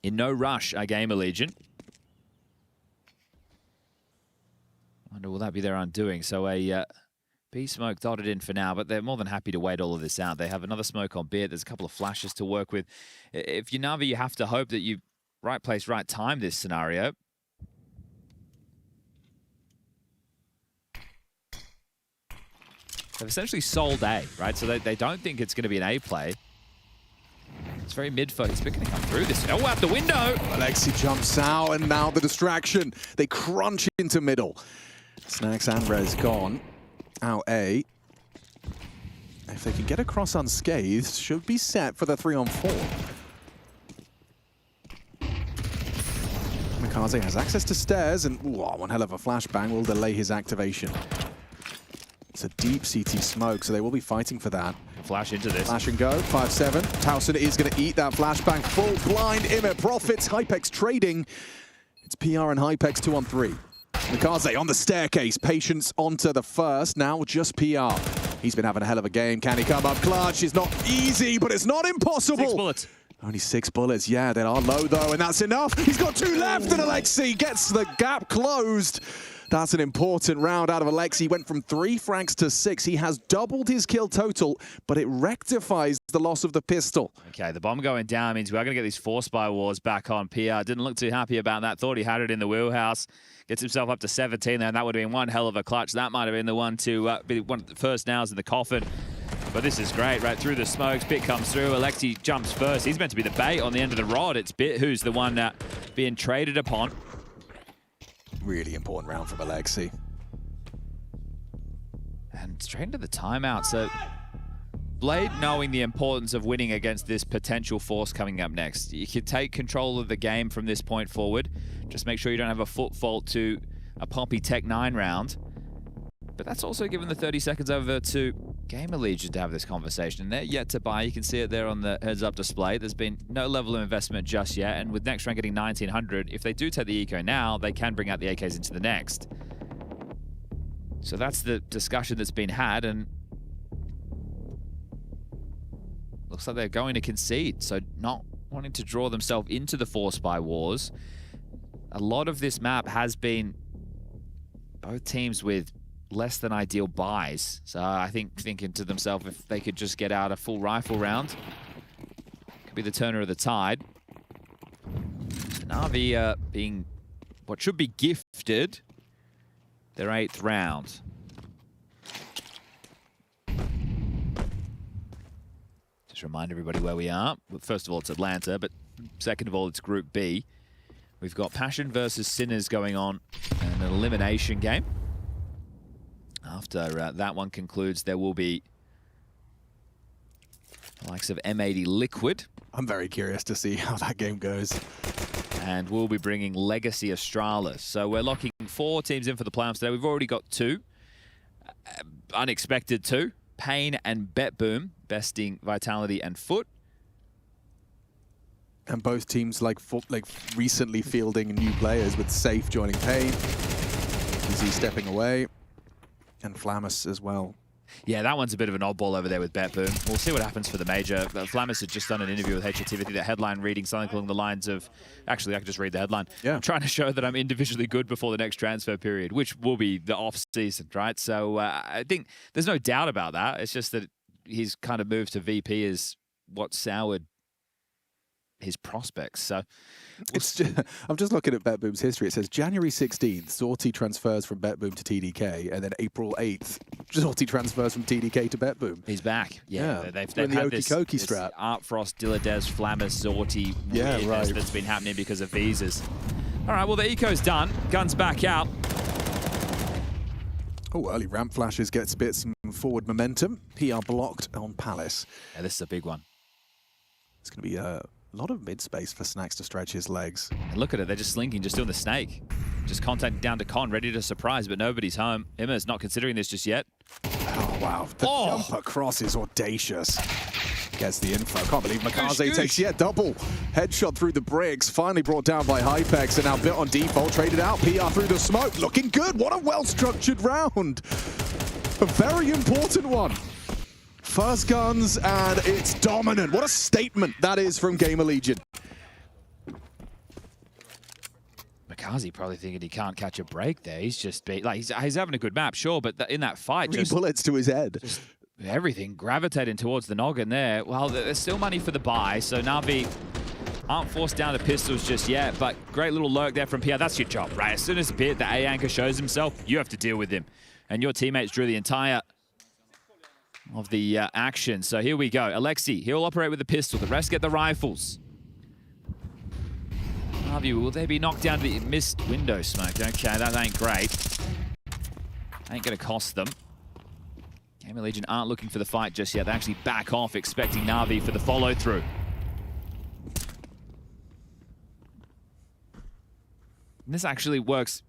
Speaker 1: In no rush, our GamerLegion. Wonder will that be their undoing? So a B smoke dotted in for now, but they're more than happy to wait all of this out. They have another smoke on Beard. There's a couple of flashes to work with. If you're Navi, you have to hope that you right place, right time this scenario. They've essentially sold A, right? So they don't think it's going to be an A play. It's very mid-focused, but going to come through this. Oh, out the window!
Speaker 2: Alexi jumps out, and now the distraction. They crunch into middle. Snax and Rez gone. Out A. If they can get across unscathed, should be set for the 3-on-4. Mikaze has access to stairs, and ooh, one hell of a flashbang will delay his activation. It's a deep CT smoke, so they will be fighting for that.
Speaker 1: Flash into this.
Speaker 2: Flash and go, 5-7. Towson is going to eat that flashbang. Full blind, Immer profits. hypex trading. It's PR and hypex 2-on-3. Mikaze on the staircase. Patience onto the first. Now just PR. He's been having a hell of a game. Can he come up clutch? It's not easy, but it's not impossible.
Speaker 1: 6 bullets.
Speaker 2: Only 6 bullets. Yeah, they are low, though, and that's enough. He's got 2 left, and Alexi gets the gap closed. That's an important round out of Alexi. He went from 3 frags to 6. He has doubled his kill total, but it rectifies the loss of the pistol.
Speaker 1: Okay, the bomb going down means we are going to get these 4 spy wars back on. PR didn't look too happy about that. Thought he had it in the wheelhouse. Gets himself up to 17 there, and that would have been one hell of a clutch. That might have been the one to be one of the first nails in the coffin. But this is great, right through the smokes. Bit comes through. Alexi jumps first. He's meant to be the bait on the end of the rod. It's Bit who's the one being traded upon.
Speaker 2: Really important round from Alexi.
Speaker 1: And straight into the timeout. So Blade knowing the importance of winning against this potential force coming up next. You can take control of the game from this point forward. Just make sure you don't have a foot fault to a Poppy Tech 9 round. But that's also given the 30 seconds over to GamerLegion to have this conversation. And they're yet to buy. You can see it there on the heads-up display. There's been no level of investment just yet. And with next round getting 1900, if they do take the eco now, they can bring out the AKs into the next. So that's the discussion that's been had. And looks like they're going to concede. So not wanting to draw themselves into the Force Buy wars. A lot of this map has been both teams with less than ideal buys. So I think thinking to themselves, if they could just get out a full rifle round, could be the turner of the tide. NAVI being what should be gifted their 8th round. Just remind everybody where we are. First of all, it's Atlanta, but second of all, it's Group B. We've got Passion versus Sinners going on in an elimination game. After that one concludes, there will be the likes of M80 Liquid.
Speaker 2: I'm very curious to see how that game goes.
Speaker 1: And we'll be bringing Legacy Astralis. So we're locking 4 teams in for the playoffs today. We've already got 2. Unexpected 2. Pain and BetBoom, besting Vitality and Foot.
Speaker 2: And both teams like recently fielding new players, with Safe joining Pain, Easy stepping away, and Flamus as well.
Speaker 1: Yeah, that one's a bit of an oddball over there with BetBoom. We'll see what happens for the major. Flamus had just done an interview with HRTV. I think the headline reading something along the lines of, actually, I can just read the headline.
Speaker 2: Yeah.
Speaker 1: I'm trying to show that I'm individually good before the next transfer period, which will be the off-season, right? So I think there's no doubt about that. It's just that his kind of move to VP is what soured his prospects. So
Speaker 2: I'm just looking at BetBoom's history. It says January 16th, Zorti transfers from BetBoom to TDK, and then April 8th, Zorti transfers from TDK to BetBoom.
Speaker 1: He's back. Yeah, they've
Speaker 2: in the
Speaker 1: had this
Speaker 2: strat.
Speaker 1: Art Frost, Dilladez, Flamus, Zorti
Speaker 2: right.
Speaker 1: that's been happening because of visas. All right, well, the eco's done. Guns back out.
Speaker 2: Oh, early ramp flashes gets a bit some forward momentum. PR blocked on Palace.
Speaker 1: Yeah, this is a big one.
Speaker 2: It's going to be a lot of mid-space for Snacks to stretch his legs.
Speaker 1: And look at it, they're just slinking, just doing the snake. Just contacting down to Con, ready to surprise, but nobody's home. Imma's not considering this just yet.
Speaker 2: Oh, wow. The jump across is audacious. Gets the info. Can't believe Makaze takes double. Headshot through the bricks. Finally brought down by hypex, and now bit on default. Traded out. PR through the smoke. Looking good. What a well-structured round. A very important one. First guns, and it's dominant. What a statement that is from GamerLegion.
Speaker 1: Makaze probably thinking he can't catch a break there. He's just he's having a good map, sure, but in that fight,
Speaker 2: 3 bullets to his head.
Speaker 1: Just everything gravitating towards the noggin there. Well, there's still money for the buy, so NAVI aren't forced down to pistols just yet, but great little lurk there from PR. That's your job, right? As soon as the A anchor shows himself, you have to deal with him. And your teammates drew the entire of the action. So here we go. Alexi, he'll operate with the pistol. The rest get the rifles. NAVI, will they be knocked down to the missed window smoke? Okay, that ain't great. Ain't gonna cost them. GamerLegion aren't looking for the fight just yet. They actually back off, expecting NAVI for the follow-through. And this actually works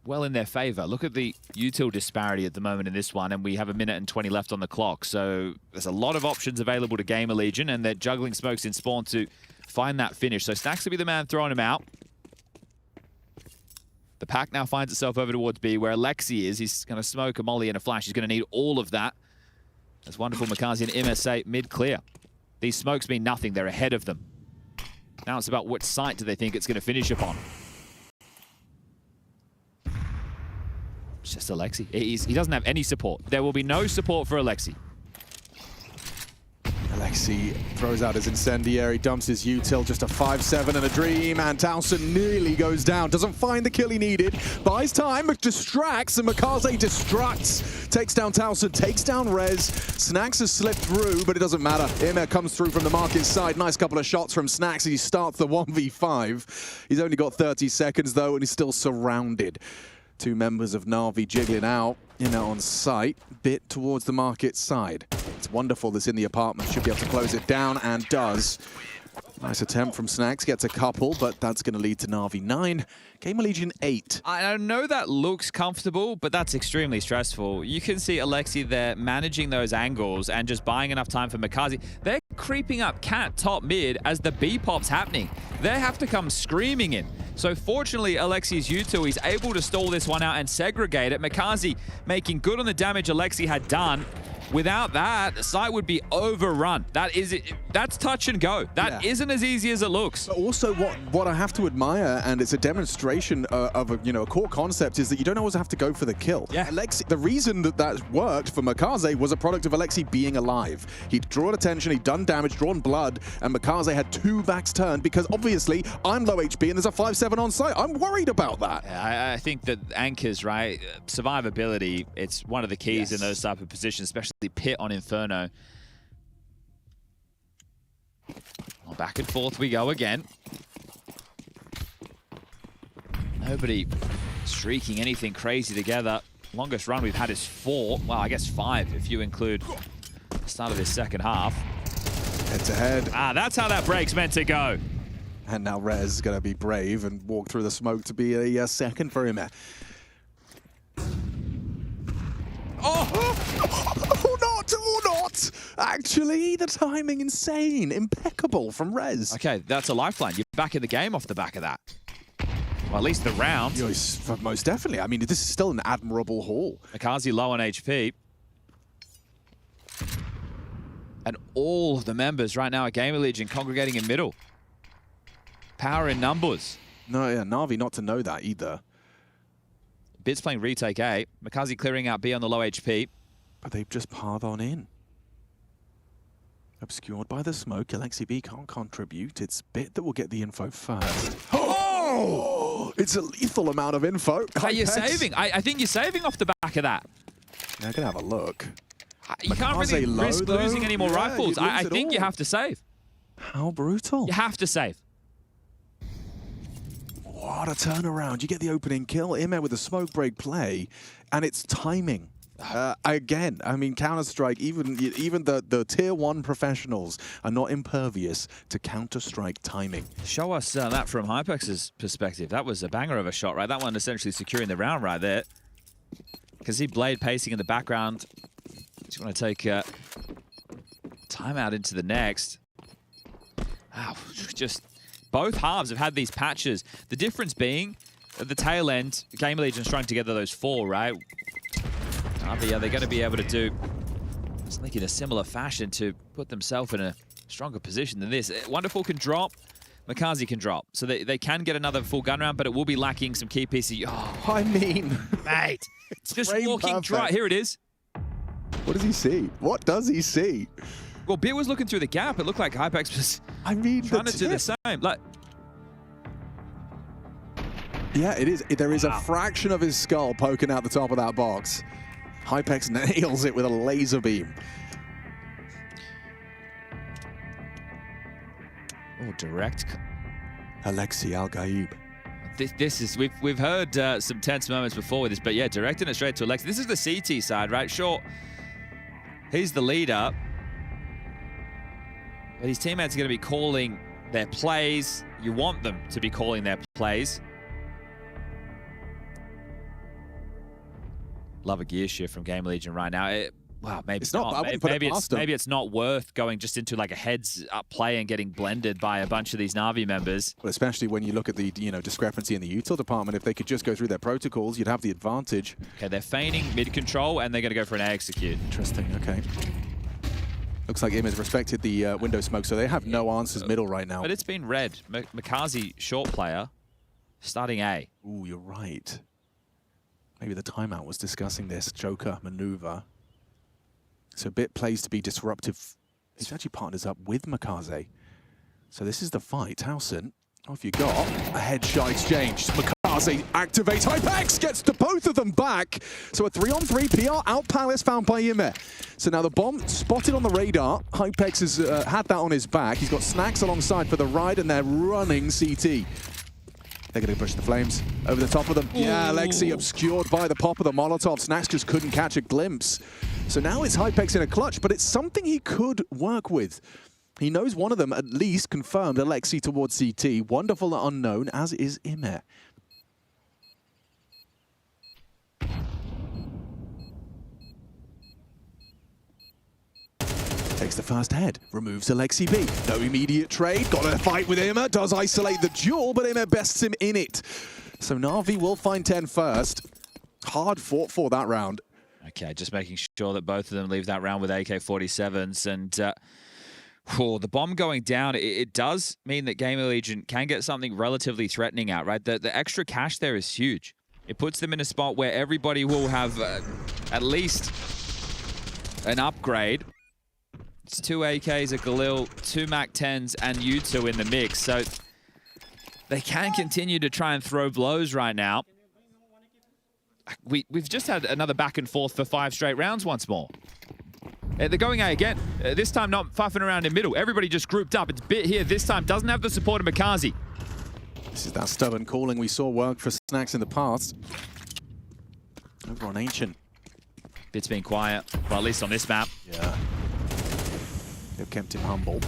Speaker 1: well in their favor. Look at the util disparity at the moment in this one, and we have 1 minute and 20 left on the clock. So there's a lot of options available to GamerLegion, and they're juggling smokes in spawn to find that finish. So Stacks will be the man throwing him out. The pack now finds itself over towards B, where Alexi is. He's going to smoke a molly and a flash. He's going to need all of that. That's wonderful. Makaze and MSA mid-clear. These smokes mean nothing. They're ahead of them. Now it's about what site do they think it's going to finish upon. It's just Alexi. He doesn't have any support. There will be no support for Alexi.
Speaker 2: Alexi throws out his incendiary, dumps his util, just a 5-7 and a dream, and Towson nearly goes down. Doesn't find the kill he needed, buys time, distracts, and Makaze destructs. Takes down Towson, takes down Rez. Snacks has slipped through, but it doesn't matter. Immer comes through from the market side. Nice couple of shots from Snacks as he starts the 1v5. He's only got 30 seconds, though, and he's still surrounded. Two members of NAVI jiggling out, on sight, bit towards the market side. It's wonderful that's in the apartment, should be able to close it down, and does. Nice attempt from Snacks, gets a couple, but that's going to lead to NAVI 9, GamerLegion 8.
Speaker 1: I know that looks comfortable, but that's extremely stressful. You can see Alexi there managing those angles and just buying enough time for Mikaze. They're creeping up cat top mid as the B-pop's happening. They have to come screaming in. So fortunately, Alexi's U2, he's able to stall this one out and segregate it. Mikaze making good on the damage Alexi had done. Without that, the site would be overrun. That's touch and go. That isn't as easy as it looks.
Speaker 2: But also, what I have to admire, and it's a demonstration of a core concept, is that you don't always have to go for the kill.
Speaker 1: Yeah.
Speaker 2: Alexi, the reason that worked for Mikaze was a product of Alexi being alive. He'd drawn attention, he'd done damage, drawn blood, and Mikaze had two backs turned because obviously I'm low HP and there's a 5-7 on site. I'm worried about that.
Speaker 1: I think that anchors, right? Survivability, it's one of the keys in those type of positions, especially Pit on Inferno. Well, back and forth we go again. Nobody streaking anything crazy together. Longest run we've had is 4. Well, I guess 5 if you include the start of this second half.
Speaker 2: Head to head.
Speaker 1: That's how that break's meant to go.
Speaker 2: And now Rez is going to be brave and walk through the smoke to be a second for him. Or not! Actually, the timing insane. Impeccable from Rez.
Speaker 1: Okay, that's a lifeline. You're back in the game off the back of that. Well, at least the round.
Speaker 2: Most definitely. I mean, this is still an admirable haul.
Speaker 1: Mikaze low on HP. And all of the members right now at GamerLegion congregating in middle. Power in numbers.
Speaker 2: No, yeah, Navi not to know that either.
Speaker 1: Bits playing retake A. Mikaze clearing out B on the low HP.
Speaker 2: But they've just piled on in. Obscured by the smoke, Alexi B can't contribute. It's Bit that will get the info first. Oh! It's a lethal amount of info.
Speaker 1: Are you saving? I think you're saving off the back of that.
Speaker 2: They're going to have a look.
Speaker 1: You can't really risk losing any more rifles. I think you have to save.
Speaker 2: How brutal.
Speaker 1: You have to save.
Speaker 2: What a turnaround. You get the opening kill, IEM with a smoke break play, and it's timing. Again, I mean, Counter-Strike, even the Tier 1 professionals are not impervious to Counter-Strike timing.
Speaker 1: Show us that from hypex's perspective. That was a banger of a shot, right? That one essentially securing the round right there. Because he blade pacing in the background. He's going to take timeout into the next. Wow, just both halves have had these patches. The difference being, at the tail end, GamerLegion strung together those 4, right? But yeah, they're going to be able to do something in a similar fashion to put themselves in a stronger position than this. Wonderful can drop. Mikaze can drop. So they can get another full gun round, but it will be lacking some key pieces. Oh,
Speaker 2: I mean,
Speaker 1: mate. It's just walking dry. Here it is.
Speaker 2: What does he see? What does he see?
Speaker 1: Well, Bit was looking through the gap. It looked like hypex was trying to do the same. Like,
Speaker 2: yeah, it is. There is a fraction of his skull poking out the top of that box. hypex nails it with a laser beam.
Speaker 1: Oh, direct.
Speaker 2: Alexi Al-Gaib.
Speaker 1: This is, we've heard some tense moments before with this, but yeah, directing it straight to Alexi. This is the CT side, right? Sure, he's the leader, but his teammates are going to be calling their plays. You want them to be calling their plays. Love a gear shift from GamerLegion right now. Wow, maybe it's not. Maybe it's not worth going just into like a heads-up play and getting blended by a bunch of these NAVI members.
Speaker 2: Well, especially when you look at the discrepancy in the util department. If they could just go through their protocols, you'd have the advantage.
Speaker 1: Okay, they're feigning mid control and they're going to go for an A execute.
Speaker 2: Interesting. Okay. Looks like IEM has respected the window smoke, so they have no answers middle right now.
Speaker 1: But it's been red. Mikaze, short player, starting A.
Speaker 2: Ooh, you're right. Maybe the timeout was discussing this Joker maneuver. So Bit plays to be disruptive. He's actually partners up with Mikaze. So this is the fight. Towson, off you got. A headshot exchange. Mikaze activates. hypex gets to both of them back. So a 3-on-3 PR out palace found by IEM. So now the bomb spotted on the radar. hypex has had that on his back. He's got Snacks alongside for the ride, and they're running CT. They're going to push the flames over the top of them. Ooh. Yeah, Alexi obscured by the pop of the Molotov. Snax just couldn't catch a glimpse. So now it's hypex in a clutch, but it's something he could work with. He knows one of them at least confirmed Alexi towards CT. Wonderful unknown, as is Ime. Takes the first head, removes Alexi B. No immediate trade, got a fight with Ime, does isolate the duel, but Ime bests him in it. So Na'Vi will find 10 first. Hard fought for that round.
Speaker 1: Okay, just making sure that both of them leave that round with AK-47s. And the bomb going down, it does mean that GamerLegion can get something relatively threatening out, right? The extra cash there is huge. It puts them in a spot where everybody will have at least an upgrade. It's 2 AKs, a Galil, 2 MAC-10s, and U2 in the mix. So they can continue to try and throw blows right now. We've just had another back and forth for 5 straight rounds once more. They're going A again. This time not fuffing around in middle. Everybody just grouped up. It's Bit here. This time doesn't have the support of Makazi.
Speaker 2: This is that stubborn calling we saw work for Snax in the past. Over on Ancient.
Speaker 1: Bit's been quiet, well, at least on this map.
Speaker 2: Yeah. They've kept him humble.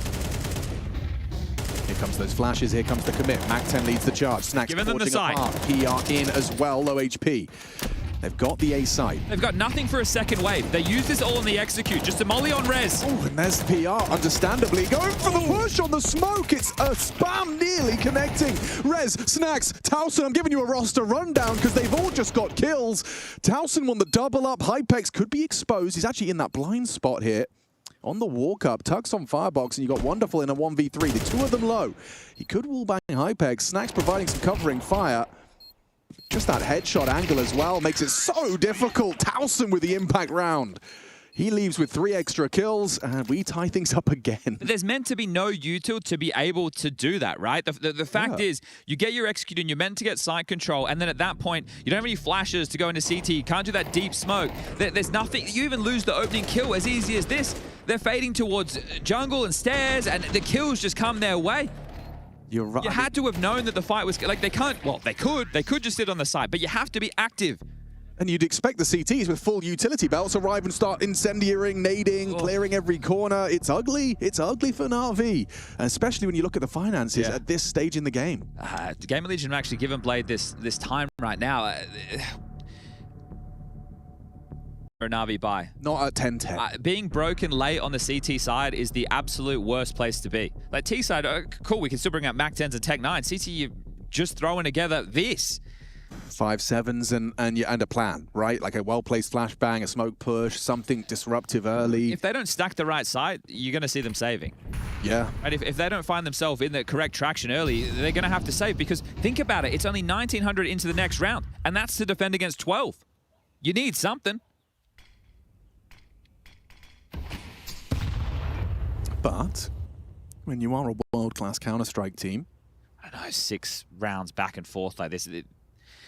Speaker 2: Here comes those flashes, here comes the commit. MAC-10 leads the charge. Snax
Speaker 1: giving them the side.
Speaker 2: PR in as well, low HP. They've got the A side.
Speaker 1: They've got nothing for a second wave. They use this all on the execute, just a molly on Rez.
Speaker 2: Oh, and there's PR, understandably. Going for the push on the smoke. It's a spam nearly connecting. Rez, Snax, Towson, I'm giving you a roster rundown because they've all just got kills. Towson won the double up. Hypex could be exposed. He's actually in that blind spot here. On the walk-up, Tuck's on Firebox, and you got Wonderful in a 1v3. The two of them low. He could wallbang Hypex. Snax providing some covering fire. Just that headshot angle as well makes it so difficult. Towson with the impact round. He leaves with 3 extra kills, and we tie things up again.
Speaker 1: But there's meant to be no util to be able to do that, right? The fact is, you get your execute and you're meant to get side control, and then at that point, you don't have any flashes to go into CT. You can't do that deep smoke. There's nothing. You even lose the opening kill as easy as this. They're fading towards jungle and stairs, and the kills just come their way.
Speaker 2: You're right.
Speaker 1: You had to have known that the fight was... Like, they can't... Well, they could just sit on the side, but you have to be active.
Speaker 2: And you'd expect the CTs with full utility belts arrive and start incendiaring, nading, clearing every corner. It's ugly. It's ugly for NAVI, especially when you look at the finances at this stage in the game.
Speaker 1: GamerLegion have actually given Blade this time right now. Or NAVI buy.
Speaker 2: Not at 10-10.
Speaker 1: Being broken late on the CT side is the absolute worst place to be. Like T side, cool, we can still bring out MAC-10s and Tech 9. CT, you're just throwing together this.
Speaker 2: 5-7s and a plan, right? Like a well-placed flashbang, a smoke push, something disruptive early.
Speaker 1: If they don't stack the right side, you're going to see them saving.
Speaker 2: Yeah.
Speaker 1: Right? If they don't find themselves in the correct traction early, they're going to have to save, because think about it, it's only 1900 into the next round, and that's to defend against 12. You need something.
Speaker 2: But when you are a world-class Counter-Strike team,
Speaker 1: I don't know, 6 rounds back and forth like this.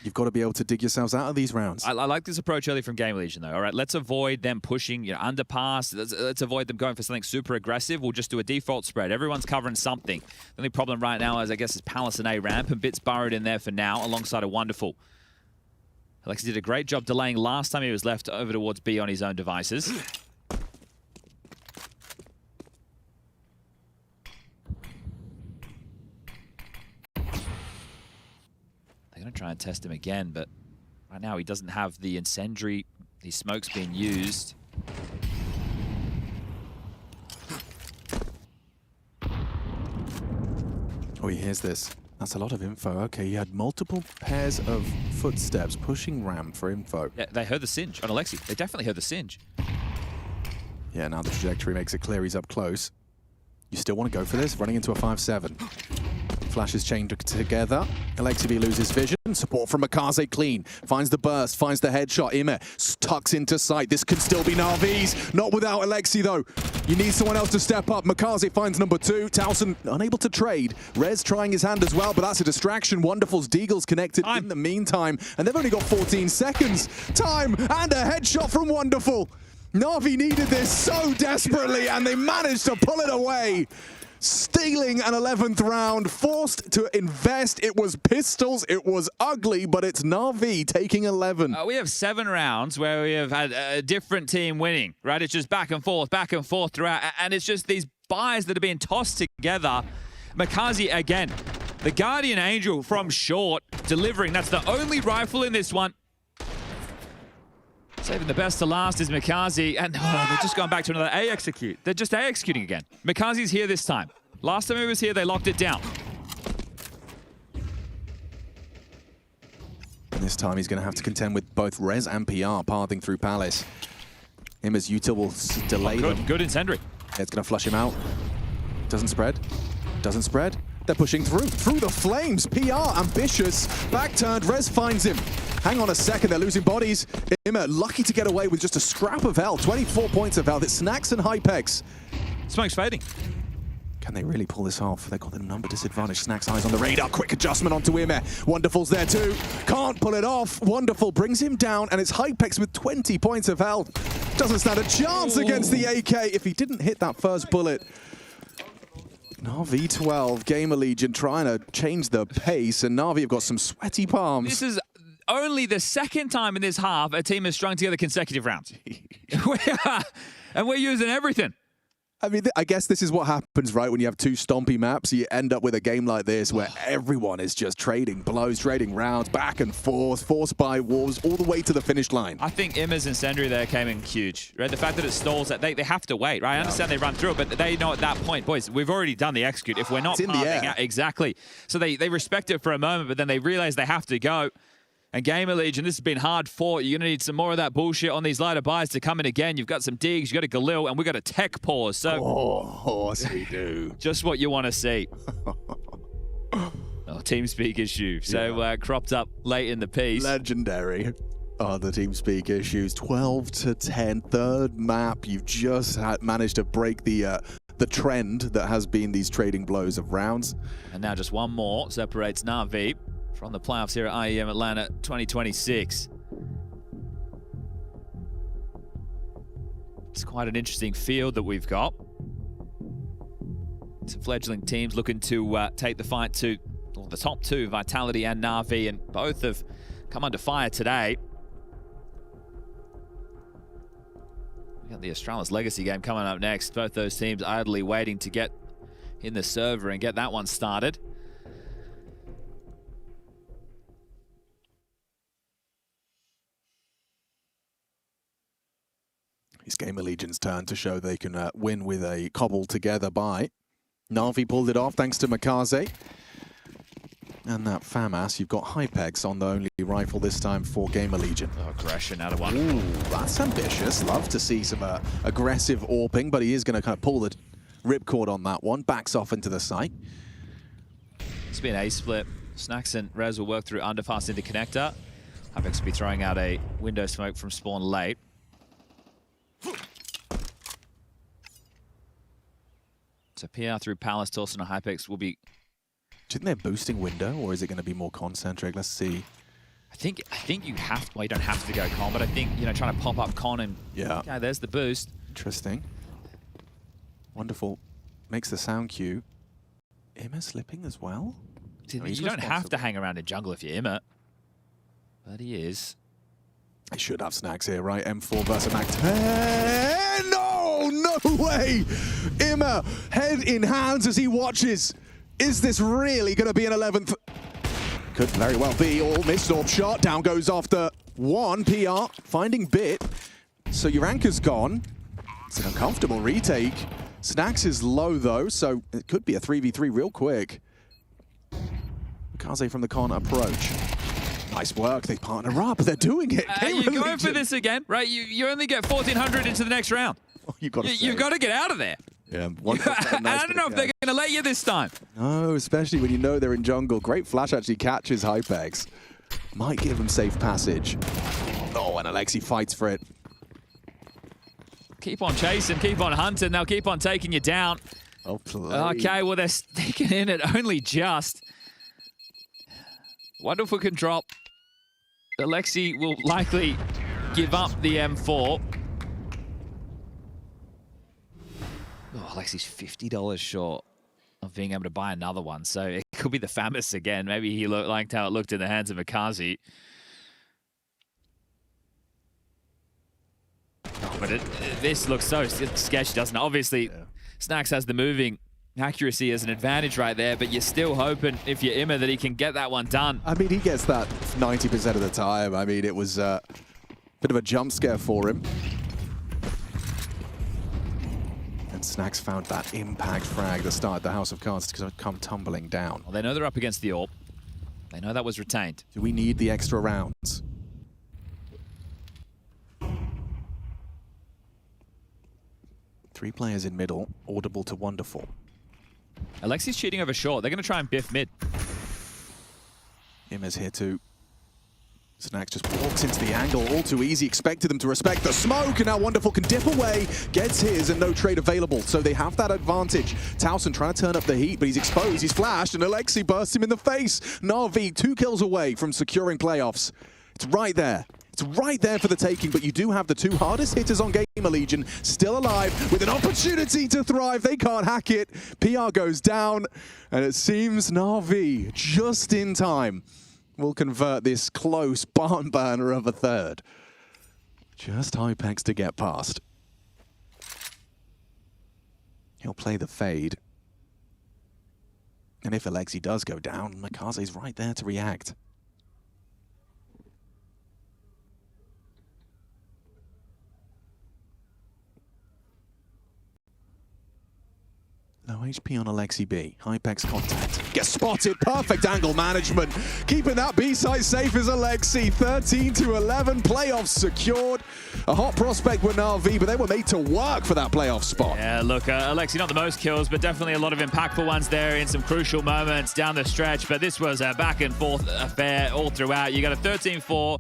Speaker 2: You've got to be able to dig yourselves out of these rounds.
Speaker 1: I like this approach early from GamerLegion, though. All right, let's avoid them pushing, underpass. Let's avoid them going for something super aggressive. We'll just do a default spread. Everyone's covering something. The only problem right now is, I guess, is Palace and A ramp, and Bit's burrowed in there for now, alongside a Wonderful. Alexi did a great job delaying last time he was left over towards B on his own devices. Going to try and test him again, but right now he doesn't have the incendiary. The smoke's being used.
Speaker 2: Oh, he hears this. That's a lot of info. Okay, he had multiple pairs of footsteps pushing ramp for info.
Speaker 1: Yeah, they heard the singe on Alexi. They definitely heard the singe.
Speaker 2: Yeah, now the trajectory makes it clear he's up close. You still want to go for this? Running into a 5-7. Flashes chained together. Alexi B loses vision. Support from Makaze clean. Finds the burst, finds the headshot. Ime tucks into sight. This can still be Navi's. Not without Alexi, though. You need someone else to step up. Makaze finds number 2. Towson unable to trade. Rez trying his hand as well, but that's a distraction. Wonderful's Deagle's connected in the meantime, and they've only got 14 seconds. Time and a headshot from Wonderful. Navi needed this so desperately, and they managed to pull it away. stealing an 11th round, forced to invest. It was pistols, it was ugly, but it's NAVI taking 11.
Speaker 1: We have 7 rounds where we have had a different team winning, right? It's just back and forth throughout, and it's just these buys that are being tossed together. Mikaze again, the Guardian Angel from short, delivering. That's the only rifle in this one. Saving the best to last is Mikaze, and they're just going back to another A execute. They're just A executing again. Mikaze's here this time. Last time he was here, they locked it down.
Speaker 2: And this time he's going to have to contend with both Rez and PR pathing through Palace. Him as Utah will delay them.
Speaker 1: Good incendiary.
Speaker 2: It's going to flush him out. Doesn't spread. Doesn't spread. They're pushing through the flames. PR ambitious. Back turned. Rez finds him. Hang on a second. They're losing bodies. Immer lucky to get away with just a scrap of health. 24 points of health. It's Snacks and hypex.
Speaker 1: Smoke's fading.
Speaker 2: Can they really pull this off? They got the number disadvantage. Snacks eyes on the radar. Quick adjustment onto Immer. Wonderful's there too. Can't pull it off. Wonderful brings him down, and it's hypex with 20 points of health. Doesn't stand a chance against the AK if he didn't hit that first bullet. NAVI 12, GamerLegion trying to change the pace, and NAVI have got some sweaty palms.
Speaker 1: This is only the second time in this half a team has strung together consecutive rounds. And we're using everything.
Speaker 2: I mean, I guess this is what happens, right? When you have 2 stompy maps, you end up with a game like this where everyone is just trading blows, trading rounds, back and forth, forced by wolves, all the way to the finish line.
Speaker 1: I think Immer's incendiary there came in huge, right? The fact that it stalls, that they have to wait, right? I understand they run through it, but they know at that point, boys, we've already done the execute. If we're not
Speaker 2: in the air.
Speaker 1: Exactly. So they respect it for a moment, but then they realize they have to go. And GamerLegion, this has been hard fought. You're going to need some more of that bullshit on these lighter buys to come in again. You've got some digs, you've got a Galil, and we've got a tech pause. So,
Speaker 2: of course we do.
Speaker 1: Just what you want to see. TeamSpeak issue. So cropped up late in the piece.
Speaker 2: Legendary. Oh, the TeamSpeak issues. 12 to 10, third map. You've just managed to break the trend that has been these trading blows of rounds.
Speaker 1: And now just one more separates NAVI from the playoffs here at IEM Atlanta 2026. It's quite an interesting field that we've got. Some fledgling teams looking to take the fight to the top 2, Vitality and NAVI, and both have come under fire today. We got the Astralis Legacy game coming up next. Both those teams idly waiting to get in the server and get that one started.
Speaker 2: It's GamerLegion's turn to show they can win with a cobbled together buy. NAVI pulled it off thanks to Mikaze. And that FAMAS, you've got hypex on the only rifle this time for GamerLegion.
Speaker 1: Oh, aggression out of one.
Speaker 2: Ooh, that's ambitious. Love to see some aggressive AWPing, but he is going to kind of pull the ripcord on that one. Backs off into the site.
Speaker 1: It's been a split. Snacks and Rez will work through underpass into connector. hypex will be throwing out a window smoke from spawn late. So PR through Palace, Torsen and hypex will be...
Speaker 2: Do you think they're boosting window, or is it going to be more concentric? Let's see.
Speaker 1: I think you have to, well, you don't have to go con, but I think, you know, trying to pop up con and...
Speaker 2: Yeah.
Speaker 1: Okay, there's the boost.
Speaker 2: Interesting. Wonderful. Makes the sound cue. Immer slipping as well?
Speaker 1: You don't have to hang around in jungle if you're Immer. But he is.
Speaker 2: They should have Snacks here, right? M4 versus Mac 10. No, no way. Immer, head in hands as he watches. Is this really going to be an 11th? Could very well be. All missed orb shot. Down goes after one. PR finding bit. So your anchor's gone. It's an uncomfortable retake. Snacks is low though, so it could be a 3v3 real quick. Kaze from the corner approach. Nice work, they partner up, they're doing it.
Speaker 1: You're going for this again, right? You only get 1,400 into the next round.
Speaker 2: Oh, you've got
Speaker 1: to get out of there.
Speaker 2: Yeah,
Speaker 1: I don't know if they're going to let you this time.
Speaker 2: No, especially when you know they're in jungle. Great flash actually catches hypex. Might give them safe passage. Oh, and Alexi fights for it.
Speaker 1: Keep on chasing, keep on hunting, they'll keep on taking you down.
Speaker 2: Oh, please.
Speaker 1: Okay, well, they're sneaking in at only just. Wonderful can drop. Alexi will likely give up the M4. Oh, Alexi's $50 short. of being able to buy another one. So it could be the Famis again. Maybe he liked how it looked in the hands of Akazi. Oh, but this looks so sketchy, doesn't it? Obviously, Snax has the moving accuracy as an advantage right there, but you're still hoping, if you're Imma, that he can get that one done.
Speaker 2: I mean, he gets that 90% of the time. I mean, it was a bit of a jump scare for him. And Snax found that impact frag that started the House of Cards to come tumbling down.
Speaker 1: Well, they know they're up against the AWP. They know that was retained.
Speaker 2: Do we need the extra rounds? Three players in middle, audible to wonderful.
Speaker 1: Alexi's cheating over short. They're going to try and biff mid.
Speaker 2: Imma's here too. Snax just walks into the angle, all too easy. Expected them to respect the smoke, and now Wonderful can dip away, gets his, and no trade available. So they have that advantage. Towson trying to turn up the heat, but he's exposed, he's flashed, and Alexi bursts him in the face. NAVI 2 kills away from securing playoffs. It's right there. It's right there for the taking, but you do have the 2 hardest hitters on GamerLegion still alive with an opportunity to thrive. They can't hack it. PR goes down, and it seems NAVI, just in time, will convert this close barn burner of a third. Just hypex to get past. He'll play the fade. And if Alexi does go down, Makaze's right there to react. Low HP on Alexi B. Hypex contact. Gets spotted. Perfect angle management. Keeping that B site safe is Alexi. 13-11. Playoffs secured. A hot prospect with NAVI, but they were made to work for that playoff spot.
Speaker 1: Yeah, look, Alexi, not the most kills, but definitely a lot of impactful ones there in some crucial moments down the stretch. But this was a back and forth affair all throughout. You got a 13-4.